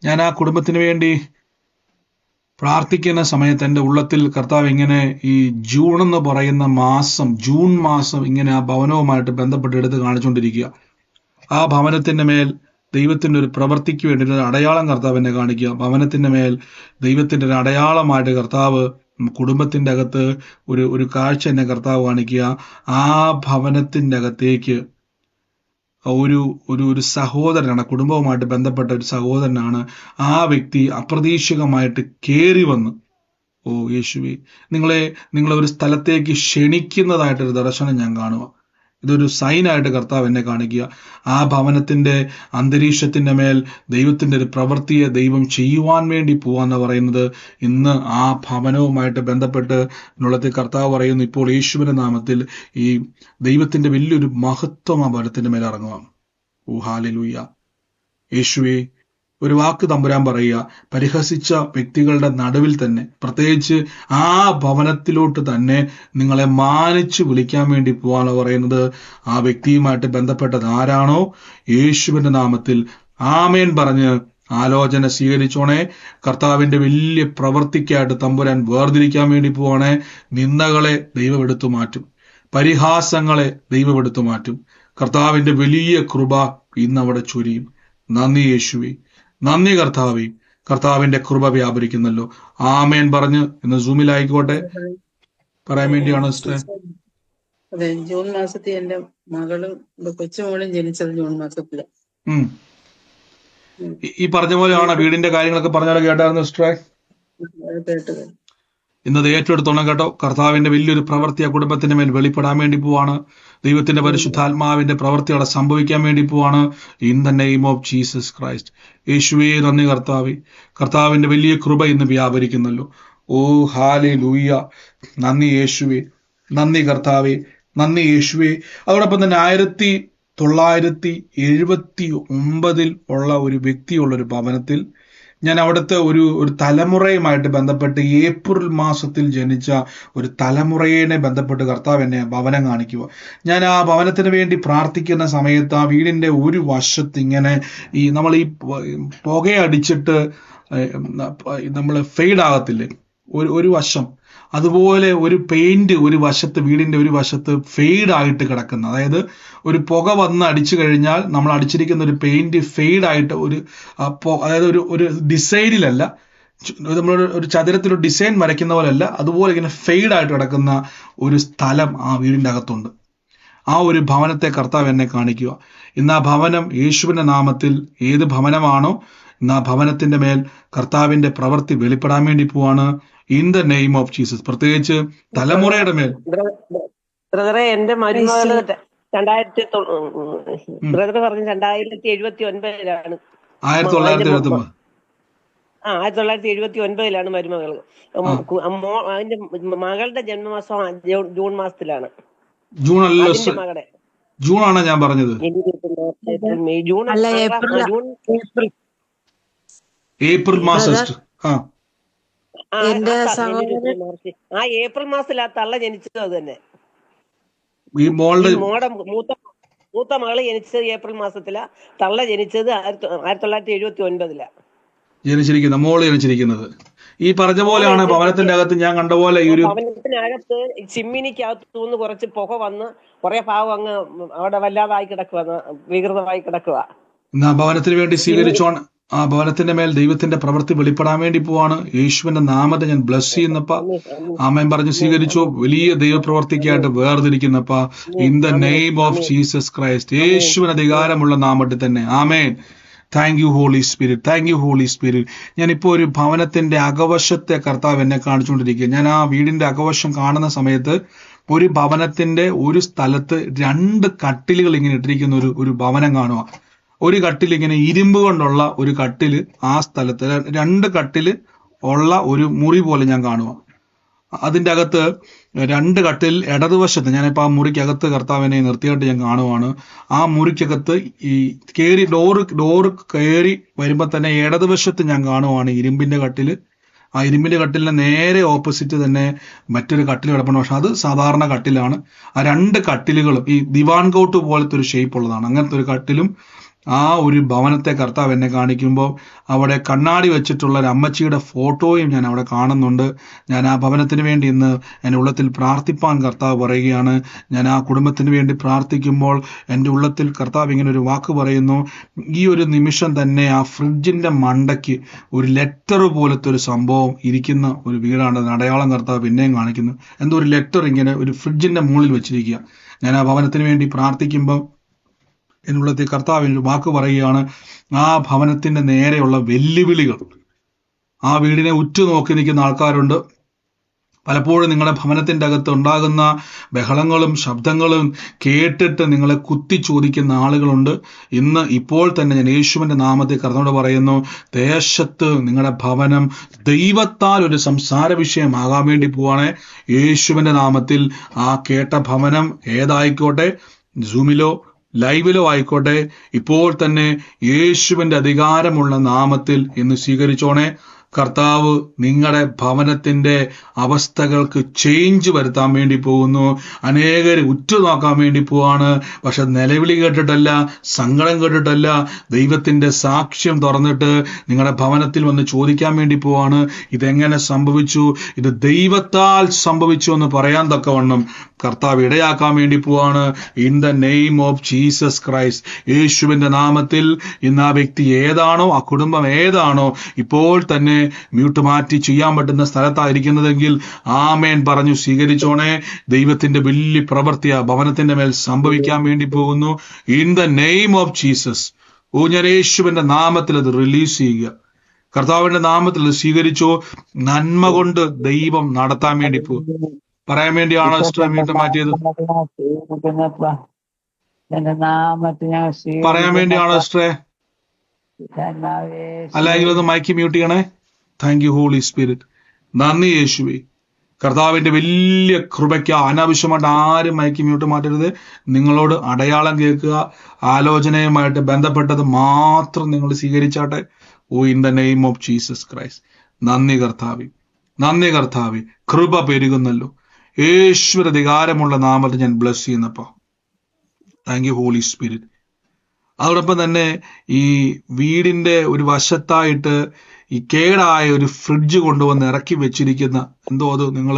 ഞാൻ ആ കുടുംബത്തിന് വേണ്ടി പ്രാർത്ഥിക്കുന്ന സമയത്ത് എൻ്റെ ഉള്ളത്തിൽ കർത്താവ് ഇങ്ങനെ ഈ ജൂൺ എന്ന് പറയുന്ന മാസം, ജൂൺ മാസം ഇങ്ങനെ ആ ഭവനവുമായിട്ട് ബന്ധപ്പെട്ട് എടുത്ത് കാണിച്ചുകൊണ്ടിരിക്കുക. ആ ഭവനത്തിന്റെ മേൽ ദൈവത്തിന്റെ ഒരു പ്രവൃത്തിക്ക് വേണ്ടി ഒരു അടയാളം കർത്താവ് എന്നെ കാണിക്കുക. ഭവനത്തിന്റെ മേൽ ദൈവത്തിന്റെ ഒരു അടയാളമായിട്ട് കർത്താവ് കുടുംബത്തിന്റെ അകത്ത് ഒരു കാഴ്ച എന്നെ കർത്താവ് കാണിക്കുക. ആ ഭവനത്തിന്റെ അകത്തേക്ക് ഒരു സഹോദരനാണ്, കുടുംബവുമായിട്ട് ബന്ധപ്പെട്ട ഒരു സഹോദരനാണ്. ആ വ്യക്തി അപ്രതീക്ഷിതമായിട്ട് കയറി വന്ന് ഓ യേശുവേ, നിങ്ങളെ ഒരു സ്ഥലത്തേക്ക് ക്ഷണിക്കുന്നതായിട്ടൊരു ദർശനം ഞാൻ കാണുക. ഇതൊരു സൈനായിട്ട് കർത്താവ് എന്നെ കാണിക്കുക. ആ ഭവനത്തിന്റെ അന്തരീക്ഷത്തിന്റെ മേൽ ദൈവത്തിന്റെ ഒരു പ്രവൃത്തിയെ ദൈവം ചെയ്യുവാൻ വേണ്ടി പോവാന്ന് പറയുന്നത്. ഇന്ന് ആ ഭവനവുമായിട്ട് ബന്ധപ്പെട്ട് എന്നുള്ളത് കർത്താവ് പറയുന്നു, ഇപ്പോൾ യേശുവിന്റെ നാമത്തിൽ ഈ ദൈവത്തിന്റെ വലിയൊരു മഹത്വം ആ ഭവനത്തിന്റെ മേൽ ഇറങ്ങുക. ഓ ഹല്ലേലൂയ. യേശുവേ, ഒരു വാക്ക് തമ്പുരാൻ പറയുക, പരിഹസിച്ച വ്യക്തികളുടെ നടുവിൽ തന്നെ, പ്രത്യേകിച്ച് ആ ഭവനത്തിലോട്ട് തന്നെ നിങ്ങളെ മാനിച്ച് വിളിക്കാൻ വേണ്ടി പോവാണ് പറയുന്നത്. ആ വ്യക്തിയുമായിട്ട് ബന്ധപ്പെട്ടത് ആരാണോ, യേശുവിന്റെ നാമത്തിൽ ആമേൻ പറഞ്ഞ് ആലോചന സ്വീകരിച്ചോണേ. കർത്താവിന്റെ വലിയ പ്രവൃത്തിക്കായിട്ട് തമ്പുരാൻ വേർതിരിക്കാൻ വേണ്ടി പോവാണേ. നിന്ദകളെ ദൈവം എടുത്തു മാറ്റും, പരിഹാസങ്ങളെ ദൈവം എടുത്തു മാറ്റും. കർത്താവിന്റെ വലിയ കൃപ ഇന്ന് അവിടെ ചൊരിയും. നന്ദി യേശുവേ, നന്ദി കർത്താവേ. കർത്താവിന്റെ കൃപ വ്യാപരിക്കുന്നല്ലോ. ആമേൻ പറഞ്ഞ് ഇന്ന് സൂമിലായിക്കോട്ടെ പറയാൻ വേണ്ടിയാണ് സിസ്റ്റർ. അതെ, ജൂൺ മാസത്തിൽ എന്റെ മകളും കൊച്ചുമോളും ജനിച്ചത് ജൂൺ മാസത്തില്. ഈ പറഞ്ഞ പോലെയാണ് വീടിന്റെ കാര്യങ്ങളൊക്കെ പറഞ്ഞാലും കേട്ടായിരുന്നു സിസ്റ്ററെ. കേട്ടത് ഇന്നത് ഏറ്റെടുത്തോണം കേട്ടോ. കർത്താവിന്റെ വലിയൊരു പ്രവൃത്തി ആ കുടുംബത്തിന്റെ മേൽ വെളിപ്പെടാൻ വേണ്ടി പോവാണ്. ദൈവത്തിന്റെ പരിശുദ്ധാത്മാവിന്റെ പ്രവൃത്തികളെ സംഭവിക്കാൻ വേണ്ടി പോവാണ്. In the name of Jesus Christ. യേശുവേ നന്ദി കർത്താവേ. കർത്താവിന്റെ വലിയ കൃപ ഇന്ന് വ്യാപരിക്കുന്നല്ലോ. ഓ ഹല്ലേലൂയ. നന്ദി യേശുവേ, നന്ദി കർത്താവേ, നന്ദി യേശുവേ. അതോടൊപ്പം തന്നെ 1979 ഉള്ള ഒരു വ്യക്തിയുള്ള ഒരു ഭവനത്തിൽ ഞാൻ അവിടുത്തെ ഒരു തലമുറയുമായിട്ട് ബന്ധപ്പെട്ട് ഏപ്രിൽ മാസത്തിൽ ജനിച്ച ഒരു തലമുറയെ ബന്ധപ്പെട്ട് കർത്താവ് എന്നെ ഭവനം കാണിക്കുക. ഞാൻ ആ ഭവനത്തിന് വേണ്ടി പ്രാർത്ഥിക്കുന്ന സമയത്ത് ആ വീടിന്റെ ഒരു വശത്ത് ഇങ്ങനെ നമ്മൾ ഈ പുകയടിച്ചിട്ട് നമ്മൾ ഫെയ്ഡ് ആകത്തില്ലേ, ഒരു വശം അതുപോലെ ഒരു പെയിന്റ് ഒരു വശത്ത്, വീടിന്റെ ഒരു വശത്ത് ഫെയ്ഡ് ആയിട്ട് കിടക്കുന്ന, അതായത് ഒരു പുക വന്ന് അടിച്ചു കഴിഞ്ഞാൽ നമ്മൾ അടിച്ചിരിക്കുന്ന ഒരു പെയിന്റ് ഫെയ്ഡ് ആയിട്ട് അതായത് ഒരു ഡിസൈനിലല്ല, നമ്മൾ ഒരു ചതുരത്തിലൊരു ഡിസൈൻ വരയ്ക്കുന്ന പോലെയല്ല, അതുപോലെ ഇങ്ങനെ ഫെയ്ഡ് ആയിട്ട് കിടക്കുന്ന ഒരു സ്ഥലം ആ വീടിന്റെ അകത്തുണ്ട്. ആ ഒരു ഭവനത്തെ കർത്താവ് എന്നെ കാണിക്കുക. ഇന്ന് ആ ഭവനം യേശുവിന്റെ നാമത്തിൽ, ഏത് ഭവനമാണോ ഇന്ന് ആ ഭവനത്തിന്റെ മേൽ കർത്താവിന്റെ പ്രവൃത്തി വെളിപ്പെടാൻ വേണ്ടി പോവാണ്. In the name of Jesus. പ്രത്യേകിച്ച് തലമുറയുടെ മേൽ. ബ്രദറെ, എന്റെ മരുമകള് ബ്രദർ പറഞ്ഞ 1979 1979 മരുമകള്. അതിന്റെ മകളുടെ ജന്മമാസം ജൂൺ മാസത്തിലാണ്. ജൂൺ അല്ല, ജൂൺ ആണ് ഞാൻ പറഞ്ഞത്. ഏപ്രിൽ മാസം. എന്റെ ആ ഏപ്രിൽ മാസത്തിലാ തള്ള ജനിച്ചത്. അത് തന്നെ ഈ മോളുടെ മൂത്ത മകള് ജനിച്ചത് ഏപ്രിൽ മാസത്തിലാ. തള്ള ജനിച്ചത് 1979 ജനിച്ചിരിക്കുന്നത്, മോള് ജനിച്ചിരിക്കുന്നത്. ഈ പറഞ്ഞ പോലെയാണ് ഭവനത്തിന്റെ അകത്ത് ഞാൻ കണ്ട പോലെ ഈ ഒരു ഭവനത്തിനകത്ത് ചിമ്മിനിക്കകത്തുനിന്ന് കുറച്ച് പുക വന്ന് കുറെ ഭാഗം അങ്ങ് അവിടെ വല്ലാതായി കിടക്കുക, വികൃതമായി കിടക്കുക. ഭവനത്തിന് വേണ്ടി സ്വീകരിച്ചോണ്. ആ ഭവനത്തിന്റെ മേൽ ദൈവത്തിന്റെ പ്രവൃത്തി വെളിപ്പെടാൻ വേണ്ടി പോവാണ്. യേശുവിന്റെ നാമത്തെ ഞാൻ ബ്ലസ് ചെയ്യുന്നപ്പ, ആമേൻ പറഞ്ഞ് സ്വീകരിച്ചു. വലിയ ദൈവപ്രവർത്തിക്കായിട്ട് വേർതിരിക്കുന്നപ്പ, in the name of Jesus Christ. യേശുവിന് അധികാരമുള്ള നാമത്തിൽ തന്നെ. Amen. Thank you Holy Spirit, thank you Holy Spirit. ഞാനിപ്പോ ഒരു ഭവനത്തിന്റെ അകവശത്തെ കർത്താവ് എന്നെ കാണിച്ചുകൊണ്ടിരിക്കുക. ഞാൻ ആ വീടിന്റെ അകവശം കാണുന്ന സമയത്ത് ഒരു ഭവനത്തിന്റെ ഒരു സ്ഥലത്ത് 2 കട്ടിലുകൾ ഇങ്ങനെ ഇട്ടിരിക്കുന്ന ഒരു ഭവനം കാണുക. ഒരു കട്ടിൽ ഇങ്ങനെ ഇരുമ്പ് കൊണ്ടുള്ള ഒരു കട്ടില് ആ സ്ഥലത്ത് 2 കട്ടില് ഉള്ള ഒരു മുറി പോലെ ഞാൻ കാണുക. അതിന്റെ അകത്ത് 2 കട്ടിൽ ഇടതുവശത്ത്, ഞാനിപ്പോ ആ മുറിക്കകത്ത് കർത്താവിനെ നിർത്തിയായിട്ട് ഞാൻ കാണുവാണ്. ആ മുറിക്കകത്ത് ഈ ഡോറ് കയറി വരുമ്പോ തന്നെ ഇടതുവശത്ത് ഞാൻ കാണുവാണ് ഇരുമ്പിന്റെ കട്ടില്. ആ ഇരുമ്പിന്റെ കട്ടിലിന് നേരെ ഓപ്പോസിറ്റ് തന്നെ മറ്റൊരു കട്ടിൽ കിടപ്പുണ്ട്. പക്ഷെ അത് സാധാരണ കട്ടിലാണ്. ആ 2 കട്ടിലുകളും ഈ ദിവാൻ കോട്ട് പോലത്തെ ഒരു ഷേപ്പ് ഉള്ളതാണ്. അങ്ങനത്തെ ഒരു കട്ടിലും ആ ഒരു ഭവനത്തെ കർത്താവ് എന്നെ കാണിക്കുമ്പോൾ അവിടെ കണ്ണാടി വെച്ചിട്ടുള്ള ഒരു അമ്മച്ചിയുടെ ഫോട്ടോയും ഞാൻ അവിടെ കാണുന്നുണ്ട്. ഞാൻ ആ ഭവനത്തിന് വേണ്ടി ഇന്ന് എൻ്റെ ഉള്ളത്തിൽ പ്രാർത്ഥിപ്പാൻ കർത്താവ് പറയുകയാണ്. ഞാൻ ആ കുടുംബത്തിന് വേണ്ടി പ്രാർത്ഥിക്കുമ്പോൾ എൻ്റെ ഉള്ളത്തിൽ കർത്താവ് ഇങ്ങനെ ഒരു വാക്ക് പറയുന്നു. ഈ ഒരു നിമിഷം തന്നെ ആ ഫ്രിഡ്ജിന്റെ മണ്ടയ്ക്ക് ഒരു ലെറ്റർ പോലത്തെ ഒരു സംഭവം ഇരിക്കുന്ന ഒരു വീടാണ്. അടയാളം കർത്താവ് പിന്നെയും കാണിക്കുന്നു. എന്തോ ഒരു ലെറ്റർ ഇങ്ങനെ ഒരു ഫ്രിഡ്ജിന്റെ മുകളിൽ വെച്ചിരിക്കുക. ഞാൻ ആ ഭവനത്തിന് വേണ്ടി പ്രാർത്ഥിക്കുമ്പോൾ എന്നുള്ളത്തിൽ കർത്താവിന് വാക്ക് പറയുകയാണ്. ആ ഭവനത്തിന്റെ നേരെയുള്ള വെല്ലുവിളികൾ, ആ വീടിനെ ഉറ്റുനോക്കി നിൽക്കുന്ന ആൾക്കാരുണ്ട്. പലപ്പോഴും നിങ്ങളുടെ ഭവനത്തിന്റെ അകത്ത് ഉണ്ടാകുന്ന ബഹളങ്ങളും ശബ്ദങ്ങളും കേട്ടിട്ട് നിങ്ങളെ കുത്തി ചോദിക്കുന്ന ആളുകളുണ്ട്. ഇപ്പോൾ തന്നെ ഞാൻ യേശുവിന്റെ നാമത്തിൽ കർത്താവിനോട് പറയുന്നു, ദേശത്ത് നിങ്ങളുടെ ഭവനം ദൈവത്താൽ ഒരു സംസാര വിഷയമാകാൻ വേണ്ടി പോവാണ്. യേശുവിന്റെ നാമത്തിൽ ആ കേട്ട ഭവനം ഏതായിക്കോട്ടെ, സൂമിലോ ലൈവിലോ ആയിക്കോട്ടെ, ഇപ്പോൾ തന്നെ യേശുവിന്റെ അധികാരമുള്ള നാമത്തിൽ ഇന്ന് സ്വീകരിച്ചോണേ. കർത്താവ് നിങ്ങളുടെ ഭവനത്തിന്റെ അവസ്ഥകൾക്ക് ചേഞ്ച് വരുത്താൻ വേണ്ടി പോകുന്നു. അനേകര് ഉറ്റുനോക്കാൻ വേണ്ടി പോവാണ്. പക്ഷെ നിലവിളി കേട്ടിട്ടല്ല, സങ്കടം കേട്ടിട്ടല്ല, ദൈവത്തിന്റെ സാക്ഷ്യം തുറന്നിട്ട് നിങ്ങളുടെ ഭവനത്തിൽ വന്ന് ചോദിക്കാൻ വേണ്ടി പോവാണ്. ഇതെങ്ങനെ സംഭവിച്ചു, ഇത് ദൈവത്താൽ സംഭവിച്ചു എന്ന് പറയാൻ തക്കവണ്ണം കർത്താവ് ഇടയാക്കാൻ വേണ്ടി പോവാണ്. In the name of Jesus Christ, യേശുവിന്റെ നാമത്തിൽ ഇന്ന് ആ വ്യക്തി ഏതാണോ, ആ കുടുംബം ഏതാണോ, ഇപ്പോൾ തന്നെ മ്യൂട്ട് മാറ്റി ചെയ്യാൻ പറ്റുന്ന സ്ഥലത്തായിരിക്കുന്നതെങ്കിൽ ആമേൻ പറഞ്ഞു സ്വീകരിച്ചോണേ. ദൈവത്തിന്റെ വലിയ പ്രവൃത്തിയ ഭവനത്തിന്റെ മേൽ സംഭവിക്കാൻ വേണ്ടി പോകുന്നു. In the name of Jesus. ഞാൻ യേശുവിന്റെ നാമത്തിൽ അത് റിലീസ് ചെയ്യുക. കർത്താവിന്റെ നാമത്തിൽ അത് സ്വീകരിച്ചോ. നന്മ കൊണ്ട് ദൈവം നടത്താൻ വേണ്ടി പോകും. പറയാൻ വേണ്ടിയാണോ സിസ്റ്റർ മ്യൂട്ട് മാറ്റിയത്? പറയാൻ വേണ്ടിയാണോ സിസ്റ്ററെ? അല്ലെങ്കിൽ ഒന്ന് മൈക്ക് മ്യൂട്ട് ചെയ്യണേ. Thank you Holy Spirit. നന്ദി യേശുവേ. കർത്താവിന്റെ വലിയ കൃപയ്ക്ക് അനാവശ്യമായിട്ട് ആരും മൈക്ക് മ്യൂട്ട് മാറ്റരുത്. നിങ്ങളോട് അടയാളം കേൾക്കുക, ആലോചനയുമായിട്ട് ബന്ധപ്പെട്ടത് മാത്രം നിങ്ങൾ സ്വീകരിച്ചാട്ടെ. In the name of Jesus Christ. നന്ദി കർത്താവേ, നന്ദി കർത്താവേ. കൃപ പെരുകുന്നല്ലോ. യേശുവിന്റെ അധികാരമുള്ള നാമത്തിൽ ഞാൻ ബ്ലസ് ചെയ്യുന്നപ്പോ താങ്ക് യു ഹോളി സ്പിരിറ്റ്. അതോടൊപ്പം തന്നെ ഈ വീടിന്റെ ഒരു വശത്തായിട്ട് ഈ കേടായ ഒരു ഫ്രിഡ്ജ് കൊണ്ടുവന്ന് ഇറക്കി വെച്ചിരിക്കുന്ന എന്തോ അത് നിങ്ങൾ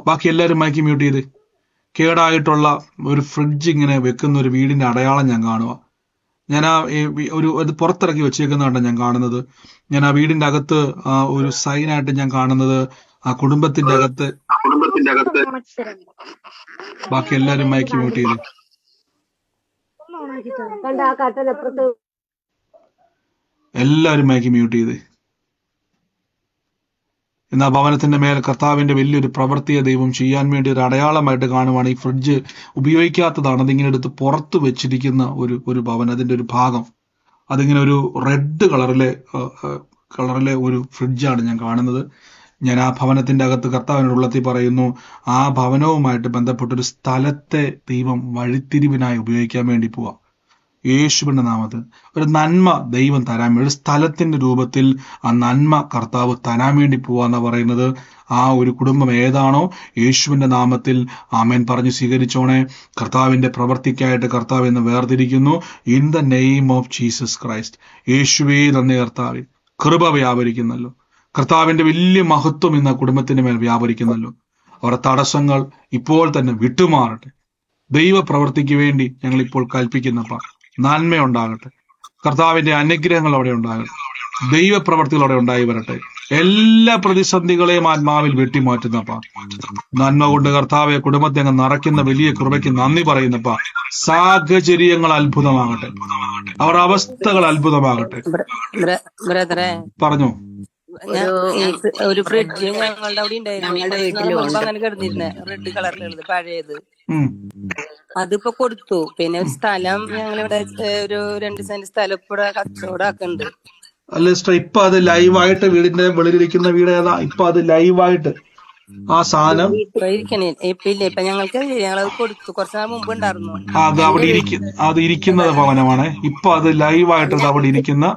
ബാക്കി എല്ലാവരും മൈക്ക് മ്യൂട്ട് ചെയ്ത്. കേടായിട്ടുള്ള ഒരു ഫ്രിഡ്ജ് ഇങ്ങനെ വെക്കുന്ന ഒരു വീടിന്റെ അടയാളം ഞാൻ കാണുക. ഞാൻ ആ അത് പുറത്തിറക്കി വെച്ചേക്കുന്നതാണ് ഞാൻ കാണുന്നത്. ഞാൻ ആ വീടിന്റെ അകത്ത് ഒരു സൈനായിട്ട് ഞാൻ കാണുന്നത് ആ കുടുംബത്തിന്റെ അകത്ത്. ബാക്കി എല്ലാവരും മൈക്ക് മ്യൂട്ട് ചെയ്ത്. എല്ലാവരും മൈക്ക് മ്യൂട്ട് ചെയ്ത്. എന്നാ ഭവനത്തിന്റെ മേൽ കർത്താവിന്റെ വലിയൊരു പ്രവൃത്തിയെ ദൈവം ചെയ്യാൻ വേണ്ടി ഒരു അടയാളമായിട്ട് കാണുവാണ്. ഈ ഫ്രിഡ്ജ് ഉപയോഗിക്കാത്തതാണ്. അതിങ്ങനെ എടുത്ത് പുറത്ത് വെച്ചിരിക്കുന്ന ഒരു ഭവനം, അതിന്റെ ഒരു ഭാഗം. അതിങ്ങനെ ഒരു റെഡ് കളറിലെ ഒരു ഫ്രിഡ്ജാണ് ഞാൻ കാണുന്നത്. ഞാൻ ആ ഭവനത്തിന്റെ അകത്ത് കർത്താവിന്റെ ഉള്ളത്തിൽ പറയുന്നു, ആ ഭവനവുമായിട്ട് ബന്ധപ്പെട്ടൊരു സ്ഥലത്തെ ദൈവം വഴിത്തിരിവിനായി ഉപയോഗിക്കാൻ വേണ്ടി പോവാം. യേശുവിന്റെ നാമത്തിൽ ഒരു നന്മ ദൈവം തരാൻ വേണ്ടി, ഒരു സ്ഥലത്തിന്റെ രൂപത്തിൽ ആ നന്മ കർത്താവ് തരാൻ വേണ്ടി പോവാന്നാ പറയുന്നത്. ആ ഒരു കുടുംബം ഏതാണോ യേശുവിന്റെ നാമത്തിൽ ആമേൻ പറഞ്ഞു സ്വീകരിച്ചോണേ. കർത്താവിന്റെ പ്രവർത്തിക്കായിട്ട് കർത്താവ് എന്ന് വേർതിരിക്കുന്നു. In the name of Jesus Christ. യേശുവേ നന്ദി കർത്താവേ. കൃപ വ്യാപരിക്കുന്നല്ലോ. കർത്താവിന്റെ വലിയ മഹത്വം ഇന്ന് കുടുംബത്തിന്റെ മേൽ വ്യാപരിക്കുന്നല്ലോ. അവരുടെ തടസ്സങ്ങൾ ഇപ്പോൾ തന്നെ വിട്ടുമാറട്ടെ. ദൈവ പ്രവൃത്തിക്ക് വേണ്ടി ഞങ്ങൾ ഇപ്പോൾ കൽപ്പിക്കുന്നപ്പ നന്മയുണ്ടാകട്ടെ. കർത്താവിന്റെ അനുഗ്രഹങ്ങൾ അവിടെ ഉണ്ടാകട്ടെ. ദൈവപ്രവർത്തികൾ അവിടെ ഉണ്ടായി വരട്ടെ. എല്ലാ പ്രതിസന്ധികളെയും ആത്മാവിൽ വെട്ടിമാറ്റുന്നപ്പ നന്മ കൊണ്ട് കർത്താവെ കുടുംബത്തെ അങ്ങ് നിറയ്ക്കുന്ന വലിയ കൃപയ്ക്ക് നന്ദി പറയുന്നപ്പ. സാഹചര്യങ്ങൾ അത്ഭുതമാകട്ടെ, അവരുടെ അവസ്ഥകൾ അത്ഭുതമാകട്ടെ. പറഞ്ഞു. ഒരു ഫ്രിഡ്ജ് ഞങ്ങളുടെ അവിടെ ഉണ്ടായിരുന്നു. അങ്ങനെ കിടന്നിരുന്നേ റെഡ് കളറിലുള്ളത് പഴയത്. അതിപ്പോ കൊടുത്തു. പിന്നെ ഒരു സ്ഥലം ഞങ്ങളിവിടെ ഒരു 2 സെന്റ് സ്ഥലം ഇപ്പൊ കച്ചവടമാക്കുന്നുണ്ട്. അല്ല സിസ്റ്റർ, ഇപ്പൊ അത് ലൈവായിട്ട് വീടിന്റെ വെളിയിലിരിക്കുന്ന വീട് ഏതാ? ഇപ്പൊ അത് ലൈവായിട്ട് ആ സാധനം ഇപ്പൊ ഞങ്ങൾക്ക് ഞങ്ങളത് കൊടുത്തു. കുറച്ച് നാൾ മുമ്പ് ഉണ്ടായിരുന്നു. അത് അവിടെ അത് ഇരിക്കുന്നത് ഭവനമാണ്. ഇപ്പൊ അത് ലൈവായിട്ട് അവിടെ ഇരിക്കുന്ന.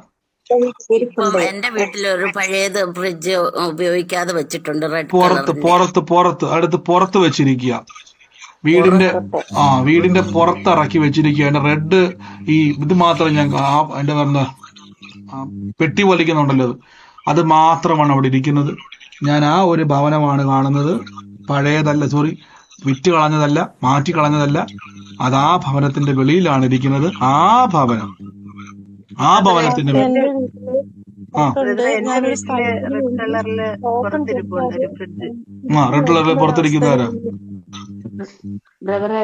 എന്റെ വീട്ടിലൊരു പഴയത് ഫ്രിഡ്ജ് ഉപയോഗിക്കാതെ വെച്ചിട്ടുണ്ട്. അടുത്ത് പുറത്ത് വെച്ചിരിക്കുക. വീടിന്റെ പുറത്തിറക്കി വെച്ചിരിക്കുക. അതിന്റെ റെഡ് ഇത് മാത്രം ഞാൻ അതിന്റെ പറഞ്ഞ പെട്ടി വലിക്കുന്നുണ്ടല്ലോ, അത് മാത്രമാണ് അവിടെ ഇരിക്കുന്നത്. ഞാൻ ആ ഒരു ഭവനമാണ് കാണുന്നത്. പഴയതല്ല, സോറി, വിറ്റ് കളഞ്ഞതല്ല, മാറ്റി കളഞ്ഞതല്ല. അത് ആ ഭവനത്തിന്റെ വെളിയിലാണ് ഇരിക്കുന്നത്. ആ ഭവനത്തിന്റെ റെഡ് കളറിൽ പുറത്തിരിക്കുന്നവരാ. ബ്രദറെ,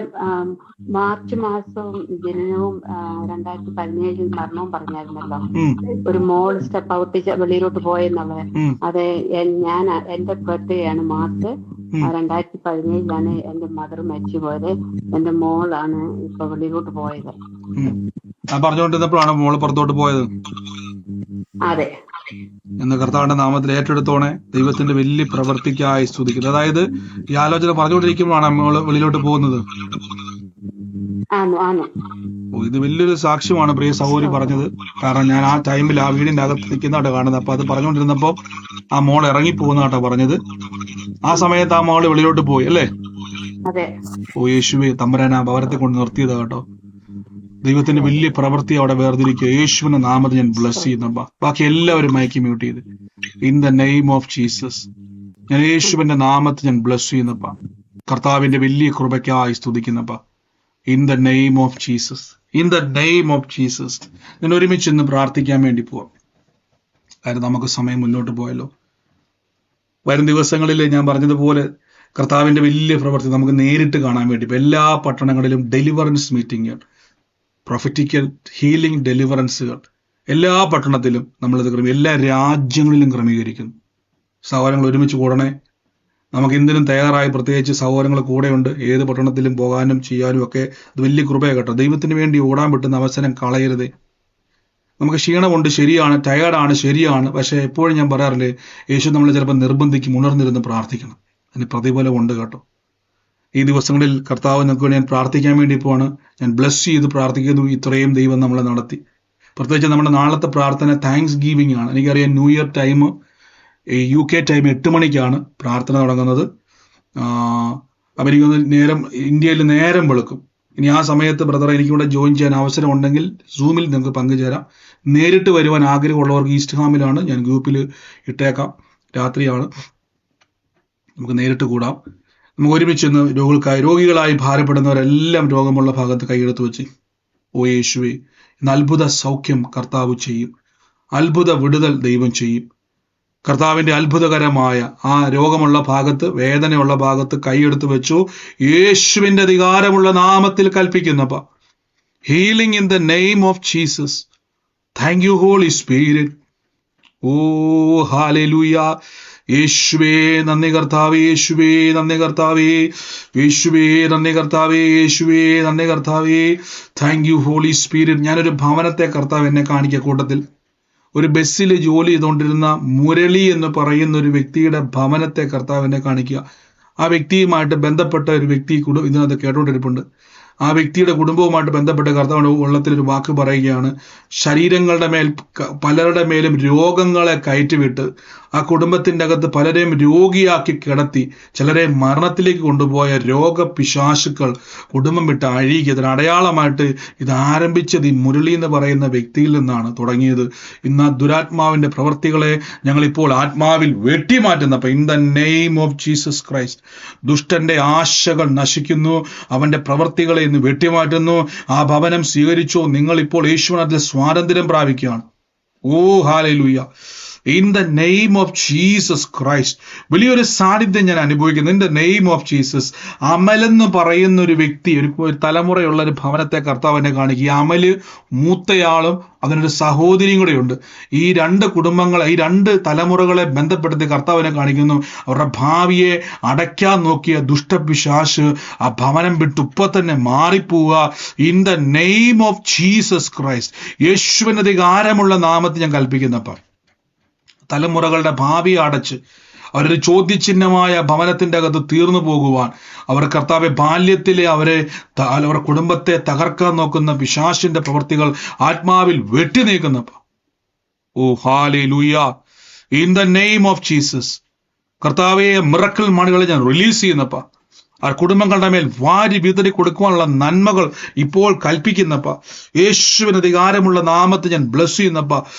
മാർച്ച് മാസവും ജനനവും 2017 മരണവും പറഞ്ഞായിരുന്നല്ലോ. ഒരു മോൾ സ്റ്റെപ്പ് ഔട്ട് വെളിയിലോട്ട് പോയെന്നുള്ളത്. അത് ഞാൻ എന്റെ ബർത്ത്ഡേ ആണ് മാർച്ച് 2017 എന്റെ മദർ മരിച്ചു പോയത്. എന്റെ മോളാണ് ഇപ്പൊ വെളിയിലോട്ട് പോയത്. പറഞ്ഞുകൊണ്ടിരുന്നപ്പോഴാണ് മോള് പുറത്തോട്ട് പോയത്. അതെ. എന്ന് കർത്താവിന്റെ നാമത്തിൽ ഏറ്റെടുത്തോണെ. ദൈവത്തിന്റെ വലിയ പ്രവൃത്തിക്കായി സ്തുതിക്കുന്നത്. അതായത് ഈ ആലോചന പറഞ്ഞുകൊണ്ടിരിക്കുമ്പോഴാണ് മോള് വെളിയിലോട്ട് പോകുന്നത്. ഇത് വലിയൊരു സാക്ഷ്യമാണ് പ്രിയ സഹോദരി പറഞ്ഞത്. കാരണം ഞാൻ ആ ടൈമിൽ ആ വീടിന്റെ അകത്ത് നിൽക്കുന്നതായിട്ട് കാണുന്നത്. അപ്പൊ അത് പറഞ്ഞുകൊണ്ടിരുന്നപ്പോ ആ മോൾ ഇറങ്ങി പോകുന്നതാട്ടോ പറഞ്ഞത്. ആ സമയത്ത് ആ മോള് വെളിയിലോട്ട് പോയി അല്ലേ? ഓ യേശുവേ, തമ്പുരാൻ ആ ഭവനത്തെ കൊണ്ട് നിർത്തിയത് കേട്ടോ. ദൈവത്തിന്റെ വലിയ പ്രവൃത്തി അവിടെ വേർതിരിക്കുക. യേശുവിന്റെ നാമത്തിൽ ഞാൻ ബ്ലസ് ചെയ്യുന്നപ്പ. ബാക്കി എല്ലാവരും മയക്കി മ്യൂട്ട് ചെയ്ത്. In the name of Jesus, ഞാൻ യേശുവിന്റെ നാമത്തിൽ ഞാൻ ബ്ലസ് ചെയ്യുന്നപ്പ. കർത്താവിന്റെ വലിയ കൃപയ്ക്കായി സ്തുതിക്കുന്നപ്പ. In the name of Jesus, in the name of Jesus. ഞാൻ ഒരുമിച്ച് ഇന്ന് പ്രാർത്ഥിക്കാൻ വേണ്ടി പോവാം. കാര്യം നമുക്ക് സമയം മുന്നോട്ട് പോയല്ലോ. വരും ദിവസങ്ങളിൽ ഞാൻ പറഞ്ഞതുപോലെ കർത്താവിന്റെ വലിയ പ്രവൃത്തി നമുക്ക് നേരിട്ട് കാണാൻ വേണ്ടി എല്ലാ പട്ടണങ്ങളിലും ഡെലിവറൻസ് മീറ്റിംഗ്, പ്രൊഫറ്റിക്കൽ ഹീലിംഗ് ഡെലിവറൻസുകൾ എല്ലാ പട്ടണത്തിലും നമ്മളിത് എല്ലാ രാജ്യങ്ങളിലും ക്രമീകരിക്കുന്നു. സഹോദരങ്ങൾ ഒരുമിച്ച് കൂടണേ. നമുക്ക് എന്തിനും തയ്യാറായി. പ്രത്യേകിച്ച് സഹോദരങ്ങൾ കൂടെയുണ്ട്. ഏത് പട്ടണത്തിലും പോകാനും ചെയ്യാനും ഒക്കെ അത് വലിയ കൃപയാണ് കേട്ടോ. ദൈവത്തിന് വേണ്ടി ഓടാൻ പറ്റുന്ന അവസരം കളയരുതേ. നമുക്ക് ക്ഷീണമുണ്ട്, ശരിയാണ്. ടയേർഡാണ്, ശരിയാണ്. പക്ഷെ എപ്പോഴും ഞാൻ പറയാറില്ലേ, യേശു നമ്മളെ ചിലപ്പോൾ നിർബന്ധിക്കും ഉണർന്നിരുന്ന് പ്രാർത്ഥിക്കണം. അതിന് പ്രതിഫലം ഉണ്ട് കേട്ടോ. ഈ ദിവസങ്ങളിൽ കർത്താവ് നമുക്ക് ഞാൻ പ്രാർത്ഥിക്കാൻ വേണ്ടി പോവാണ്. ഞാൻ ബ്ലസ് ചെയ്ത് പ്രാർത്ഥിക്കുന്നു. ഇത്രയും ദൈവം നമ്മളെ നടത്തി. പ്രത്യേകിച്ച് നമ്മുടെ നാളത്തെ പ്രാർത്ഥന താങ്ക്സ് ഗീവിംഗ് ആണ്. എനിക്കറിയാം new year time UK time 8 മണിക്കാണ് പ്രാർത്ഥന തുടങ്ങുന്നത്. അപ്പം എനിക്കൊന്ന് നേരം ഇന്ത്യയിൽ നേരം വെളുക്കും. ഇനി ആ സമയത്ത് ബ്രദറെ എനിക്കിവിടെ ജോയിൻ ചെയ്യാൻ അവസരം ഉണ്ടെങ്കിൽ സൂമിൽ നിങ്ങൾക്ക് പങ്കുചേരാം. നേരിട്ട് വരുവാൻ ആഗ്രഹമുള്ളവർക്ക് ഈസ്റ്റ് ഹാമിലാണ്, ഞാൻ ഗ്രൂപ്പിൽ ഇട്ടേക്കാം. രാത്രിയാണ്, നമുക്ക് നേരിട്ട് കൂടാം. നമുക്ക് ഒരുമിച്ച് ഇന്ന് രോഗികളായി ഭാരപ്പെടുന്നവരെല്ലാം രോഗമുള്ള ഭാഗത്ത് കൈയെടുത്ത് വെച്ച്, ഓ യേശുവേ, ഇന്ന് അത്ഭുത സൗഖ്യം കർത്താവ് ചെയ്യും. അത്ഭുത വിടുതൽ ദൈവം ചെയ്യും. കർത്താവിന്റെ അത്ഭുതകരമായ ആ രോഗമുള്ള ഭാഗത്ത്, വേദനയുള്ള ഭാഗത്ത് കൈയെടുത്ത് വെച്ചു. യേശുവിന്റെ അധികാരമുള്ള നാമത്തിൽ കൽപ്പിക്കുന്നപ്പ. Healing in the name of Jesus. Thank you Holy Spirit. Oh hallelujah. യേശുവേ നന്ദി കർത്താവേ, യേശുവേ നന്ദി കർത്താവേ, യേശുവേ നന്ദി കർത്താവേ, യേശുവേ നന്ദി കർത്താവേ. Thank you Holy Spirit. ഞാനൊരു ഭവനത്തെ കർത്താവ് എന്നെ കാണിക്കുക. കൂട്ടത്തിൽ ഒരു ബസ്സിൽ ജോലി ചെയ്തുകൊണ്ടിരുന്ന മുരളി എന്ന് പറയുന്ന ഒരു വ്യക്തിയുടെ ഭവനത്തെ കർത്താവ് എന്നെ കാണിക്കുക. ആ വ്യക്തിയുമായിട്ട് ബന്ധപ്പെട്ട ഒരു വ്യക്തി ഇതിനകത്ത് കേട്ടോണ്ടിരിപ്പുണ്ട്. ആ വ്യക്തിയുടെ കുടുംബവുമായിട്ട് ബന്ധപ്പെട്ട കർത്താവ് ഉള്ളത്തിലൊരു വാക്ക് പറയുകയാണ്. ശരീരങ്ങളുടെ മേൽ പലരുടെ മേലും രോഗങ്ങളെ കയറ്റിവിട്ട് ആ കുടുംബത്തിൻ്റെ അകത്ത് പലരെയും രോഗിയാക്കി കിടത്തി ചിലരെ മരണത്തിലേക്ക് കൊണ്ടുപോയ രോഗപിശാചുക്കൾ കുടുംബം വിട്ട് അഴിയുക. ഇതിന് അടയാളമായിട്ട് ഇത് ആരംഭിച്ചത് ഈ മുരളി എന്ന് പറയുന്ന വ്യക്തിയിൽ നിന്നാണ് തുടങ്ങിയത്. ഇന്ന് ആ ദുരാത്മാവിന്റെ പ്രവൃത്തികളെ ഞങ്ങളിപ്പോൾ ആത്മാവിൽ വെട്ടിമാറ്റുന്നപ്പോൾ in the name of Jesus Christ ദുഷ്ടന്റെ ആശകൾ നശിക്കുന്നു. അവന്റെ പ്രവൃത്തികളെ ഇന്ന് വെട്ടിമാറ്റുന്നു. ആ ഭവനം സ്വീകരിച്ചോ. നിങ്ങൾ ഇപ്പോൾ യേശുവിനതിൽ സ്വാതന്ത്ര്യം പ്രാപിക്കുകയാണ്. Oh hallelujah. In the name of Jesus Christ വലിയൊരു സാന്നിധ്യം ഞാൻ അനുഭവിക്കുന്നു. In the name of Jesus. അമലെന്ന് പറയുന്ന ഒരു വ്യക്തി, ഒരു തലമുറയുള്ള ഒരു ഭവനത്തെ കർത്താവിനെ കാണിക്കുക. ഈ അമല് മൂത്തയാളും അതിനൊരു സഹോദരിയും കൂടെ ഉണ്ട്. ഈ രണ്ട് കുടുംബങ്ങളെ, ഈ രണ്ട് തലമുറകളെ ബന്ധപ്പെടുത്തി കർത്താവിനെ കാണിക്കുന്നു. അവരുടെ ഭാവിയെ അടയ്ക്കാൻ നോക്കിയ ദുഷ്ടപിശാച് ആ ഭവനം വിട്ട് ഇപ്പൊ തന്നെ മാറിപ്പോവുക. In the name of Jesus Christ യേശുവിന്റെ അധികാരമുള്ള നാമത്തിൽ ഞാൻ കൽപ്പിക്കുന്നപ്പ തലമുറകളുടെ ഭാവി അടച്ച് അവരൊരു ചോദ്യചിഹ്നമായ ഭവനത്തിന്റെ അകത്ത് തീർന്നു പോകുവാൻ, അവർ കർത്താവെ ബാല്യത്തിലെ അവരുടെ കുടുംബത്തെ തകർക്കാൻ നോക്കുന്ന പിശാചിന്റെ പ്രവൃത്തികൾ ആത്മാവിൽ വെട്ടി നീക്കുന്നപ്പ. Oh hallelujah. In the name of Jesus കർത്താവെ മിറക്കിൾ മണികളെ ഞാൻ റിലീസ് ചെയ്യുന്നപ്പ. ആ കുടുംബങ്ങളുടെ മേൽ വാരി വിതറി കൊടുക്കുവാനുള്ള നന്മകൾ ഇപ്പോൾ കൽപ്പിക്കുന്നപ്പ. യേശുവിന് അധികാരമുള്ള നാമത്തെ ഞാൻ ബ്ലസ് ചെയ്യുന്നപ്പ.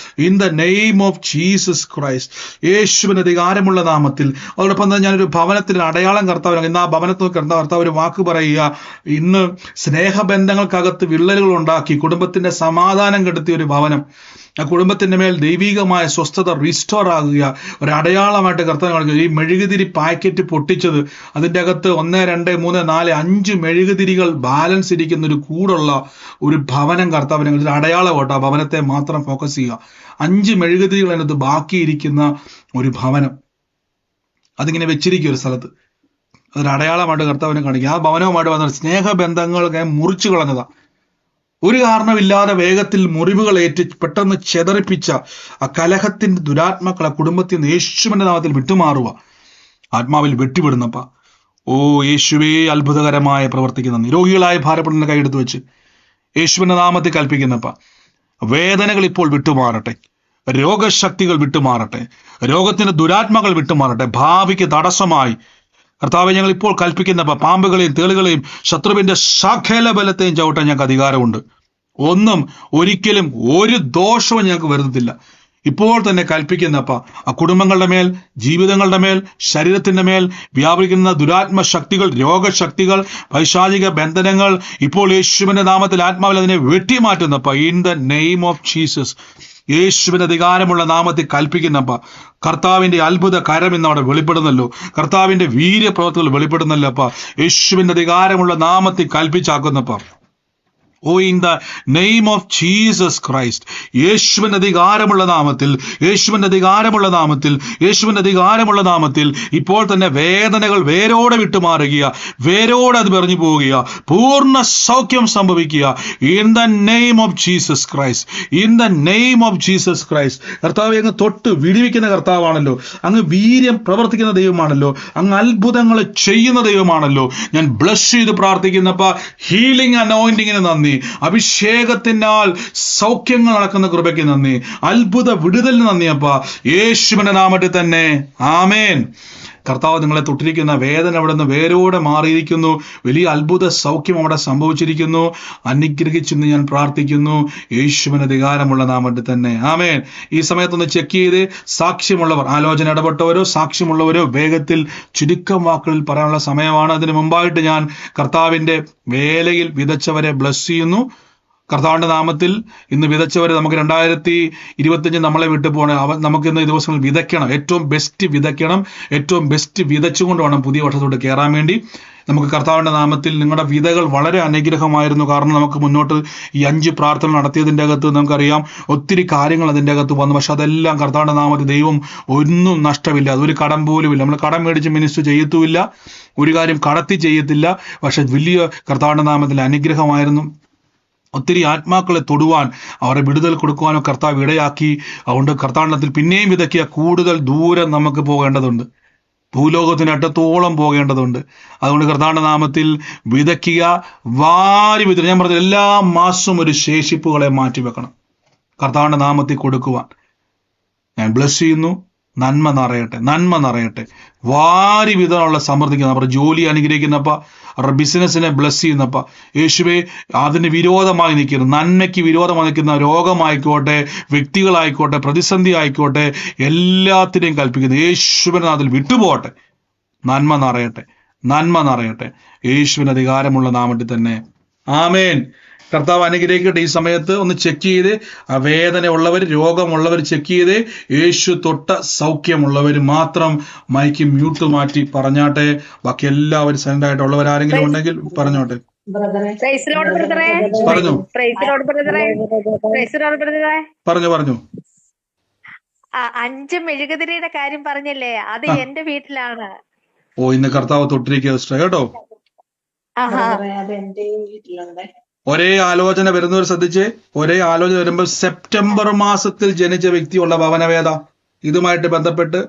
In the name of Jesus Christ യേശുവിന് അധികാരമുള്ള നാമത്തിൽ. അതോടൊപ്പം തന്നെ ഞാനൊരു ഭവനത്തിൽ അടയാളം കർത്താവ് ഇന്ന് ആ ഭവനത്തിൽ കർത്താവ് ഒരു വാക്ക് പറയുക. ഇന്ന് സ്നേഹബന്ധങ്ങൾക്കകത്ത് വിള്ളലുകൾ ഉണ്ടാക്കി കുടുംബത്തിന്റെ സമാധാനം കെടുത്തിയ ഒരു ഭവനം ആ കുടുംബത്തിന്റെ മേൽ ദൈവികമായ സ്വസ്ഥത റീസ്റ്റോർ ആകുക, ഒരു അടയാളമായിട്ട് കർത്താവ് കാണിക്കുക. ഈ മെഴുകുതിരി പാക്കറ്റ് പൊട്ടിച്ചത്, അതിൻ്റെ അകത്ത് 1, 2, 3, 4, 5 മെഴുകുതിരികൾ ബാലൻസ് ഇരിക്കുന്ന ഒരു കൂടുള്ള ഒരു ഭവനം കർത്താവിനെ ഒരു അടയാളമായിട്ട് ആ ഭവനത്തെ മാത്രം ഫോക്കസ് ചെയ്യുക. 5 മെഴുകുതിരികൾ അതിനകത്ത് ബാക്കിയിരിക്കുന്ന ഒരു ഭവനം, അതിങ്ങനെ വെച്ചിരിക്കുക ഒരു സ്ഥലത്ത്. അതൊരു അടയാളമായിട്ട് കർത്താവിനെ കാണിക്കുക. ആ ഭവനവുമായിട്ട് വന്ന സ്നേഹബന്ധങ്ങളൊക്കെ മുറിച്ചു കളഞ്ഞതാ. ഒരു കാരണമില്ലാതെ വേഗത്തിൽ മുറിവുകൾ ഏറ്റ് പെട്ടെന്ന് ചെതറിപ്പിച്ച ആ കലഹത്തിന്റെ ദുരാത്മാക്കളെ കുടുംബത്തിൽ നിന്ന് യേശുവിന്റെ നാമത്തിൽ വിട്ടുമാറുക, ആത്മാവിൽ വെട്ടിവിടുന്നപ്പ. ഓ യേശുവേ, അത്ഭുതകരമായ പ്രവർത്തിക്കുന്ന രോഗികളായ ഭാരപ്പെടുന്ന കൈയെടുത്ത് വെച്ച് യേശുവിന്റെ നാമത്തിൽ കൽപ്പിക്കുന്നപ്പ. വേദനകൾ ഇപ്പോൾ വിട്ടുമാറട്ടെ, രോഗശക്തികൾ വിട്ടുമാറട്ടെ, രോഗത്തിന്റെ ദുരാത്മകൾ വിട്ടുമാറട്ടെ. ഭാവിക്ക് തടസ്സമായി കർത്താവെ ഞങ്ങൾ ഇപ്പോൾ കൽപ്പിക്കുന്നപ്പ, പാമ്പുകളെയും തേളുകളെയും ശത്രുവിന്റെ സകല ബലത്തെയും ചവിട്ടാൻ ഞങ്ങൾക്ക് അധികാരമുണ്ട്. ഒന്നും ഒരിക്കലും ഒരു ദോഷവും ഞങ്ങൾക്ക് വരുന്നില്ല. ഇപ്പോൾ തന്നെ കൽപ്പിക്കുന്നപ്പ, ആ കുടുംബങ്ങളുടെ മേൽ, ജീവിതങ്ങളുടെ മേൽ, ശരീരത്തിന്റെ മേൽ വ്യാപരിക്കുന്ന ദുരാത്മ ശക്തികൾ, രോഗശക്തികൾ, പൈശാചിക ബന്ധനങ്ങൾ ഇപ്പോൾ യേശുവിന്റെ നാമത്തിൽ ആത്മാവിൽ അതിനെ വെട്ടിമാറ്റുന്നപ്പ. In the name of Jesus, യേശുവിന്റെ അധികാരമുള്ള നാമത്തിൽ കൽപ്പിക്കുന്നപ്പ. കർത്താവിന്റെ അത്ഭുത കരം ഇന്ന് അവിടെ വെളിപ്പെടുന്നല്ലോ, കർത്താവിന്റെ വീര്യപ്രവർത്തികൾ വെളിപ്പെടുന്നല്ലപ്പ. യേശുവിന്റെ അധികാരമുള്ള നാമത്തിൽ കൽപ്പിച്ചാക്കുന്നപ്പ. Oh in the name of Jesus Christ, യേശുവിന്റെ അധികാരമുള്ള നാമത്തിൽ, യേശുവിന്റെ അധികാരമുള്ള നാമത്തിൽ, യേശുവിന്റെ അധികാരമുള്ള നാമത്തിൽ ഇപ്പോൾ തന്നെ വേദനകൾ വേരോടെ വിട്ടുമാറുക, വേരോടെ അത് പറഞ്ഞു പോവുക, പൂർണ്ണ സൗഖ്യം സംഭവിക്കുക. In the name of Jesus Christ, in the name of Jesus Christ. കർത്താവ് അങ്ങ് തൊട്ട് വിടിവിക്കുന്ന കർത്താവാണല്ലോ, അങ്ങ് വീര്യം പ്രവർത്തിക്കുന്ന ദൈവമാണല്ലോ, അങ്ങ് അത്ഭുതങ്ങൾ ചെയ്യുന്ന ദൈവമാണല്ലോ. ഞാൻ ബ്ലസ് ചെയ്ത് പ്രാർത്ഥിക്കുന്നപ്പ, ഹീലിംഗ് അനോയിന്റിങ്ങിന് നന്ദി, അഭിഷേകത്തിനാൽ സൗഖ്യങ്ങൾ നടക്കുന്ന കൃപയ്ക്ക് നന്ദി, അത്ഭുത വിടുതലിന് നന്ദിയപ്പ, യേശുവിന്റെ നാമത്തിൽ തന്നെ ആമേൻ. കർത്താവ് നിങ്ങളെ തൊട്ടിരിക്കുന്ന വേദന അവിടെ നിന്ന് വേരോടെ മാറിയിരിക്കുന്നു. വലിയ അത്ഭുത സൗഖ്യം അവിടെ സംഭവിച്ചിരിക്കുന്നു. അനുഗ്രഹിച്ചെന്ന് ഞാൻ പ്രാർത്ഥിക്കുന്നു, യേശുവിന് അധികാരമുള്ള നാമത്തിൽ തന്നെ ആമേൻ. ഈ സമയത്തൊന്ന് ചെക്ക് ചെയ്ത് സാക്ഷ്യമുള്ളവർ, ആലോചന ഇടപെട്ടവരോ സാക്ഷ്യമുള്ളവരോ വേഗത്തിൽ ചുരുക്കം വാക്കുകളിൽ പറയാനുള്ള സമയമാണ്. അതിനു മുമ്പായിട്ട് ഞാൻ കർത്താവിന്റെ വേലയിൽ വിതച്ചവരെ ബ്ലസ് ചെയ്യുന്നു. കർത്താവിന്റെ നാമത്തിൽ ഇന്ന് വിതച്ചവരെ നമുക്ക് 2025 നമ്മളെ വിട്ടു പോകണം. നമുക്ക് ഇന്ന് ഈ ദിവസങ്ങളിൽ വിതയ്ക്കണം, ഏറ്റവും ബെസ്റ്റ് വിതയ്ക്കണം, ഏറ്റവും ബെസ്റ്റ് വിതച്ചുകൊണ്ട് വേണം പുതിയ വർഷത്തോട്ട് കയറാൻ വേണ്ടി. നമുക്ക് കർത്താവിന്റെ നാമത്തിൽ നിങ്ങളുടെ വിതകൾ വളരെ അനുഗ്രഹമായിരുന്നു. കാരണം നമുക്ക് മുന്നോട്ട് ഈ 5 പ്രാർത്ഥന നടത്തിയതിൻ്റെ അകത്ത് നമുക്കറിയാം ഒത്തിരി കാര്യങ്ങൾ അതിൻ്റെ അകത്ത് വന്നു. പക്ഷെ അതെല്ലാം കർത്താവിന്റെ നാമത്തിൽ ദൈവം ഒന്നും നഷ്ടമില്ല, അതൊരു കടം പോലും ഇല്ല. നമ്മൾ കടം മേടിച്ച് മിനിസ്റ്റർ ചെയ്യത്തുമില്ല, ഒരു കാര്യം കടത്തി ചെയ്യത്തില്ല. പക്ഷെ വലിയ കർത്താവിന്റെ നാമത്തിൽ അനുഗ്രഹമായിരുന്നു. ഒത്തിരി ആത്മാക്കളെ തൊടുവാൻ, അവരെ വിടുതൽ കൊടുക്കുവാനോ കർത്താവ് ഇടയാക്കി. അതുകൊണ്ട് കർത്താവിനത്തിൽ പിന്നെയും വിതയ്ക്കുക. കൂടുതൽ ദൂരം നമുക്ക് പോകേണ്ടതുണ്ട്, ഭൂലോകത്തിന് അറ്റത്തോളം പോകേണ്ടതുണ്ട്. അതുകൊണ്ട് കർത്താവിന്റെ നാമത്തിൽ വിതയ്ക്കുക, വാരി വിതയ്ക്കുക. ഞാൻ പറഞ്ഞത് എല്ലാ മാസവും ഒരു ശേഷിപ്പുകളെ മാറ്റിവെക്കണം, കർത്താവിന്റെ നാമത്തിൽ കൊടുക്കുവാൻ. ഞാൻ ബ്ലസ് ചെയ്യുന്നു. നന്മ നിറയട്ടെ, നന്മ നിറയട്ടെ, വാരി വിധമുള്ള സമൃദ്ധിക്കുന്ന അവരുടെ ജോലി അനുഗ്രഹിക്കുന്നപ്പ, അവരുടെ ബിസിനസ്സിനെ ബ്ലസ് ചെയ്യുന്നപ്പ. യേശുവേ, അതിന് വിരോധമായി നിൽക്കുന്ന, നന്മയ്ക്ക് വിരോധമായി നിൽക്കുന്ന രോഗമായിക്കോട്ടെ, വ്യക്തികളായിക്കോട്ടെ, പ്രതിസന്ധി ആയിക്കോട്ടെ, എല്ലാത്തിനെയും കൽപ്പിക്കുന്നു. യേശുവിനെ അതിൽ വിട്ടുപോകട്ടെ. നന്മ നിറയട്ടെ, നന്മ നിറയട്ടെ, യേശുവിന് അധികാരമുള്ള നാമത്തിൽ തന്നെ ആമേൻ. കർത്താവ് അനുഗ്രഹിക്കട്ടെ. ഈ സമയത്ത് ഒന്ന് ചെക്ക് ചെയ്ത്, ആ വേദന ഉള്ളവർ, രോഗമുള്ളവർ ചെക്ക് ചെയ്ത്, യേശു തൊട്ട സൗഖ്യമുള്ളവർ മാത്രം മൈക്ക് മ്യൂട്ട് മാറ്റി പറഞ്ഞാട്ടെ. ബാക്കി എല്ലാവരും സൈലന്റ് ആയിട്ടുള്ളവർ ആരെങ്കിലും ഉണ്ടെങ്കിൽ പറഞ്ഞോട്ടെ. പറഞ്ഞു പറഞ്ഞു 5 മെഴുകുതിരിയുടെ കാര്യം പറഞ്ഞല്ലേ, അത് എന്റെ വീട്ടിലാണ്. ഓ, ഇന്ന് കർത്താവ് തൊട്ടിരിക്കുക സിസ്റ്റർ, കേട്ടോ. ഒരേ ആലോചന വരുന്നവർ ശ്രദ്ധിച്ച്, ഒരേ ആലോചന വരുമ്പോൾ സെപ്റ്റംബർ മാസത്തിൽ ജനിച്ച വ്യക്തിയുള്ള ഭവനവേദ, ഇതുമായിട്ട് ബന്ധപ്പെട്ട്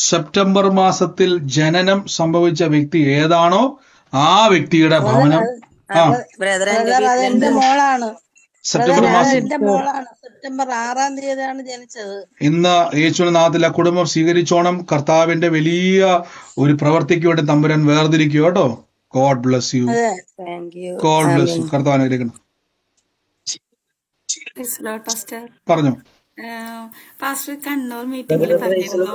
സെപ്റ്റംബർ മാസത്തിൽ ജനനം സംഭവിച്ച വ്യക്തി ഏതാണോ ആ വ്യക്തിയുടെ ഭവനം സെപ്റ്റംബർ മാസം സെപ്റ്റംബർ 6-ാം തീയതിയാണ് ജനിച്ചത്. ഇന്ന് യേശുവിന്റെ നാമത്തിൽ ആ കുടുംബം സ്വീകരിച്ചോണം. കർത്താവിന്റെ വലിയ ഒരു പ്രവർത്തിക്ക് വേണ്ടി തമ്പുരാൻ വേർതിരിക്കുക, കേട്ടോ. God bless you. God bless you. കർത്താവ് അനുഗ്രഹിക്കണം. പറഞ്ഞു. പാസ്റ്റർ കണ്ണൂർ മീറ്റിംഗിൽ പറഞ്ഞിരുന്നു,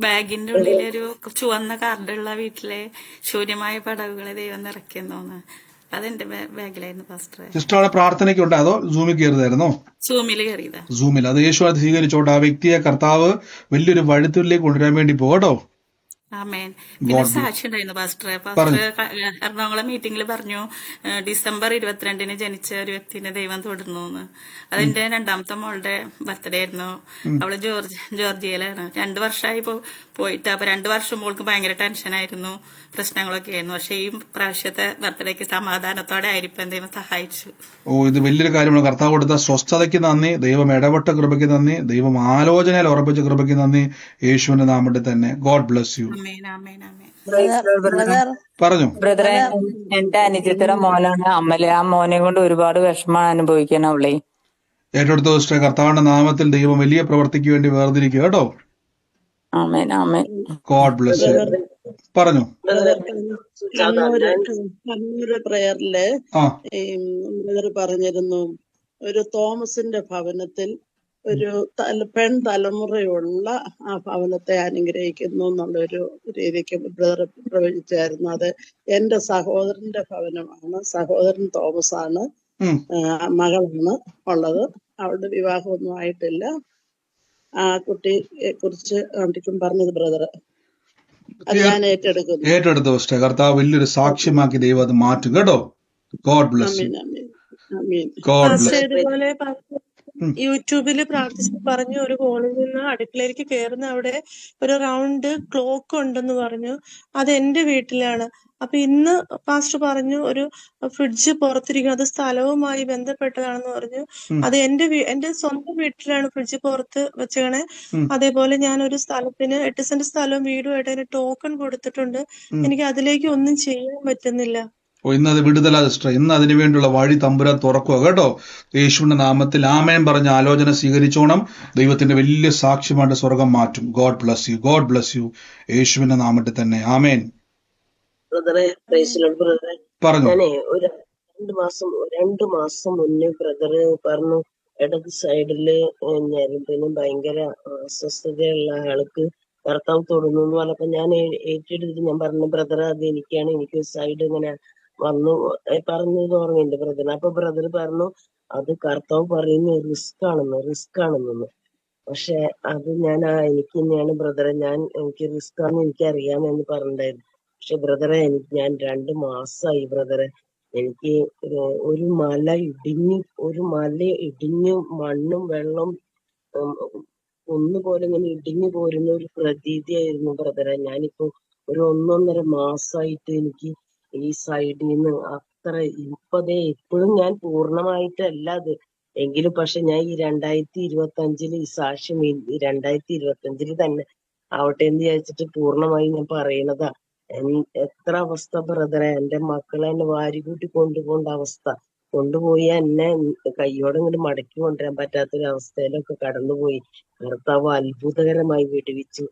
ബാഗിന്റെ ഉള്ളിലൊരു ചുവന്ന കാർഡുള്ള വീട്ടിലെ ശൂന്യമായ പടവുകളെ ദൈവം നിറയ്ക്കുന്നോന്ന്. അതെന്റെ ബാഗിലായിരുന്നു പാസ്റ്ററെ. സിസ്റ്റർ അവിടെ പ്രാർത്ഥനയ്ക്കുണ്ടോ അതോ സൂമിൽ കയറിയതായിരുന്നോ? സൂമിൽ കയറിയതാ. സൂമിൽ. അത് യേശു അത് സ്വീകരിച്ചോട്ടെ. ആ വ്യക്തിയെ കർത്താവ് വലിയൊരു വഴുത്തിലേക്ക് കൊണ്ടുവരാൻ വേണ്ടി പോകട്ടോ. ആമേൻ. പിന്നെ സാക്ഷി ഉണ്ടായിരുന്നു പാസ്റ്ററെ. എറണാകുളം മീറ്റിംഗിൽ പറഞ്ഞു ഡിസംബർ 22 ജനിച്ച ഒരു വ്യക്തിനെ ദൈവം തൊടുന്നു എന്ന്. അതെന്റെ രണ്ടാമത്തെ മോളുടെ ബർത്ത്ഡേ ആയിരുന്നു. അവള് ജോർജിയയിലാണ്. 2 വർഷമായി പോയിട്ട്. അപ്പൊ 2 വർഷം മോൾക്ക് ഭയങ്കര ടെൻഷനായിരുന്നു, പ്രശ്നങ്ങളൊക്കെ ആയിരുന്നു. പക്ഷെ ഈ പ്രാവശ്യത്തെ ബർത്ത്ഡേക്ക് സമാധാനത്തോടെ ആയിരിക്കും ദൈവം സഹായിച്ചു. ഇത് വലിയൊരു കാര്യമാണ്. കർത്താവ് കൊടുത്ത സ്വസ്ഥതയ്ക്ക് നന്ദി, ദൈവം ഇടപെട്ട കൃപയ്ക്ക് നന്ദി, ദൈവം ആലോചനയിൽ ഉറപ്പിച്ച കൃപയ്ക്ക് നന്ദി. യേശുവിന്റെ നാമത്തിൽ തന്നെ. God bless you. പറഞ്ഞു. ബ്രദറെ, എന്റെ അനുജത്തിയുടെ മോനാണ് അമ്മല്. ആ മോനെ കൊണ്ട് ഒരുപാട് വിഷമമാണ് അനുഭവിക്കണം അവളെ. ഏറ്റെടുത്ത സിസ്റ്റർ, കർത്താവിന്റെ നാമത്തിൽ ദൈവം വലിയ പ്രവർത്തിക്ക് വേണ്ടി വേർതിരിക്കുക കേട്ടോ. ആമേൻ ആമേൻ. God bless you. പറഞ്ഞു. കണ്ണൂര് പ്രയറില് ബ്രദർ പറഞ്ഞിരുന്നു, ഒരു തോമസിന്റെ ഭവനത്തിൽ ഒരു പെൺ തലമുറയുള്ള ആ ഭവനത്തെ അനുഗ്രഹിക്കുന്നു എന്നുള്ളൊരു രീതിക്ക് ബ്രദർ പ്രവചിച്ചായിരുന്നു. അത് എന്റെ സഹോദരന്റെ ഭവനമാണ്. സഹോദരൻ തോമസ് ആണ്, മകളാണ് ഉള്ളത്. അവളുടെ വിവാഹമൊന്നും ആയിട്ടില്ല. ആ കുട്ടിയെ കുറിച്ച് ആണ്ടിക്കും പറഞ്ഞത് ബ്രദർ. അത് ഞാൻ ഏറ്റെടുത്തു സിസ്റ്റർ. കർത്താവ് വലിയൊരു സാക്ഷ്യമാക്കി ദൈവം അത് മാറ്റും കേട്ടോ. God bless you. God bless. യൂട്യൂബില് പ്രാർത്ഥിച്ച് പറഞ്ഞു, ഒരു ഹോളിൽ നിന്ന് അടുക്കളയിലേക്ക് കയറുന്ന അവിടെ ഒരു റൗണ്ട് ക്ലോക്ക് ഉണ്ടെന്ന് പറഞ്ഞു. അത് എന്റെ വീട്ടിലാണ്. അപ്പൊ ഇന്ന് പാസ്റ്റർ പറഞ്ഞു ഒരു ഫ്രിഡ്ജ് പുറത്തിരിക്കും, അത് സ്ഥലവുമായി ബന്ധപ്പെട്ടതാണെന്ന് പറഞ്ഞു. അത് എന്റെ സ്വന്തം വീട്ടിലാണ് ഫ്രിഡ്ജ് പുറത്ത് വെച്ചേക്കണേ. അതേപോലെ ഞാൻ ഒരു സ്ഥലത്തിന് 8 സെന്റ് സ്ഥലവും വീടുമായിട്ട് അതിന് ടോക്കൺ കൊടുത്തിട്ടുണ്ട്. എനിക്ക് അതിലേക്ക് ഒന്നും ചെയ്യാൻ പറ്റുന്നില്ല. ഇന്ന് അത് വിടുതല സിസ്റ്റർ. ഇന്ന് അതിനു വേണ്ടിയുള്ള വഴി തമ്പുരാൻ തുറക്കുക കേട്ടോ. യേശുവിന്റെ നാമത്തിൽ ആമേൻ പറഞ്ഞ ആലോചന സ്വീകരിച്ചോണം. ദൈവത്തിന്റെ വലിയ സാക്ഷ്യമായിട്ട് സ്വർഗം മാറ്റും. God bless you. God bless U. യേശുവിന്റെ നാമത്തിൽ തന്നെ. ആമേൻ. പറഞ്ഞു. ഒരു 2 മാസം മുന്നേ ബ്രദറ് പറഞ്ഞു, ഇടത് സൈഡില് ഞരമ്പിന് ഭയങ്കര അസ്വസ്ഥതയുള്ള ആൾക്ക് കർത്താവ് തൊടുന്നു എന്ന് പറഞ്ഞപ്പോ ഞാൻ ഏറ്റെടുത്തിട്ട് ഞാൻ പറഞ്ഞു, ബ്രദർ അത് എനിക്കാണ്, എനിക്ക് സൈഡ് ഇങ്ങനെ വന്നു പറഞ്ഞത് ഓർമ്മയുണ്ട് ബ്രദറിന്. അപ്പൊ ബ്രദർ പറഞ്ഞു, അത് കർത്താവ് പറയുന്ന റിസ്ക് ആണെന്ന്. പക്ഷെ അത് ഞാൻ എനിക്ക് തന്നെയാണ് ബ്രദറെ, എനിക്ക് റിസ്ക് ആണെന്ന് എനിക്ക് അറിയാമെന്ന് പറഞ്ഞിട്ടുണ്ടായിരുന്നു. പക്ഷെ ബ്രദറെ ഞാൻ 2 മാസമായി ബ്രദറെ, എനിക്ക് ഒരു മല ഇടിഞ്ഞ് മണ്ണും വെള്ളം ഒന്നുപോലെ ഇങ്ങനെ ഇടിഞ്ഞു പോരുന്ന ഒരു പ്രതീതിയായിരുന്നു ബ്രദറെ. ഞാനിപ്പോ ഒരു 1.5 മാസമായിട്ട് എനിക്ക് ഈ സൈഡിൽ നിന്ന് അത്ര ഇപ്പോഴും ഞാൻ പൂർണ്ണമായിട്ടല്ല അത് എങ്കിലും, പക്ഷെ ഞാൻ ഈ 2025 ഈ സാക്ഷ്യം 2025 തന്നെ ആവട്ടെ എന്ന് വിചാരിച്ചിട്ട് പൂർണ്ണമായി ഞാൻ പറയണതാ. എത്ര അവസ്ഥ ബ്രദറെ, എന്റെ മക്കളെ എന്നെ വാരികൂട്ടി കൊണ്ടുപോകേണ്ട അവസ്ഥ, കൊണ്ടുപോയി എന്നെ കയ്യോടെ ഇങ്ങോട്ട് മടക്കി കൊണ്ടുവരാൻ പറ്റാത്തൊരു അവസ്ഥയിലൊക്കെ കടന്നുപോയി. കർത്താവ് അത്ഭുതകരമായി വിടുവിച്ചു.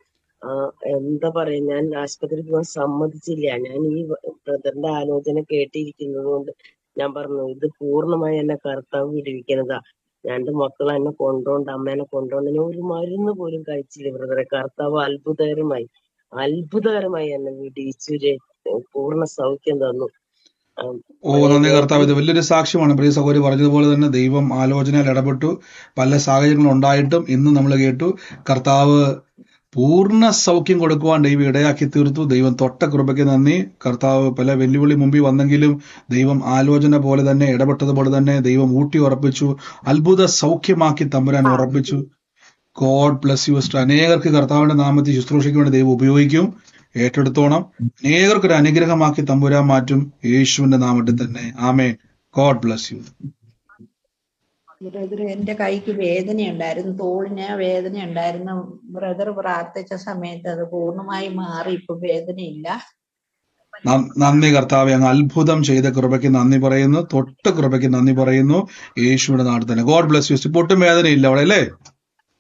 എന്താ പറയാ, ഞാൻ ആശുപത്രിയിൽ പോകാൻ സമ്മതിച്ചില്ല. ഞാൻ ഈ ബ്രദറിന്റെ ആലോചന കേട്ടിരിക്കുന്നത് കൊണ്ട് ഞാൻ പറഞ്ഞു, ഇത് പൂർണ്ണമായി എന്നെ കർത്താവ് വിടുവിക്കുന്നതാ. 2 മക്കളെ എന്നെ കൊണ്ടോണ്ട്, അമ്മേനെ കൊണ്ടോണ്ട് ഞാൻ ഒരു മരുന്ന് പോലും കഴിച്ചില്ല ബ്രദറെ. കർത്താവ് അത്ഭുതകരമായി എന്നെ വിടുവിച്ചു, പൂർണ്ണ സൗഖ്യം തന്നു. നന്ദി കർത്താവ്. ഇത് വലിയൊരു സാക്ഷ്യമാണ്. പ്രിയ സഹോദരി പറഞ്ഞതുപോലെ തന്നെ ദൈവം ആലോചനയിൽ ഇടപെട്ടു. പല സാഹചര്യങ്ങളും ഉണ്ടായിട്ടും ഇന്ന് നമ്മൾ കേട്ടു കർത്താവ് പൂർണ്ണ സൗഖ്യം കൊടുക്കുവാൻ ദൈവം ഇടയാക്കി തീർത്തു. ദൈവം തൊട്ട കൃപയ്ക്ക് നന്ദി. കർത്താവ് പല വെല്ലുവിളി മുമ്പിൽ വന്നെങ്കിലും ദൈവം ആലോചന പോലെ തന്നെ ഇടപെട്ടതുപോലെ തന്നെ ദൈവം ഊട്ടി ഉറപ്പിച്ചു, അത്ഭുത സൗഖ്യമാക്കി തമ്പുരാൻ ഉറപ്പിച്ചു. God bless you sister. അനേകർക്ക് കർത്താവിന്റെ നാമത്തിൽ ശുശ്രൂഷയ്ക്ക് വേണ്ടി ദൈവം ഉപയോഗിക്കും. ഏറ്റെടുത്തോണം. അനേകർക്കൊരു അനുഗ്രഹമാക്കി തമ്പുരാൻ മാറ്റും. യേശുവിന്റെ നാമത്തിൽ തന്നെ. ആമേൻ. God bless you. ബ്രദർ, എന്റെ കൈക്ക് വേദനയുണ്ടായിരുന്നു, തോളിന് വേദനയുണ്ടായിരുന്നു. ബ്രദർ പ്രാർത്ഥിച്ച സമയത്ത് അത് പൂർണ്ണമായി മാറി. ഇപ്പൊ വേദനയില്ല. നന്ദി കർത്താവെ. അങ്ങ് അത്ഭുതം ചെയ്ത കൃപയ്ക്ക് നന്ദി പറയുന്നു. തൊട്ട് കൃപയ്ക്ക് നന്ദി പറയുന്നു. യേശുവിന്റെ നാട്ടിൽ തന്നെ. God bless U. ഇപ്പൊ ഒട്ടും വേദനയില്ല അവിടെ അല്ലേ?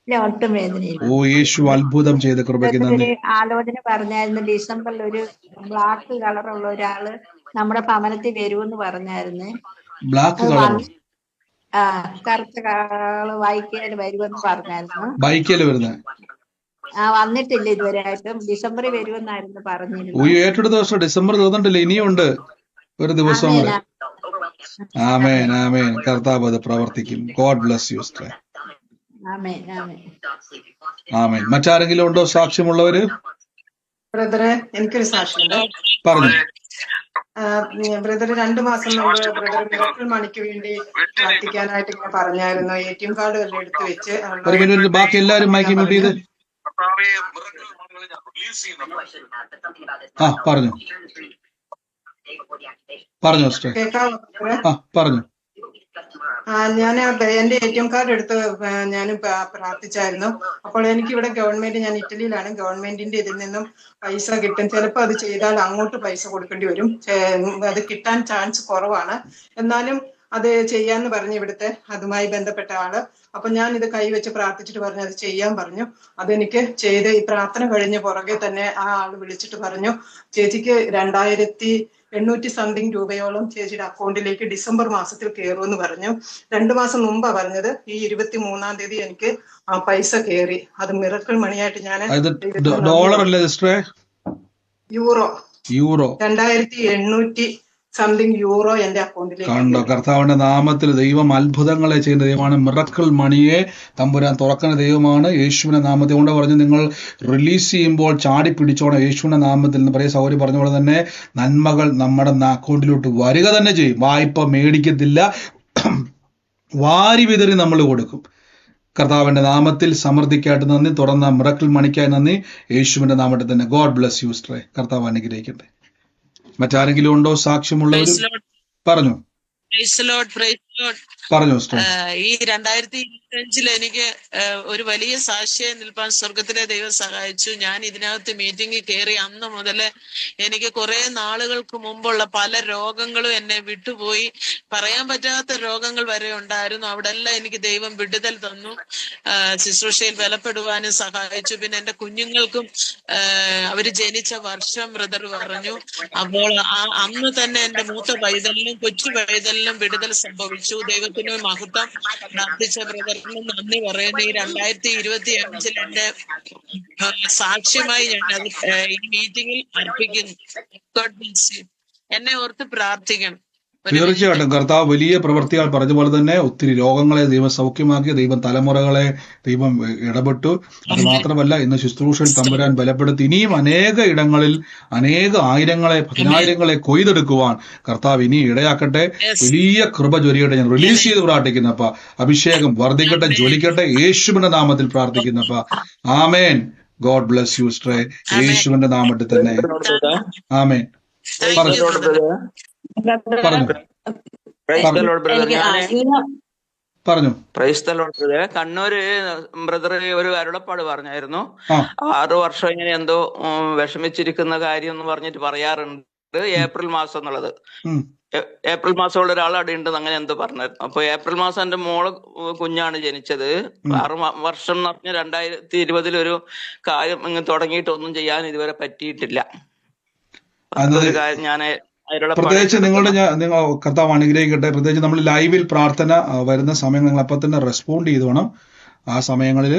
ഒട്ടും വേദനയില്ല. ഓ യേശു അത്ഭുതം ചെയ്ത കൃപയ്ക്ക് നന്ദി. ആലോചന പറഞ്ഞായിരുന്നു, ഡിസംബറിൽ ഒരു ബ്ലാക്ക് കളറുള്ള ഒരാള് നമ്മുടെ ഭവനത്തിൽ വരുമെന്ന് പറഞ്ഞായിരുന്നു. ബ്ലാക്ക് കളർ കറുത്ത കളറ് ബൈക്കിൽ വരുമെന്ന് പറഞ്ഞായിരുന്നു. ബൈക്കില് വരുന്നത് വന്നിട്ടില്ല ഇതുവരെ ആയിട്ടും. ഡിസംബറിൽ വരുമെന്നായിരുന്നു പറഞ്ഞിരുന്നത്. ഏറ്റെടുത്ത ദിവസം ഡിസംബർ തീർന്നിട്ടില്ല, ഇനിയുണ്ട് ഒരു ദിവസം കൂടെ. ആമേൻ ആമേൻ. കർത്താവ് അത് പ്രവർത്തിക്കും. God bless you sister. ആമേൻ ആമേൻ. ആമേൻ. മറ്റാരെങ്കിലും ഉണ്ടോ സാക്ഷ്യമുള്ളവര്? ബ്രദറെ, എനിക്കൊരു സാക്ഷ്യമുണ്ട്. പറഞ്ഞു. ബ്രദർ 2 മാസം മുമ്പ് ബ്രദർ മിറക്കിൾ മണിക്ക് വേണ്ടി പ്രാർത്ഥിക്കാനായിട്ട് ഇങ്ങനെ പറഞ്ഞായിരുന്നു. ATM കാർഡ് എല്ലാം എടുത്തു വെച്ച് ഒരു മിനിറ്റ്, ബാക്കി എല്ലാവരും മൈക്ക് മ്യൂട്ട് ചെയ്ത്. പറഞ്ഞു പറഞ്ഞു സിസ്റ്റർ. കേൾക്കാമോ? പറഞ്ഞു. ഞാൻ എന്റെ ATM കാർഡ് എടുത്ത് ഞാൻ പ്രാർത്ഥിച്ചായിരുന്നു. അപ്പോൾ എനിക്ക് ഇവിടെ ഗവൺമെന്റ്, ഞാൻ ഇറ്റലിയിലാണ്, ഗവൺമെന്റിന്റെ ഇതിൽ നിന്നും പൈസ കിട്ടും. ചിലപ്പോൾ അത് ചെയ്താൽ അങ്ങോട്ട് പൈസ കൊടുക്കേണ്ടി വരും. അത് കിട്ടാൻ ചാൻസ് കുറവാണ്. എന്നാലും അത് ചെയ്യാന്ന് പറഞ്ഞു ഇവിടുത്തെ അതുമായി ബന്ധപ്പെട്ട ആള്. അപ്പൊ ഞാൻ ഇത് കൈവച്ച് പ്രാർത്ഥിച്ചിട്ട് പറഞ്ഞു അത് ചെയ്യാൻ പറഞ്ഞു. അതെനിക്ക് ചെയ്ത് ഈ പ്രാർത്ഥന കഴിഞ്ഞ പുറകെ തന്നെ ആ ആള് വിളിച്ചിട്ട് പറഞ്ഞു, ചേച്ചിക്ക് 2800 സംതിങ് രൂപയോളം ചേച്ചിയുടെ അക്കൗണ്ടിലേക്ക് ഡിസംബർ മാസത്തിൽ കയറുമെന്ന് പറഞ്ഞു. 2 മാസം മുമ്പാ പറഞ്ഞത്. ഈ 23-ാം തീയതി എനിക്ക് ആ പൈസ കയറി. അത് മിറക്കിൾ മണിയായിട്ട് ഞാൻ ഡോളർ അല്ലേ സിസ്റ്ററെ? യൂറോ. 2800 സംതിങ് യൂറോ എന്റെ അക്കൗണ്ടിലേക്ക്. കണ്ടോ? കർത്താവിന്റെ നാമത്തിൽ ദൈവം അത്ഭുതങ്ങളെ ചെയ്യുന്ന ദൈവമാണ്. മിറക്കിൾ മണിയെ തമ്പുരാൻ തുറക്കുന്ന ദൈവമാണ്. യേശുവിന്റെ നാമത്തിൽ കൊണ്ട് പറഞ്ഞു, നിങ്ങൾ റിലീസ് ചെയ്യുമ്പോൾ ചാടി പിടിച്ചോണം യേശുവിന്റെ നാമത്തിൽ എന്ന് പറയും. സൗകര്യം പറഞ്ഞ പോലെ തന്നെ നന്മകൾ നമ്മുടെ അക്കൗണ്ടിലോട്ട് വരിക തന്നെ ചെയ്യും. വായ്പ മേടിക്കത്തില്ല, വാരി വിതറി നമ്മൾ കൊടുക്കും. കർത്താവിന്റെ നാമത്തിൽ സമൃദ്ധിക്കായിട്ട് നന്ദി. തുറന്ന മിറക്കിൾ മണിക്കായി നന്ദി. യേശുവിന്റെ നാമത്തിൽ തന്നെ. ഗോഡ് ബ്ലസ് യു സിസ്റ്ററെ. കർത്താവ് അനുഗ്രഹിക്കട്ടെ. മറ്റാരെങ്കിലും ഉണ്ടോ സാക്ഷ്യമുള്ളവർ? പറഞ്ഞു പറഞ്ഞു സിസ്റ്റർ. ഈ 2025 എനിക്ക് ഒരു വലിയ സാക്ഷിയായി നിൽപ്പാൻ സ്വർഗത്തിലെ ദൈവം സഹായിച്ചു. ഞാൻ ഇതിനകത്ത് മീറ്റിംഗിൽ കയറി അന്ന് മുതൽ എനിക്ക് കുറെ നാളുകൾക്ക് മുമ്പുള്ള പല രോഗങ്ങളും എന്നെ വിട്ടുപോയി. പറയാൻ പറ്റാത്ത രോഗങ്ങൾ വരെ ഉണ്ടായിരുന്നു. അവിടെ എല്ലാം എനിക്ക് ദൈവം വിടുതൽ തന്നു. ശുശ്രൂഷയിൽ ബലപ്പെടുവാനും സഹായിച്ചു. പിന്നെ എന്റെ കുഞ്ഞുങ്ങൾക്കും അവര് ജനിച്ച വർഷം ബ്രദർ പറഞ്ഞു. അപ്പോൾ അന്ന് തന്നെ എന്റെ മൂത്ത പൈതലിനും കൊച്ചു പൈതലിനും വിടുതൽ സംഭവിച്ചു. ദൈവത്തിന് മഹത്വം. പ്രാർത്ഥിച്ച ബ്രദറിന് നന്ദി പറയുന്നു. ഈ 2025 എന്റെ സാക്ഷ്യമായി ഞാൻ അത് ഈ മീറ്റിംഗിൽ അർപ്പിക്കുന്നു. എന്നെ ഓർത്ത് പ്രാർത്ഥിക്കണം. തീർച്ചയായിട്ടും കർത്താവ് വലിയ പ്രവൃത്തികൾ പറഞ്ഞ പോലെ തന്നെ ഒത്തിരി രോഗങ്ങളെ ദൈവം സൗഖ്യമാക്കി. ദൈവം തലമുറകളെ ദൈവം ഇടപെട്ടു. അത് മാത്രമല്ല ഇന്ന് ശുശ്രൂഷയിൽ തമ്പുരാൻ ബലപ്പെടുത്തി. ഇനിയും അനേക ഇടങ്ങളിൽ അനേക ആയിരങ്ങളെ പതിനായിരങ്ങളെ കൊയ്തെടുക്കുവാൻ കർത്താവ് ഇനി ഇടയാക്കട്ടെ. വലിയ കൃപ ചൊരിയട്ടെ. ഞാൻ റിലീസ് ചെയ്ത് പ്രാർത്ഥിക്കുന്നപ്പ. അഭിഷേകം വർദ്ധിക്കട്ടെ, ജ്വലിക്കട്ടെ. യേശുവിന്റെ നാമത്തിൽ പ്രാർത്ഥിക്കുന്നപ്പ. ആമേൻ. ഗോഡ് ബ്ലസ് യു സിസ്റ്ററെ. യേശുവിന്റെ നാമത്തിൽ തന്നെ. ആമേൻ. പറഞ്ഞു. കണ്ണൂര് ബ്രദർ ഒരു അരുളപ്പാട് പറഞ്ഞായിരുന്നു. 6 വർഷം ഇങ്ങനെ എന്തോ വിഷമിച്ചിരിക്കുന്ന കാര്യം എന്ന് പറഞ്ഞിട്ട് പറയാറുണ്ട്. ഏപ്രിൽ മാസം എന്നുള്ളത്. ഏപ്രിൽ മാസമുള്ള ഒരാൾ അവിടെ ഉണ്ട് അങ്ങനെ എന്തോ പറഞ്ഞായിരുന്നു. അപ്പൊ ഏപ്രിൽ മാസം എന്റെ മോള് കുഞ്ഞാണ് ജനിച്ചത്. 6 വർഷം എന്ന് പറഞ്ഞ 2020 ഒരു കാര്യം ഇങ്ങനെ തുടങ്ങിയിട്ടൊന്നും ചെയ്യാൻ ഇതുവരെ പറ്റിയിട്ടില്ല. അതൊരു കാര്യം ഞാൻ പ്രത്യേകിച്ച് നിങ്ങൾ കർത്താവ് അനുഗ്രഹിക്കട്ടെ. പ്രത്യേകിച്ച് നമ്മൾ ലൈവിൽ പ്രാർത്ഥന വരുന്ന സമയങ്ങൾ നിങ്ങൾ അപ്പം തന്നെ റെസ്പോണ്ട് ചെയ്തോണം. ആ സമയങ്ങളിൽ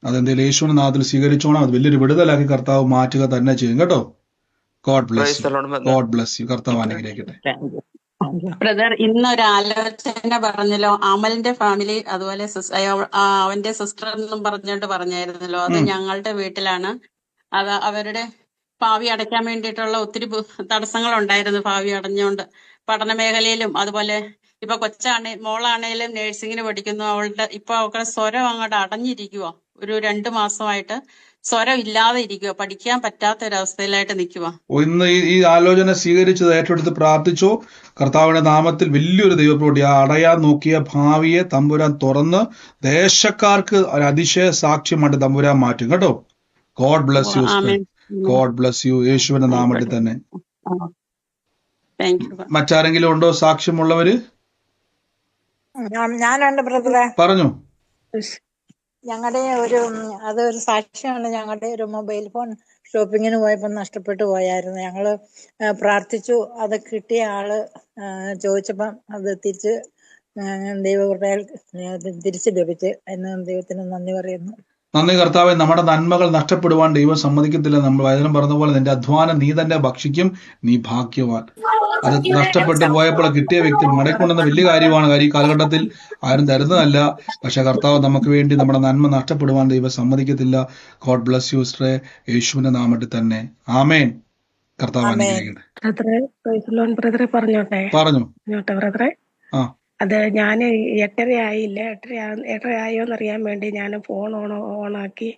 അതെന്തെങ്കിലും യേശുവിന്റെ നാമത്തിൽ സ്വീകരിച്ചോണം. അത് വലിയൊരു വിടുതലാക്കി കർത്താവ് മാറ്റുക തന്നെ ചെയ്യും കേട്ടോ. God bless you. God bless you. കർത്താവ് അനുഗ്രഹിക്കട്ടെ. ബ്രദർ, ഇന്നൊരു ആലോചന പറഞ്ഞല്ലോ, അമലിന്റെ ഫാമിലി അതുപോലെ അവന്റെ സിസ്റ്റർ എന്നും പറഞ്ഞോണ്ട് പറഞ്ഞായിരുന്നല്ലോ. അത് ഞങ്ങളുടെ വീട്ടിലാണ്. അത് അവരുടെ ഭാവി അടയ്ക്കാൻ വേണ്ടിയിട്ടുള്ള ഒത്തിരി തടസ്സങ്ങൾ ഉണ്ടായിരുന്നു. ഭാവി അടഞ്ഞുകൊണ്ട് പഠന മേഖലയിലും അതുപോലെ ഇപ്പൊ മോളാണേലും നഴ്സിംഗിന് പഠിക്കുന്നു. അവളുടെ സ്വരം അങ്ങോട്ട് അടഞ്ഞിരിക്കുക. ഒരു 2 മാസമായിട്ട് സ്വരം ഇല്ലാതെ ഇരിക്കുക. പഠിക്കാൻ പറ്റാത്ത ഒരവസ്ഥയിലായിട്ട് നിൽക്കുക. ഇന്ന് ഈ ആലോചന സ്വീകരിച്ചത് ഏറ്റെടുത്ത് പ്രാർത്ഥിച്ചു. കർത്താവിന്റെ നാമത്തിൽ വലിയൊരു ദൈവപ്രവൃത്തി. ആ അടയാൻ നോക്കിയ ഭാവിയെ തമ്പുരാൻ തുറന്ന് ദേശക്കാർക്ക് ഒരു അതിശയ സാക്ഷ്യമായിട്ട് തമ്പുരാൻ മാറ്റും കേട്ടോ. God bless you. God bless U. യേശുവിന്റെ നാമത്തിൽ തന്നെ. മറ്റാരെങ്കിലും ഉണ്ടോ സാക്ഷ്യമുള്ളവര്? ഞാനുണ്ട് ബ്രദറെ. പറഞ്ഞു. ഞങ്ങളുടെ അതൊരു സാക്ഷ്യമാണ്. ഞങ്ങളുടെ ഒരു മൊബൈൽ ഫോൺ ഷോപ്പിങ്ങിന് പോയപ്പോൾ നഷ്ടപ്പെട്ടു പോയായിരുന്നു. ഞങ്ങള് പ്രാർത്ഥിച്ചു. അത് കിട്ടിയ ആള് ചോദിച്ചപ്പം അത് തിരിച്ച് ദൈവകൃപയാൽ തിരിച്ചു ലഭിച്ച്. എന്ന് ദൈവത്തിന് നന്ദി പറയുന്നു. നന്ദി കർത്താവേ. നമ്മുടെ നന്മകൾ നഷ്ടപ്പെടുവാൻ ദൈവം സമ്മതിക്കത്തില്ല. നമ്മൾ വചനം പറഞ്ഞ പോലെ നിന്റെ അധ്വാനം നീ തന്നെ ഭക്ഷിക്കും. നീ ഭാഗ്യവാൻ. അത് നഷ്ടപ്പെട്ടു പോയപ്പോൾ കിട്ടിയ വ്യക്തി മടക്കൊണ്ടുവന്ന വലിയ കാര്യമാണ്. കാര്യം ഈ കാലഘട്ടത്തിൽ ആരും തരുന്നതല്ല. പക്ഷെ കർത്താവ് നമുക്ക് വേണ്ടി നമ്മുടെ നന്മ നഷ്ടപ്പെടുവാൻ ദൈവം സമ്മതിക്കത്തില്ല. ഗോഡ് ബ്ലസ് യു സിസ്റ്ററെ, യേശുവിന്റെ നാമത്തിൽ തന്നെ ആമേൻ. കർത്താവ് അനുഗ്രഹിക്കട്ടെ. ബ്രദറെ പറഞ്ഞോട്ടെ ബ്രദറെ. അത് ഞാൻ 8:30 ആയില്ല, 8:30 ആയോന്ന് അറിയാൻ വേണ്ടി ഞാൻ ഫോൺ ഓണാക്കി.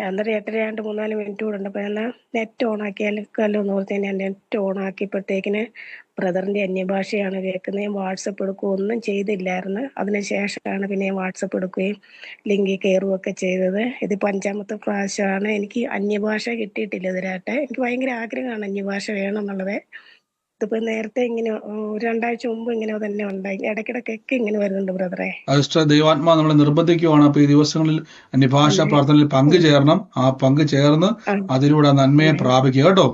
അന്നേരം 8:30 ആയിട്ട് 3-4 മിനിറ്റ് കൂടെ ഉണ്ട്. അപ്പൊ ഞാൻ നെറ്റ് ഓണാക്കിയാലോ എന്ന് ഓർത്ത് ഞാൻ നെറ്റ് ഓണാക്കിയപ്പോഴത്തേക്കിന് ബ്രദറിന്റെ അന്യഭാഷയാണ് കേൾക്കുന്നത്. ഞാൻ വാട്സപ്പ് എടുക്കുകയും ഒന്നും ചെയ്തില്ലായിരുന്നു. അതിനുശേഷമാണ് പിന്നെ ഞാൻ വാട്സപ്പ് എടുക്കുകയും ലിങ്കിൽ കയറുകയൊക്കെ ചെയ്തത്. ഇതിപ്പോ 5ാമത്തെ പ്രാവശ്യമാണ്. എനിക്ക് അന്യഭാഷ കിട്ടിയിട്ടില്ല ഇതിനായിട്ട്. എനിക്ക് ഭയങ്കര ആഗ്രഹമാണ് അന്യഭാഷ വേണം എന്നുള്ളത്. ഇതിപ്പോ നേരത്തെ ഇങ്ങനെ 2 ആഴ്ച മുമ്പ് ഇങ്ങനെ തന്നെ ഉണ്ടായി. ഇടയ്ക്കിടയ്ക്കൊക്കെ ഇങ്ങനെ വരുന്നുണ്ട് ബ്രദറെ. ദൈവാത്മാ നമ്മളെ നിർബന്ധിക്കുവാണ്. അപ്പൊ ഈ ദിവസങ്ങളിൽ അന്യഭാഷ പ്രാർത്ഥനയിൽ പങ്കുചേരണം. ആ പങ്കുചേർന്ന് അതിലൂടെ നന്മയെ പ്രാപിക്കുക കേട്ടോ.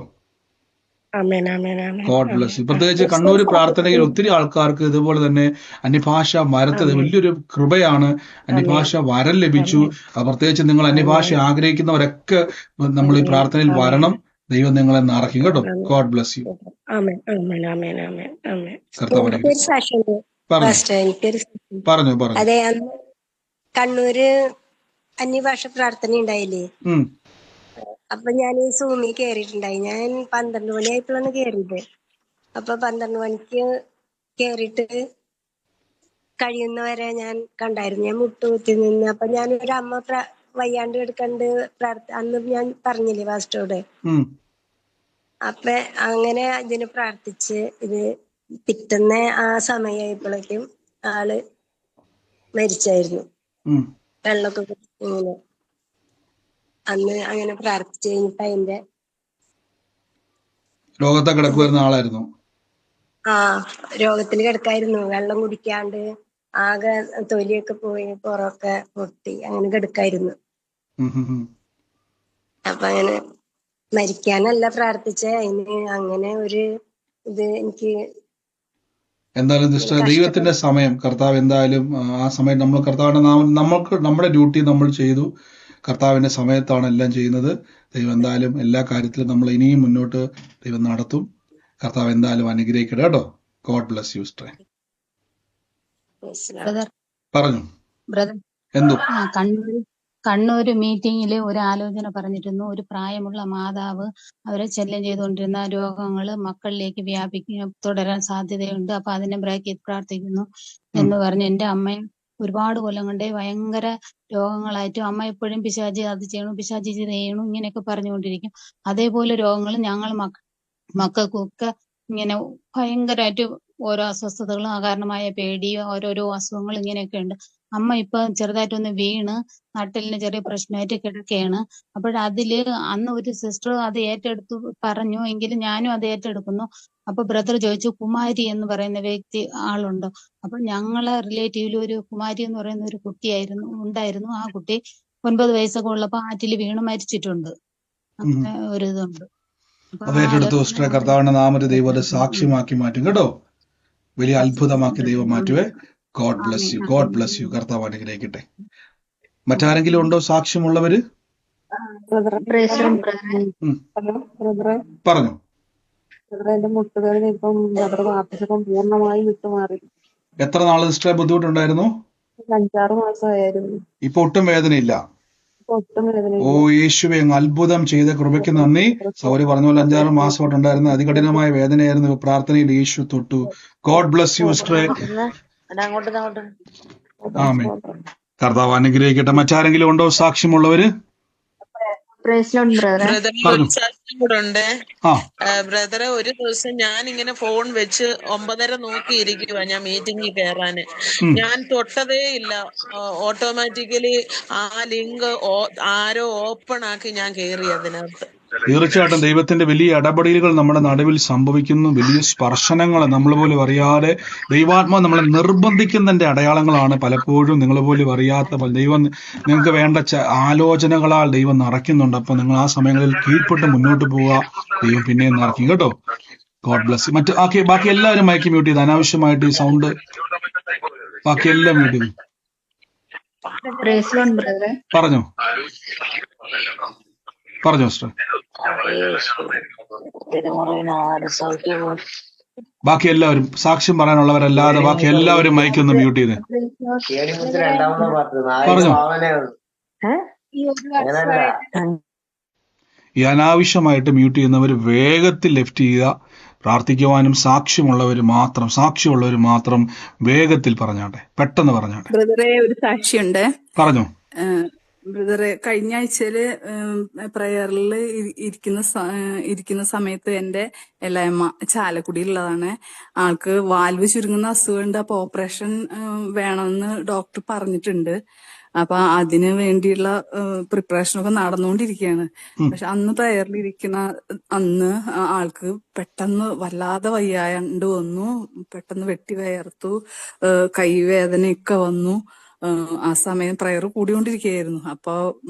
God bless. പ്രത്യേകിച്ച് കണ്ണൂർ പ്രാർത്ഥനയിൽ ഒത്തിരി ആൾക്കാർക്ക് ഇതുപോലെ തന്നെ അന്യഭാഷ വരത്തത് വലിയൊരു കൃപയാണ്. അന്യഭാഷ വരം ലഭിച്ചു. പ്രത്യേകിച്ച് നിങ്ങൾ അന്യഭാഷ ആഗ്രഹിക്കുന്നവരൊക്കെ നമ്മൾ ഈ പ്രാർത്ഥനയിൽ വരണം. ദൈവം നിങ്ങളെ നിറയ്ക്കും കേട്ടോ. God bless you. പറഞ്ഞു. അതെ, കണ്ണൂര് അന്യഭാഷ പ്രാർത്ഥന ഉണ്ടായില്ലേ? അപ്പൊ ഞാൻ ഈ സൂമിൽ കേറിയിട്ടുണ്ടായി. ഞാൻ 12 മണിയായപ്പോഴാണ് കേറിയത്. അപ്പൊ 12 മണിക്ക് കേറിയിട്ട് കഴിയുന്നവരെ ഞാൻ കണ്ടായിരുന്നു. ഞാൻ മുട്ടുകുത്തി നിന്ന്. അപ്പൊ ഞാനൊരു അമ്മ വയ്യാണ്ട് എടുക്കണ്ട് അന്ന് ഞാൻ പറഞ്ഞില്ലേ പാസ്റ്ററോട്. അപ്പൊ അങ്ങനെ ഇതിന് പ്രാർത്ഥിച്ച് ഇത് പിറ്റന്ന് ആ സമയമായപ്പോഴേക്കും ആള് മരിച്ചായിരുന്നു. വെള്ളമൊക്കെ ഇങ്ങനെ അന്ന് അങ്ങനെ പ്രാർത്ഥിച്ചു കഴിഞ്ഞിട്ട് അതിന്റെ രോഗത്തെ കിടക്കുവായിരുന്ന ആളായിരുന്നു. രോഗത്തിൽ കിടക്കായിരുന്നു. വെള്ളം കുടിക്കാണ്ട് ആകെ തൊലിയൊക്കെ പോയി, പുറമൊക്കെ പൊട്ടി അങ്ങനെ കിടക്കായിരുന്നു. അപ്പൊ അങ്ങനെ മരിക്കാനല്ല പ്രാർത്ഥിച്ച, അതിന് അങ്ങനെ ഒരു ഇത് എനിക്ക്. എന്തായാലും ദൈവത്തിന്റെ സമയം, കർത്താവ് എന്തായാലും ആ സമയം നമ്മൾ കർത്താവിന്റെ നമ്മൾക്ക് നമ്മുടെ ഡ്യൂട്ടി നമ്മൾ ചെയ്തു. കർത്താവിന്റെ സമയത്താണ് എല്ലാം ചെയ്യുന്നത്. ദൈവം എന്തായാലും എല്ലാ കാര്യത്തിലും നമ്മൾ ഇനിയും മുന്നോട്ട് ദൈവം നടത്തും. കർത്താവ് എന്തായാലും അനുഗ്രഹിക്കട്ടെ കേട്ടോ. God bless you sister. പറഞ്ഞു. എന്തോ കണ്ണൂര് മീറ്റിംഗിൽ ഒരു ആലോചന പറഞ്ഞിരുന്നു. ഒരു പ്രായമുള്ള മാതാവ് അവരെ ശല്യം ചെയ്തുകൊണ്ടിരുന്ന രോഗങ്ങൾ മക്കളിലേക്ക് തുടരാൻ സാധ്യതയുണ്ട്. അപ്പൊ അതിനെ ബ്രേക്ക് ചെയ്ത് പ്രാർത്ഥിക്കുന്നു എന്ന് പറഞ്ഞ് എന്റെ അമ്മയും ഒരുപാട് കൊല്ലം കൊണ്ടേ ഭയങ്കര രോഗങ്ങളായിട്ട് അമ്മ എപ്പോഴും പിശാചി അത് ചെയ്യണു, പിശാചി ഇത് ചെയ്യണു ഇങ്ങനെയൊക്കെ പറഞ്ഞുകൊണ്ടിരിക്കും. അതേപോലെ രോഗങ്ങൾ ഞങ്ങൾ മക്കൾക്കൊക്കെ ഇങ്ങനെ ഭയങ്കരമായിട്ട് ഓരോ അസ്വസ്ഥതകളും അകാരണമായ പേടിയോ ഓരോരോ അസുഖങ്ങളും ഇങ്ങനെയൊക്കെ ഉണ്ട്. അമ്മ ഇപ്പൊ ചെറുതായിട്ടൊന്ന് വീണ് നട്ടലിന് ചെറിയ പ്രശ്നമായിട്ട് കിടക്കുകയാണ്. അപ്പോഴതില് അന്ന് ഒരു സിസ്റ്റർ അത് ഏറ്റെടുത്തു പറഞ്ഞു. എങ്കിലും ഞാനും അത് ഏറ്റെടുക്കുന്നു. അപ്പൊ ബ്രദർ ചോദിച്ചു, കുമാരി എന്ന് പറയുന്ന വ്യക്തി ആളുണ്ടോ? അപ്പൊ ഞങ്ങളെ റിലേറ്റീവില് ഒരു കുമാരി എന്ന് പറയുന്ന ഒരു ഉണ്ടായിരുന്നു. ആ കുട്ടി 9 വയസ്സൊക്കെ ഉള്ളപ്പോ ആറ്റിൽ വീണ് മരിച്ചിട്ടുണ്ട്. അങ്ങനെ ഒരു ഇതുണ്ട്. കർത്താവിന്റെ നാമത്തിൽ ദൈവത്തെ സാക്ഷ്യമാക്കി മാറ്റും കേട്ടോ. വലിയ അത്ഭുതമാക്കി ദൈവം മാറ്റുവേ. God bless you. God bless you. കർത്താവ് അനുഗ്രഹിക്കട്ടെ. മറ്റാരെങ്കിലും ഉണ്ടോ സാക്ഷ്യമുള്ളവര്? പറഞ്ഞു. എന്റെ മുട്ടുവേദന ഇപ്പം പ്രാർത്ഥിച്ചപ്പം പൂർണ്ണമായി വിട്ടുമാറി. എത്ര നാള് സിസ്റ്ററെ ബുദ്ധിമുട്ടുണ്ടായിരുന്നു? 5-6 മാസമായിരുന്നു. ഇപ്പൊ ഒട്ടും വേദനയില്ല. ഓ യേശുവേ, അത്ഭുതം ചെയ്ത കൃപയ്ക്ക് നന്ദി. സൗരി പറഞ്ഞ പോലെ 5-6 മാസമായിട്ടുണ്ടായിരുന്ന അതികഠിനമായ വേദനയായിരുന്നു. പ്രാർത്ഥനയിൽ യേശു തൊട്ടു. ഗോഡ് ബ്ലസ് യു സിസ്റ്ററെ. ആമേൻ. കർത്താവ് അനുഗ്രഹിക്കട്ടെ. മറ്റാരെങ്കിലും ഉണ്ടോ സാക്ഷ്യമുള്ളവര്? ബ്രദറെ, ഒരു ദിവസം ഞാൻ ഇങ്ങനെ ഫോൺ വെച്ച് 9:30 നോക്കിയിരിക്കുക ഞാൻ മീറ്റിംഗിൽ കയറാന്. ഞാൻ തൊട്ടതേ ഇല്ല. ഓട്ടോമാറ്റിക്കലി ആ ലിങ്ക് ആരോ ഓപ്പൺ ആക്കി ഞാൻ കയറി അതിനകത്ത്. തീർച്ചയായിട്ടും ദൈവത്തിന്റെ വലിയ ഇടപെടലുകൾ നമ്മുടെ നടുവിൽ സംഭവിക്കുന്നു. വലിയ സ്പർശനങ്ങൾ നമ്മൾ പോലും അറിയാതെ ദൈവാത്മാവ് നമ്മളെ നിർബന്ധിക്കുന്നതിന്റെ അടയാളങ്ങളാണ് പലപ്പോഴും. നിങ്ങൾ പോലും അറിയാത്ത ദൈവം നിങ്ങൾക്ക് വേണ്ട ആലോചനകളാൽ ദൈവം നിറയ്ക്കുന്നുണ്ട്. അപ്പൊ നിങ്ങൾ ആ സമയങ്ങളിൽ കീഴ്പ്പെട്ട് മുന്നോട്ട് പോവുക. ദൈവം പിന്നെയും നിറയ്ക്കും കേട്ടോ. God bless. ബാക്കി എല്ലാവരും മൈക്ക് മ്യൂട്ട് ചെയ്ത് അനാവശ്യമായിട്ട് ഈ സൗണ്ട് ബാക്കി എല്ലാം മ്യൂട്ട് ചെയ്തു. പറഞ്ഞോ സിസ്റ്റർ. ബാക്കി എല്ലാവരും സാക്ഷ്യം പറയാനുള്ളവരല്ലാതെ ബാക്കി എല്ലാവരും മൈക്കൊന്ന് മ്യൂട്ട് ചെയ്തേ. പറഞ്ഞോ. ഈ ഒരു വർഷമായിട്ട് ഈ അനാവശ്യമായിട്ട് മ്യൂട്ട് ചെയ്യുന്നവർ വേഗത്തിൽ ലെഫ്റ്റ് ചെയ്യുക. പ്രാർത്ഥിക്കുവാനും സാക്ഷ്യമുള്ളവർ മാത്രം വേഗത്തിൽ പറഞ്ഞാട്ടെ, പെട്ടെന്ന് പറഞ്ഞാട്ടെ. ബ്രദറെ, ഒരു സാക്ഷിയുണ്ട്. പറഞ്ഞോ. ബ്രദറെ, കഴിഞ്ഞ ആഴ്ചയില് പ്രയറിൽ ഇരിക്കുന്ന സമയത്ത് എന്റെ ഇളയമ്മ ചാലക്കുടിയിലുള്ളതാണ്. ആൾക്ക് വാൽവ് ചുരുങ്ങുന്ന അസുഖമുണ്ട്. അപ്പൊ ഓപ്പറേഷൻ വേണമെന്ന് ഡോക്ടർ പറഞ്ഞിട്ടുണ്ട്. അപ്പൊ അതിന് വേണ്ടിയുള്ള പ്രിപ്പറേഷനൊക്കെ നടന്നുകൊണ്ടിരിക്കുകയാണ്. പക്ഷെ അന്ന് പ്രയറിലിരിക്കുന്ന അന്ന് ആൾക്ക് പെട്ടെന്ന് വല്ലാതെ വയ്യാണ്ട് വന്നു. പെട്ടെന്ന് വെട്ടി വയർത്തു, കൈവേദനയൊക്കെ വന്നു. ആ സമയം പ്രയർ കൂടിക്കൊണ്ടിരിക്കുകയായിരുന്നു. അപ്പൊ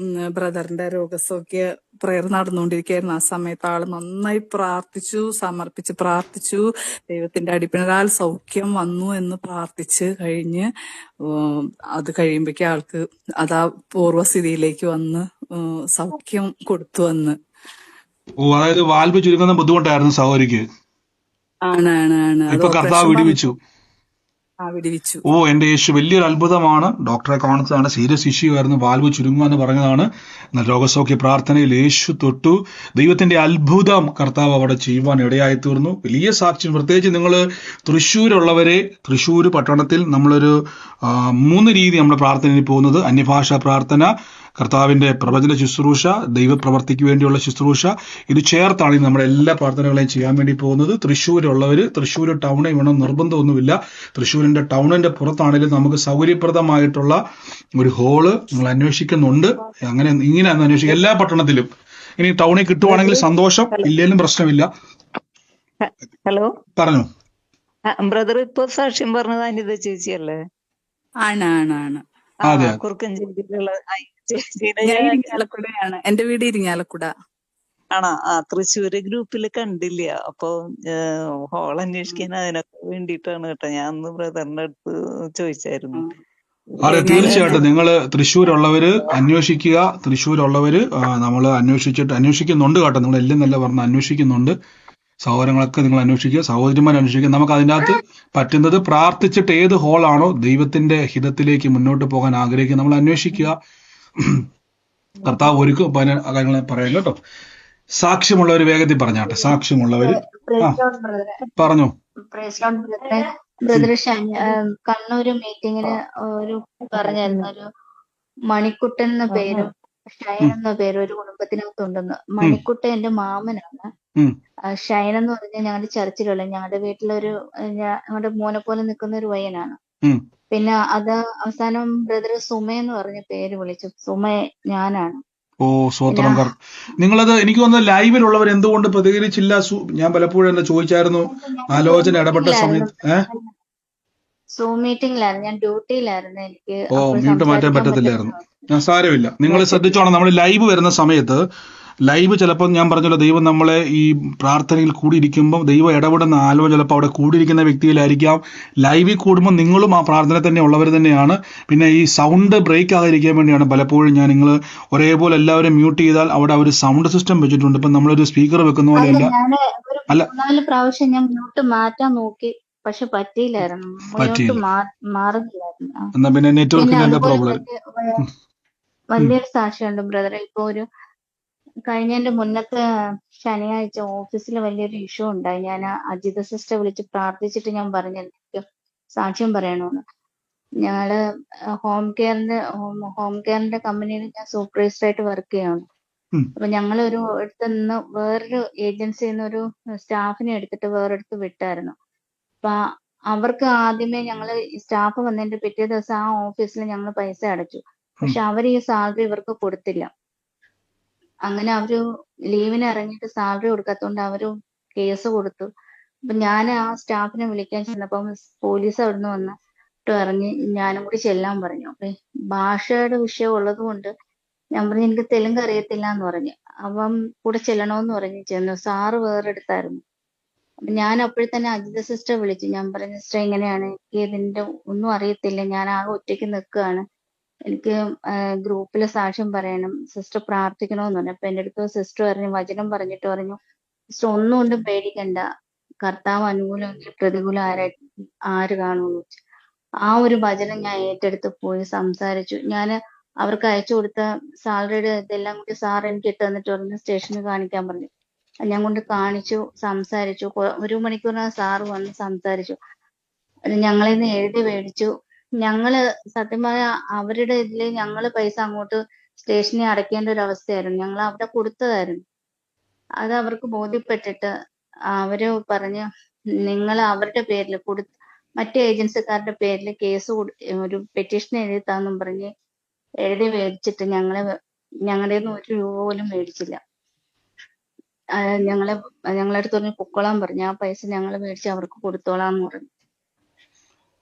ബ്രദറിന്റെ രോഗസൗഖ്യ പ്രയർ നടന്നുകൊണ്ടിരിക്കുകയായിരുന്നു. ആ സമയത്ത് ആള് നന്നായി സമർപ്പിച്ച് പ്രാർത്ഥിച്ചു. ദൈവത്തിന്റെ അടിപ്പിണരാൽ സൗഖ്യം വന്നു എന്ന് പ്രാർത്ഥിച്ച് കഴിഞ്ഞ് അത് കഴിയുമ്പോഴേക്കും ആൾക്ക് അതാ പൂർവ്വസ്ഥിതിയിലേക്ക് വന്ന് സൗഖ്യം കൊടുത്തു വന്ന്. അതായത് വാൽവ് ചുരുങ്ങുന്ന ബുദ്ധിമുട്ടായിരുന്നു സഹോദരിക്ക്. ആണ്. ഇപ്പൊ കർത്താവ് വിടുവിച്ചു. എന്റെ യേശു വലിയൊരു അത്ഭുതമാണ്. ഡോക്ടറെ കാണിച്ചതാണ്, സീരിയസ് ഇഷ്യൂ ആയിരുന്നു, വാൽവ് ചുരുങ്ങുക എന്ന് പറഞ്ഞതാണ്. എന്നാൽ രോഗസൗഖ്യ പ്രാർത്ഥനയിൽ യേശു തൊട്ടു. ദൈവത്തിന്റെ അത്ഭുതം കർത്താവ് അവിടെ ചെയ്യുവാൻ ഇടയായി തീർന്നു. വലിയ സാക്ഷ്യം. പ്രത്യേകിച്ച് നിങ്ങൾ തൃശ്ശൂർ പട്ടണത്തിൽ നമ്മളൊരു 3 രീതി നമ്മൾ പ്രാർത്ഥനയിൽ പോകുന്നത്: അന്യഭാഷാ പ്രാർത്ഥന, കർത്താവിന്റെ പ്രവചന ശുശ്രൂഷ, ദൈവപ്രവർത്തിക്ക് വേണ്ടിയുള്ള ശുശ്രൂഷ. ഇത് ചേർത്താണ് നമ്മുടെ എല്ലാ പ്രാർത്ഥനകളെയും ചെയ്യാൻ വേണ്ടി പോകുന്നത്. തൃശ്ശൂർ ടൗണിൽ വേണം നിർബന്ധമൊന്നുമില്ല. തൃശ്ശൂരിന്റെ ടൗണിന്റെ പുറത്താണെങ്കിലും നമുക്ക് സൗകര്യപ്രദമായിട്ടുള്ള ഒരു ഹോള് നമ്മൾ അന്വേഷിക്കുന്നുണ്ട്. ഇങ്ങനെ അന്വേഷിക്കുക എല്ലാ പട്ടണത്തിലും. ഇനി ടൗണിൽ കിട്ടുവാണെങ്കിൽ സന്തോഷം, ഇല്ലെങ്കിലും പ്രശ്നമില്ല. ഹലോ, പറഞ്ഞു. ബ്രദർ ഇപ്പൊ സാക്ഷ്യം പറഞ്ഞത് അനിത ചേച്ചിയല്ലേ? ആണ്. കുറുക്കഞ്ചേരിയിലുള്ള ഇരിങ്ങാലക്കുടയാണ് എന്റെ വീട്. ഇരിങ്ങാലക്കുട ആണോ? തൃശ്ശൂര് ഗ്രൂപ്പില് കണ്ടില്ല. അപ്പൊ ഹോൾ അന്വേഷിക്കാൻ അതിനൊക്കെ വേണ്ടിയിട്ടാണ് കേട്ടോ. ഞാൻ അന്ന് ബ്രദറിന്റെ അടുത്ത് ചോദിച്ചായിരുന്നു. അതെ, തീർച്ചയായിട്ടും നിങ്ങൾ തൃശ്ശൂരുള്ളവര് അന്വേഷിക്കുക. തൃശ്ശൂരുള്ളവര് നമ്മൾ അന്വേഷിക്കുന്നുണ്ട് കേട്ടോ. നിങ്ങൾ എല്ലാം നല്ല പറഞ്ഞ് അന്വേഷിക്കുന്നുണ്ട്. സഹോദരങ്ങളൊക്കെ നിങ്ങൾ അന്വേഷിക്കുക, സഹോദരിമാർ അന്വേഷിക്കുക. നമുക്ക് അതിൻ്റെ അകത്ത് പറ്റുന്നത് പ്രാർത്ഥിച്ചിട്ട് ഏത് ഹോളാണോ ദൈവത്തിന്റെ ഹിതത്തിലേക്ക് മുന്നോട്ട് പോകാൻ ആഗ്രഹിക്കുക നമ്മൾ അന്വേഷിക്കുക. കർത്താവ് ഒരുക്കും കാര്യങ്ങളെ പറയാം കേട്ടോ. സാക്ഷ്യമുള്ളവർ വേഗത്തിൽ പറഞ്ഞാട്ടെ. സാക്ഷ്യമുള്ളവര് പറഞ്ഞു. ബ്രദർ കണ്ണൂര് മീറ്റിങ്ങിന് പറഞ്ഞായിരുന്നു, ഒരു മണിക്കുട്ടൻ എന്ന പേരും ഷൈൻ എന്ന പേരും ഒരു കുടുംബത്തിനകത്തുണ്ടെന്ന്. മണിക്കുട്ടൻ എന്റെ മാമനാണ്. ഷൈൻ എന്ന് പറഞ്ഞാൽ ഞങ്ങളുടെ ചർച്ചിലുള്ള, ഞങ്ങളുടെ വീട്ടിലൊരു ഞങ്ങളുടെ മോനെ പോലെ നിൽക്കുന്ന ഒരു പയ്യനാണ്. പിന്നെ അത് അവസാനം ബ്രദർ സുമയെന്ന് പറഞ്ഞ പേര് വിളിച്ചു. സുമ ഞാനാണ്. സ്വത്രം. നിങ്ങളത് എനിക്ക് തോന്നുന്നത് ലൈവിലുള്ളവർ എന്തുകൊണ്ട് പ്രതികരിച്ചില്ല? ഞാൻ പലപ്പോഴും എന്നെ ചോദിച്ചായിരുന്നു ആലോചന ഇടപെട്ട സമയത്ത്. സൂം മീറ്റിംഗിലായിരുന്നു, ഞാൻ ഡ്യൂട്ടിയിലായിരുന്നു. എനിക്ക് മ്യൂട്ട് മാറ്റാൻ പറ്റത്തില്ലായിരുന്നു. സാരമില്ല, നിങ്ങൾ ശ്രദ്ധിച്ചോണം. നമ്മൾ ലൈവ് വരുന്ന സമയത്ത് ചിലപ്പോൾ ഞാൻ പറഞ്ഞല്ലോ, ദൈവം നമ്മളെ ഈ പ്രാർത്ഥനയിൽ കൂടിയിരിക്കുമ്പോൾ ദൈവം ഇടപെടുന്ന ആലോചന ചിലപ്പോൾ അവിടെ കൂടിയിരിക്കുന്ന വ്യക്തിയിലായിരിക്കാം. ലൈവിൽ കൂടുമ്പോൾ നിങ്ങളും ആ പ്രാർത്ഥന തന്നെ ഉള്ളവർ തന്നെയാണ്. പിന്നെ ഈ സൗണ്ട് ബ്രേക്ക് ആകാതിരിക്കാൻ വേണ്ടിയാണ് പലപ്പോഴും നിങ്ങൾ ഒരേപോലെ എല്ലാവരും മ്യൂട്ട് ചെയ്താൽ അവിടെ ഒരു സൗണ്ട് സിസ്റ്റം വെച്ചിട്ടുണ്ട്. ഇപ്പം നമ്മളൊരു സ്പീക്കർ വെക്കുന്ന പോലെയല്ല. 4 പ്രാവശ്യം ഞാൻ മ്യൂട്ട് മാറ്റാൻ നോക്കി, പക്ഷെ പറ്റിയില്ലായിരുന്നു. മാറുന്നില്ലായിരുന്നു. എന്നാ പിന്നെ നെറ്റ്വർക്കിന്റെ പ്രോബ്ലം. വലിയൊരു സാക്ഷിയുണ്ട് ബ്രദറെ. ഇപ്പൊ കഴിഞ്ഞതിന്റെ മുന്നത്തെ ശനിയാഴ്ച ഓഫീസിൽ വലിയൊരു ഇഷ്യൂ ഉണ്ടായി. ഞാൻ അജിത സിസ്റ്റർ വിളിച്ച് പ്രാർത്ഥിച്ചിട്ട് ഞാൻ പറഞ്ഞു എനിക്ക് സാക്ഷ്യം പറയണമെന്ന്. ഞങ്ങള് ഹോം കെയറിന്റെ കമ്പനിയിൽ ഞാൻ സൂപ്പർവൈസർ ആയിട്ട് വർക്ക് ചെയ്യാണ്. അപ്പൊ ഞങ്ങളൊരു അടുത്ത് നിന്ന് വേറൊരു ഏജൻസിയിൽ നിന്ന് ഒരു സ്റ്റാഫിനെ എടുത്തിട്ട് വേറെടുത്ത് വിട്ടായിരുന്നു. അപ്പൊ അവർക്ക് ആദ്യമേ ഞങ്ങള് സ്റ്റാഫ് വന്നതിന്റെ പിറ്റേ ദിവസം ആ ഓഫീസിൽ ഞങ്ങൾ പൈസ അടച്ചു. പക്ഷെ അവർ ഈ സാലറി ഇവർക്ക് കൊടുത്തില്ല. അങ്ങനെ അവര് ലീവിന് ഇറങ്ങിയിട്ട് സാലറി കൊടുക്കാത്തതുകൊണ്ട് അവര് കേസ് കൊടുത്തു. അപ്പൊ ഞാൻ ആ സ്റ്റാഫിനെ വിളിക്കാൻ ചെന്നപ്പം പോലീസ് അവിടുന്ന് വന്നിട്ട് ഇറങ്ങി ഞാനും കൂടി ചെല്ലാൻ പറഞ്ഞു. അപ്പൊ ഭാഷയുടെ വിഷയം ഉള്ളത് കൊണ്ട് ഞാൻ പറഞ്ഞു എനിക്ക് തെലുങ്ക് അറിയത്തില്ല എന്ന് പറഞ്ഞു. അപ്പം കൂടെ ചെല്ലണോന്ന് പറഞ്ഞു ചെന്നു. സാറ് വേറെ എടുത്തായിരുന്നു. അപ്പൊ ഞാൻ അപ്പോഴത്തന്നെ അജിത സിസ്റ്റർ വിളിച്ചു. ഞാൻ പറഞ്ഞു സിസ്റ്റർ ഇങ്ങനെയാണ്, എനിക്ക് ഇതിന്റെ ഒന്നും അറിയത്തില്ല, ഞാൻ ആകെ ഒറ്റയ്ക്ക് നിൽക്കുകയാണ്, എനിക്ക് ഗ്രൂപ്പിലെ സാക്ഷ്യം പറയണം, സിസ്റ്റർ പ്രാർത്ഥിക്കണമെന്ന് പറഞ്ഞു. അപ്പൊ എൻ്റെ അടുത്ത് സിസ്റ്റർ പറഞ്ഞു, വചനം പറഞ്ഞിട്ട് പറഞ്ഞു, സിസ്റ്റർ ഒന്നും കൊണ്ടും പേടിക്കണ്ട, കർത്താവ് അനുകൂലമെങ്കിൽ പ്രതികൂലം ആര് കാണുമെന്ന് വെച്ചു. ആ ഒരു വചനം ഞാൻ ഏറ്റെടുത്ത് പോയി സംസാരിച്ചു. ഞാൻ അവർക്ക് അയച്ചു കൊടുത്ത സാലറിയുടെ ഇതെല്ലാം കൂടി സാർ എനിക്ക് ഇട്ട് തന്നിട്ട് പറഞ്ഞു സ്റ്റേഷനിൽ കാണിക്കാൻ പറഞ്ഞു. ഞാൻ കൊണ്ട് കാണിച്ചു, സംസാരിച്ചു. 1 മണിക്കൂറിനകം സാറ് വന്ന് സംസാരിച്ചു. ഞങ്ങളിൽ നിന്ന് എഴുതി മേടിച്ചു. ഞങ്ങള് സത്യം പറഞ്ഞാൽ അവരുടെ ഇതില് ഞങ്ങള് പൈസ അങ്ങോട്ട് സ്റ്റേഷനിൽ അടയ്ക്കേണ്ട ഒരു അവസ്ഥയായിരുന്നു. ഞങ്ങൾ അവിടെ കൊടുത്തതായിരുന്നു. അത് അവർക്ക് ബോധ്യപ്പെട്ടിട്ട് അവര് പറഞ്ഞ് നിങ്ങൾ അവരുടെ പേരിൽ മറ്റു ഏജൻസിക്കാരുടെ പേരിൽ കേസ് ഒരു പെറ്റീഷൻ എഴുതി താന്നും പറഞ്ഞ് എഴുതി മേടിച്ചിട്ട് ഞങ്ങളുടെ നിന്ന് 1 രൂപ പോലും മേടിച്ചില്ല. ഞങ്ങളുടെ അടുത്ത് പറഞ്ഞ് പൊക്കോളാൻ പറഞ്ഞു. ആ പൈസ ഞങ്ങൾ മേടിച്ച് അവർക്ക് കൊടുത്തോളാന്ന് പറഞ്ഞു.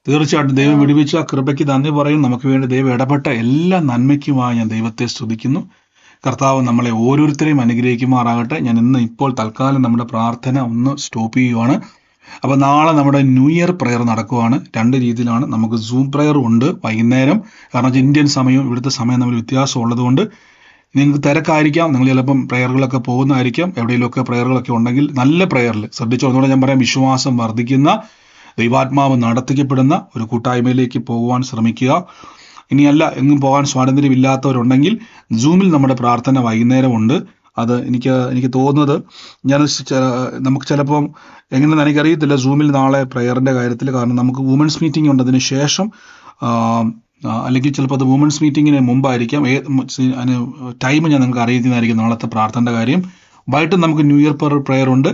തീർച്ചയായിട്ടും ദൈവം വിടുവിച്ച ആ കൃപയ്ക്ക് നന്ദി പറയും. നമുക്ക് വേണ്ടി ദൈവം ഇടപെട്ട എല്ലാ നന്മയ്ക്കുമായി ഞാൻ ദൈവത്തെ സ്തുതിക്കുന്നു. കർത്താവ് നമ്മളെ ഓരോരുത്തരെയും അനുഗ്രഹിക്കുമാറാകട്ടെ. ഞാൻ ഇപ്പോൾ തൽക്കാലം നമ്മുടെ പ്രാർത്ഥന ഒന്ന് സ്റ്റോപ്പ് ചെയ്യുവാണ്. അപ്പോൾ നാളെ നമ്മുടെ ന്യൂ ഇയർ പ്രെയർ നടക്കുവാണ്. 2 രീതിയിലാണ്. നമുക്ക് സൂം പ്രെയർ ഉണ്ട് വൈകുന്നേരം. കാരണം ഇന്ത്യൻ സമയവും ഇവിടുത്തെ സമയം തമ്മിൽ വ്യത്യാസം ഉള്ളതുകൊണ്ട് നിങ്ങൾക്ക് തിരക്കായിരിക്കാം. നിങ്ങൾ ചിലപ്പം പ്രെയറുകളൊക്കെ പോകുന്നതായിരിക്കാം. എവിടെയെങ്കിലുമൊക്കെ പ്രെയറുകളൊക്കെ ഉണ്ടെങ്കിൽ നല്ല പ്രെയറിൽ ശ്രദ്ധിച്ചോ. അതുകൊണ്ട് ഞാൻ പറയാം, വിശ്വാസം വർദ്ധിക്കുന്ന ദൈവാത്മാവ് നടത്തിക്കപ്പെടുന്ന ഒരു കൂട്ടായ്മയിലേക്ക് പോകുവാൻ ശ്രമിക്കുക. ഇനിയല്ല എങ്ങും പോകാൻ സ്വാതന്ത്ര്യമില്ലാത്തവരുണ്ടെങ്കിൽ സൂമിൽ നമ്മുടെ പ്രാർത്ഥന വൈകുന്നേരം ഉണ്ട്. അത് എനിക്ക് തോന്നുന്നത് നമുക്ക് ചിലപ്പം എങ്ങനെയെന്ന് എനിക്കറിയത്തില്ല സൂമിൽ നാളെ പ്രെയറിൻ്റെ കാര്യത്തിൽ. കാരണം നമുക്ക് വുമൻസ് മീറ്റിംഗ് ഉണ്ട് അതിന് ശേഷം, അല്ലെങ്കിൽ ചിലപ്പോൾ അത് വുമൻസ് മീറ്റിങ്ങിന് മുമ്പായിരിക്കാം. ടൈം ഞാൻ നിങ്ങൾക്ക് അറിയിക്കുന്നതായിരിക്കും നാളത്തെ പ്രാർത്ഥനയുടെ കാര്യം. വൈകിട്ട് നമുക്ക് ന്യൂ ഇയർ പ്രെയർ ഉണ്ട്.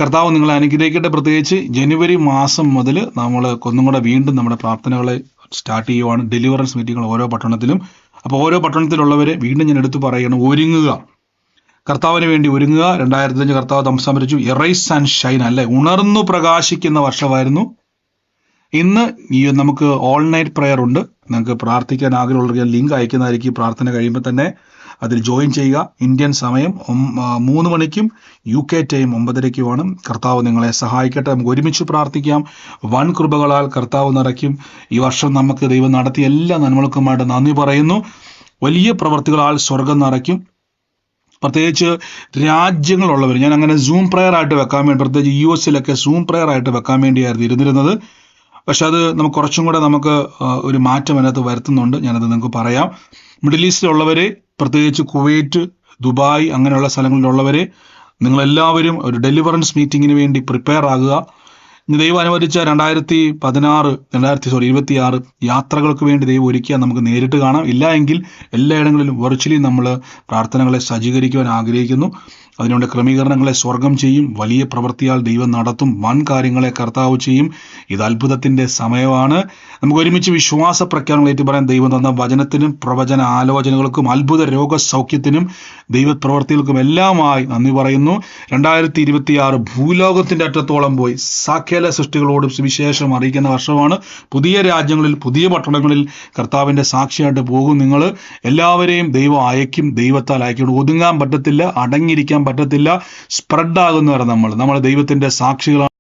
കർത്താവ് നിങ്ങളെ അനുഗ്രഹിക്കട്ടെ. പ്രത്യേകിച്ച് ജനുവരി മാസം മുതൽ നമ്മൾ ഒന്നും കൂടെ വീണ്ടും നമ്മുടെ പ്രാർത്ഥനകളെ സ്റ്റാർട്ട് ചെയ്യുവാണ്. ഡെലിവറൻസ് മീറ്റിങ്ങുകൾ ഓരോ പട്ടണത്തിലും. അപ്പോൾ ഓരോ പട്ടണത്തിലുള്ളവരെ വീണ്ടും ഞാൻ എടുത്തു പറയണം, ഒരുങ്ങുക, കർത്താവിന് വേണ്ടി ഒരുങ്ങുക. 2005 കർത്താവ് സംഭരിച്ചു എറൈസ് ആൻഡ് ഷൈൻ, അല്ലെ, ഉണർന്നു പ്രകാശിക്കുന്ന വർഷമായിരുന്നു. ഇന്ന് നമുക്ക് ഓൾ നൈറ്റ് പ്രെയർ ഉണ്ട്. നിങ്ങൾക്ക് പ്രാർത്ഥിക്കാൻ ആഗ്രഹമുള്ള ലിങ്ക് അയക്കുന്നതായിരിക്കും. പ്രാർത്ഥന കഴിയുമ്പോൾ തന്നെ അതിൽ ജോയിൻ ചെയ്യുക. ഇന്ത്യൻ സമയം 3 മണിക്കും UK ടൈം 9:30 കർത്താവ് നിങ്ങളെ സഹായിക്കട്ടെ. നമുക്ക് ഒരുമിച്ച് പ്രാർത്ഥിക്കാം. വൻ കൃപകളാൽ കർത്താവ് നിറയ്ക്കും. ഈ വർഷം നമുക്ക് ദൈവം നടത്തിയ എല്ലാ നന്മകൾക്കുമായിട്ട് നന്ദി പറയുന്നു. വലിയ പ്രവർത്തികളാൽ സ്വർഗം നിറയ്ക്കും. പ്രത്യേകിച്ച് രാജ്യങ്ങളുള്ളവർ, ഞാൻ അങ്ങനെ സൂം പ്രെയർ ആയിട്ട് വെക്കാൻ വേണ്ടി, പ്രത്യേകിച്ച് US സൂം പ്രെയർ ആയിട്ട് വെക്കാൻ വേണ്ടിയായിരുന്നു ഇരുന്നിരുന്നത്. പക്ഷെ അത് നമുക്ക് കുറച്ചും കൂടെ ഒരു മാറ്റം അതിനകത്ത് വരുത്തുന്നുണ്ട്. ഞാനത് നിങ്ങൾക്ക് പറയാം. മിഡിൽ ഈസ്റ്റിലുള്ളവരെ, പ്രത്യേകിച്ച് കുവൈറ്റ്, ദുബായ് അങ്ങനെയുള്ള സ്ഥലങ്ങളിലുള്ളവരെ, നിങ്ങളെല്ലാവരും ഒരു ഡെലിവറൻസ് മീറ്റിങ്ങിന് വേണ്ടി പ്രിപ്പയർ ആകുക. ദൈവം അനുവദിച്ച 2026 യാത്രകൾക്ക് വേണ്ടി ദൈവം ഒരുക്കിയാൽ നമുക്ക് നേരിട്ട് കാണാം. ഇല്ല എങ്കിൽ എല്ലായിടങ്ങളിലും വെർച്വലി നമ്മൾ പ്രാർത്ഥനകളെ സജ്ജീകരിക്കുവാൻ ആഗ്രഹിക്കുന്നു. അതിനുവേണ്ട ക്രമീകരണങ്ങളെ സ്വർഗം ചെയ്യും. വലിയ പ്രവൃത്തിയാൽ ദൈവം നടത്തും. വൻ കാര്യങ്ങളെ കർത്താവ് ചെയ്യും. ഇത് അത്ഭുതത്തിന്റെ സമയമാണ്. നമുക്ക് ഒരുമിച്ച് വിശ്വാസ പ്രഖ്യാപനങ്ങൾ ഏറ്റു പറയാൻ. ദൈവം തന്ന വചനത്തിനും പ്രവചന ആലോചനകൾക്കും അത്ഭുത രോഗസൗഖ്യത്തിനും ദൈവപ്രവർത്തികൾക്കും എല്ലാമായി നന്ദി പറയുന്നു. 2026 ഭൂലോകത്തിന്റെ അറ്റത്തോളം പോയി സകല സൃഷ്ടികളോടും സുവിശേഷം അറിയിക്കുന്ന വർഷമാണ്. പുതിയ രാജ്യങ്ങളിൽ, പുതിയ പട്ടണങ്ങളിൽ കർത്താവിന്റെ സാക്ഷിയായിട്ട് പോകും. നിങ്ങൾ എല്ലാവരെയും ദൈവം അയക്കും. ദൈവത്താൽ അയക്കും. ഒതുങ്ങാൻ പറ്റത്തില്ല, അടങ്ങിയിരിക്കാൻ പറ്റത്തില്ല. സ്പ്രെഡ് ആകുന്നവരെ നമ്മൾ ദൈവത്തിന്റെ സാക്ഷികളാണ്.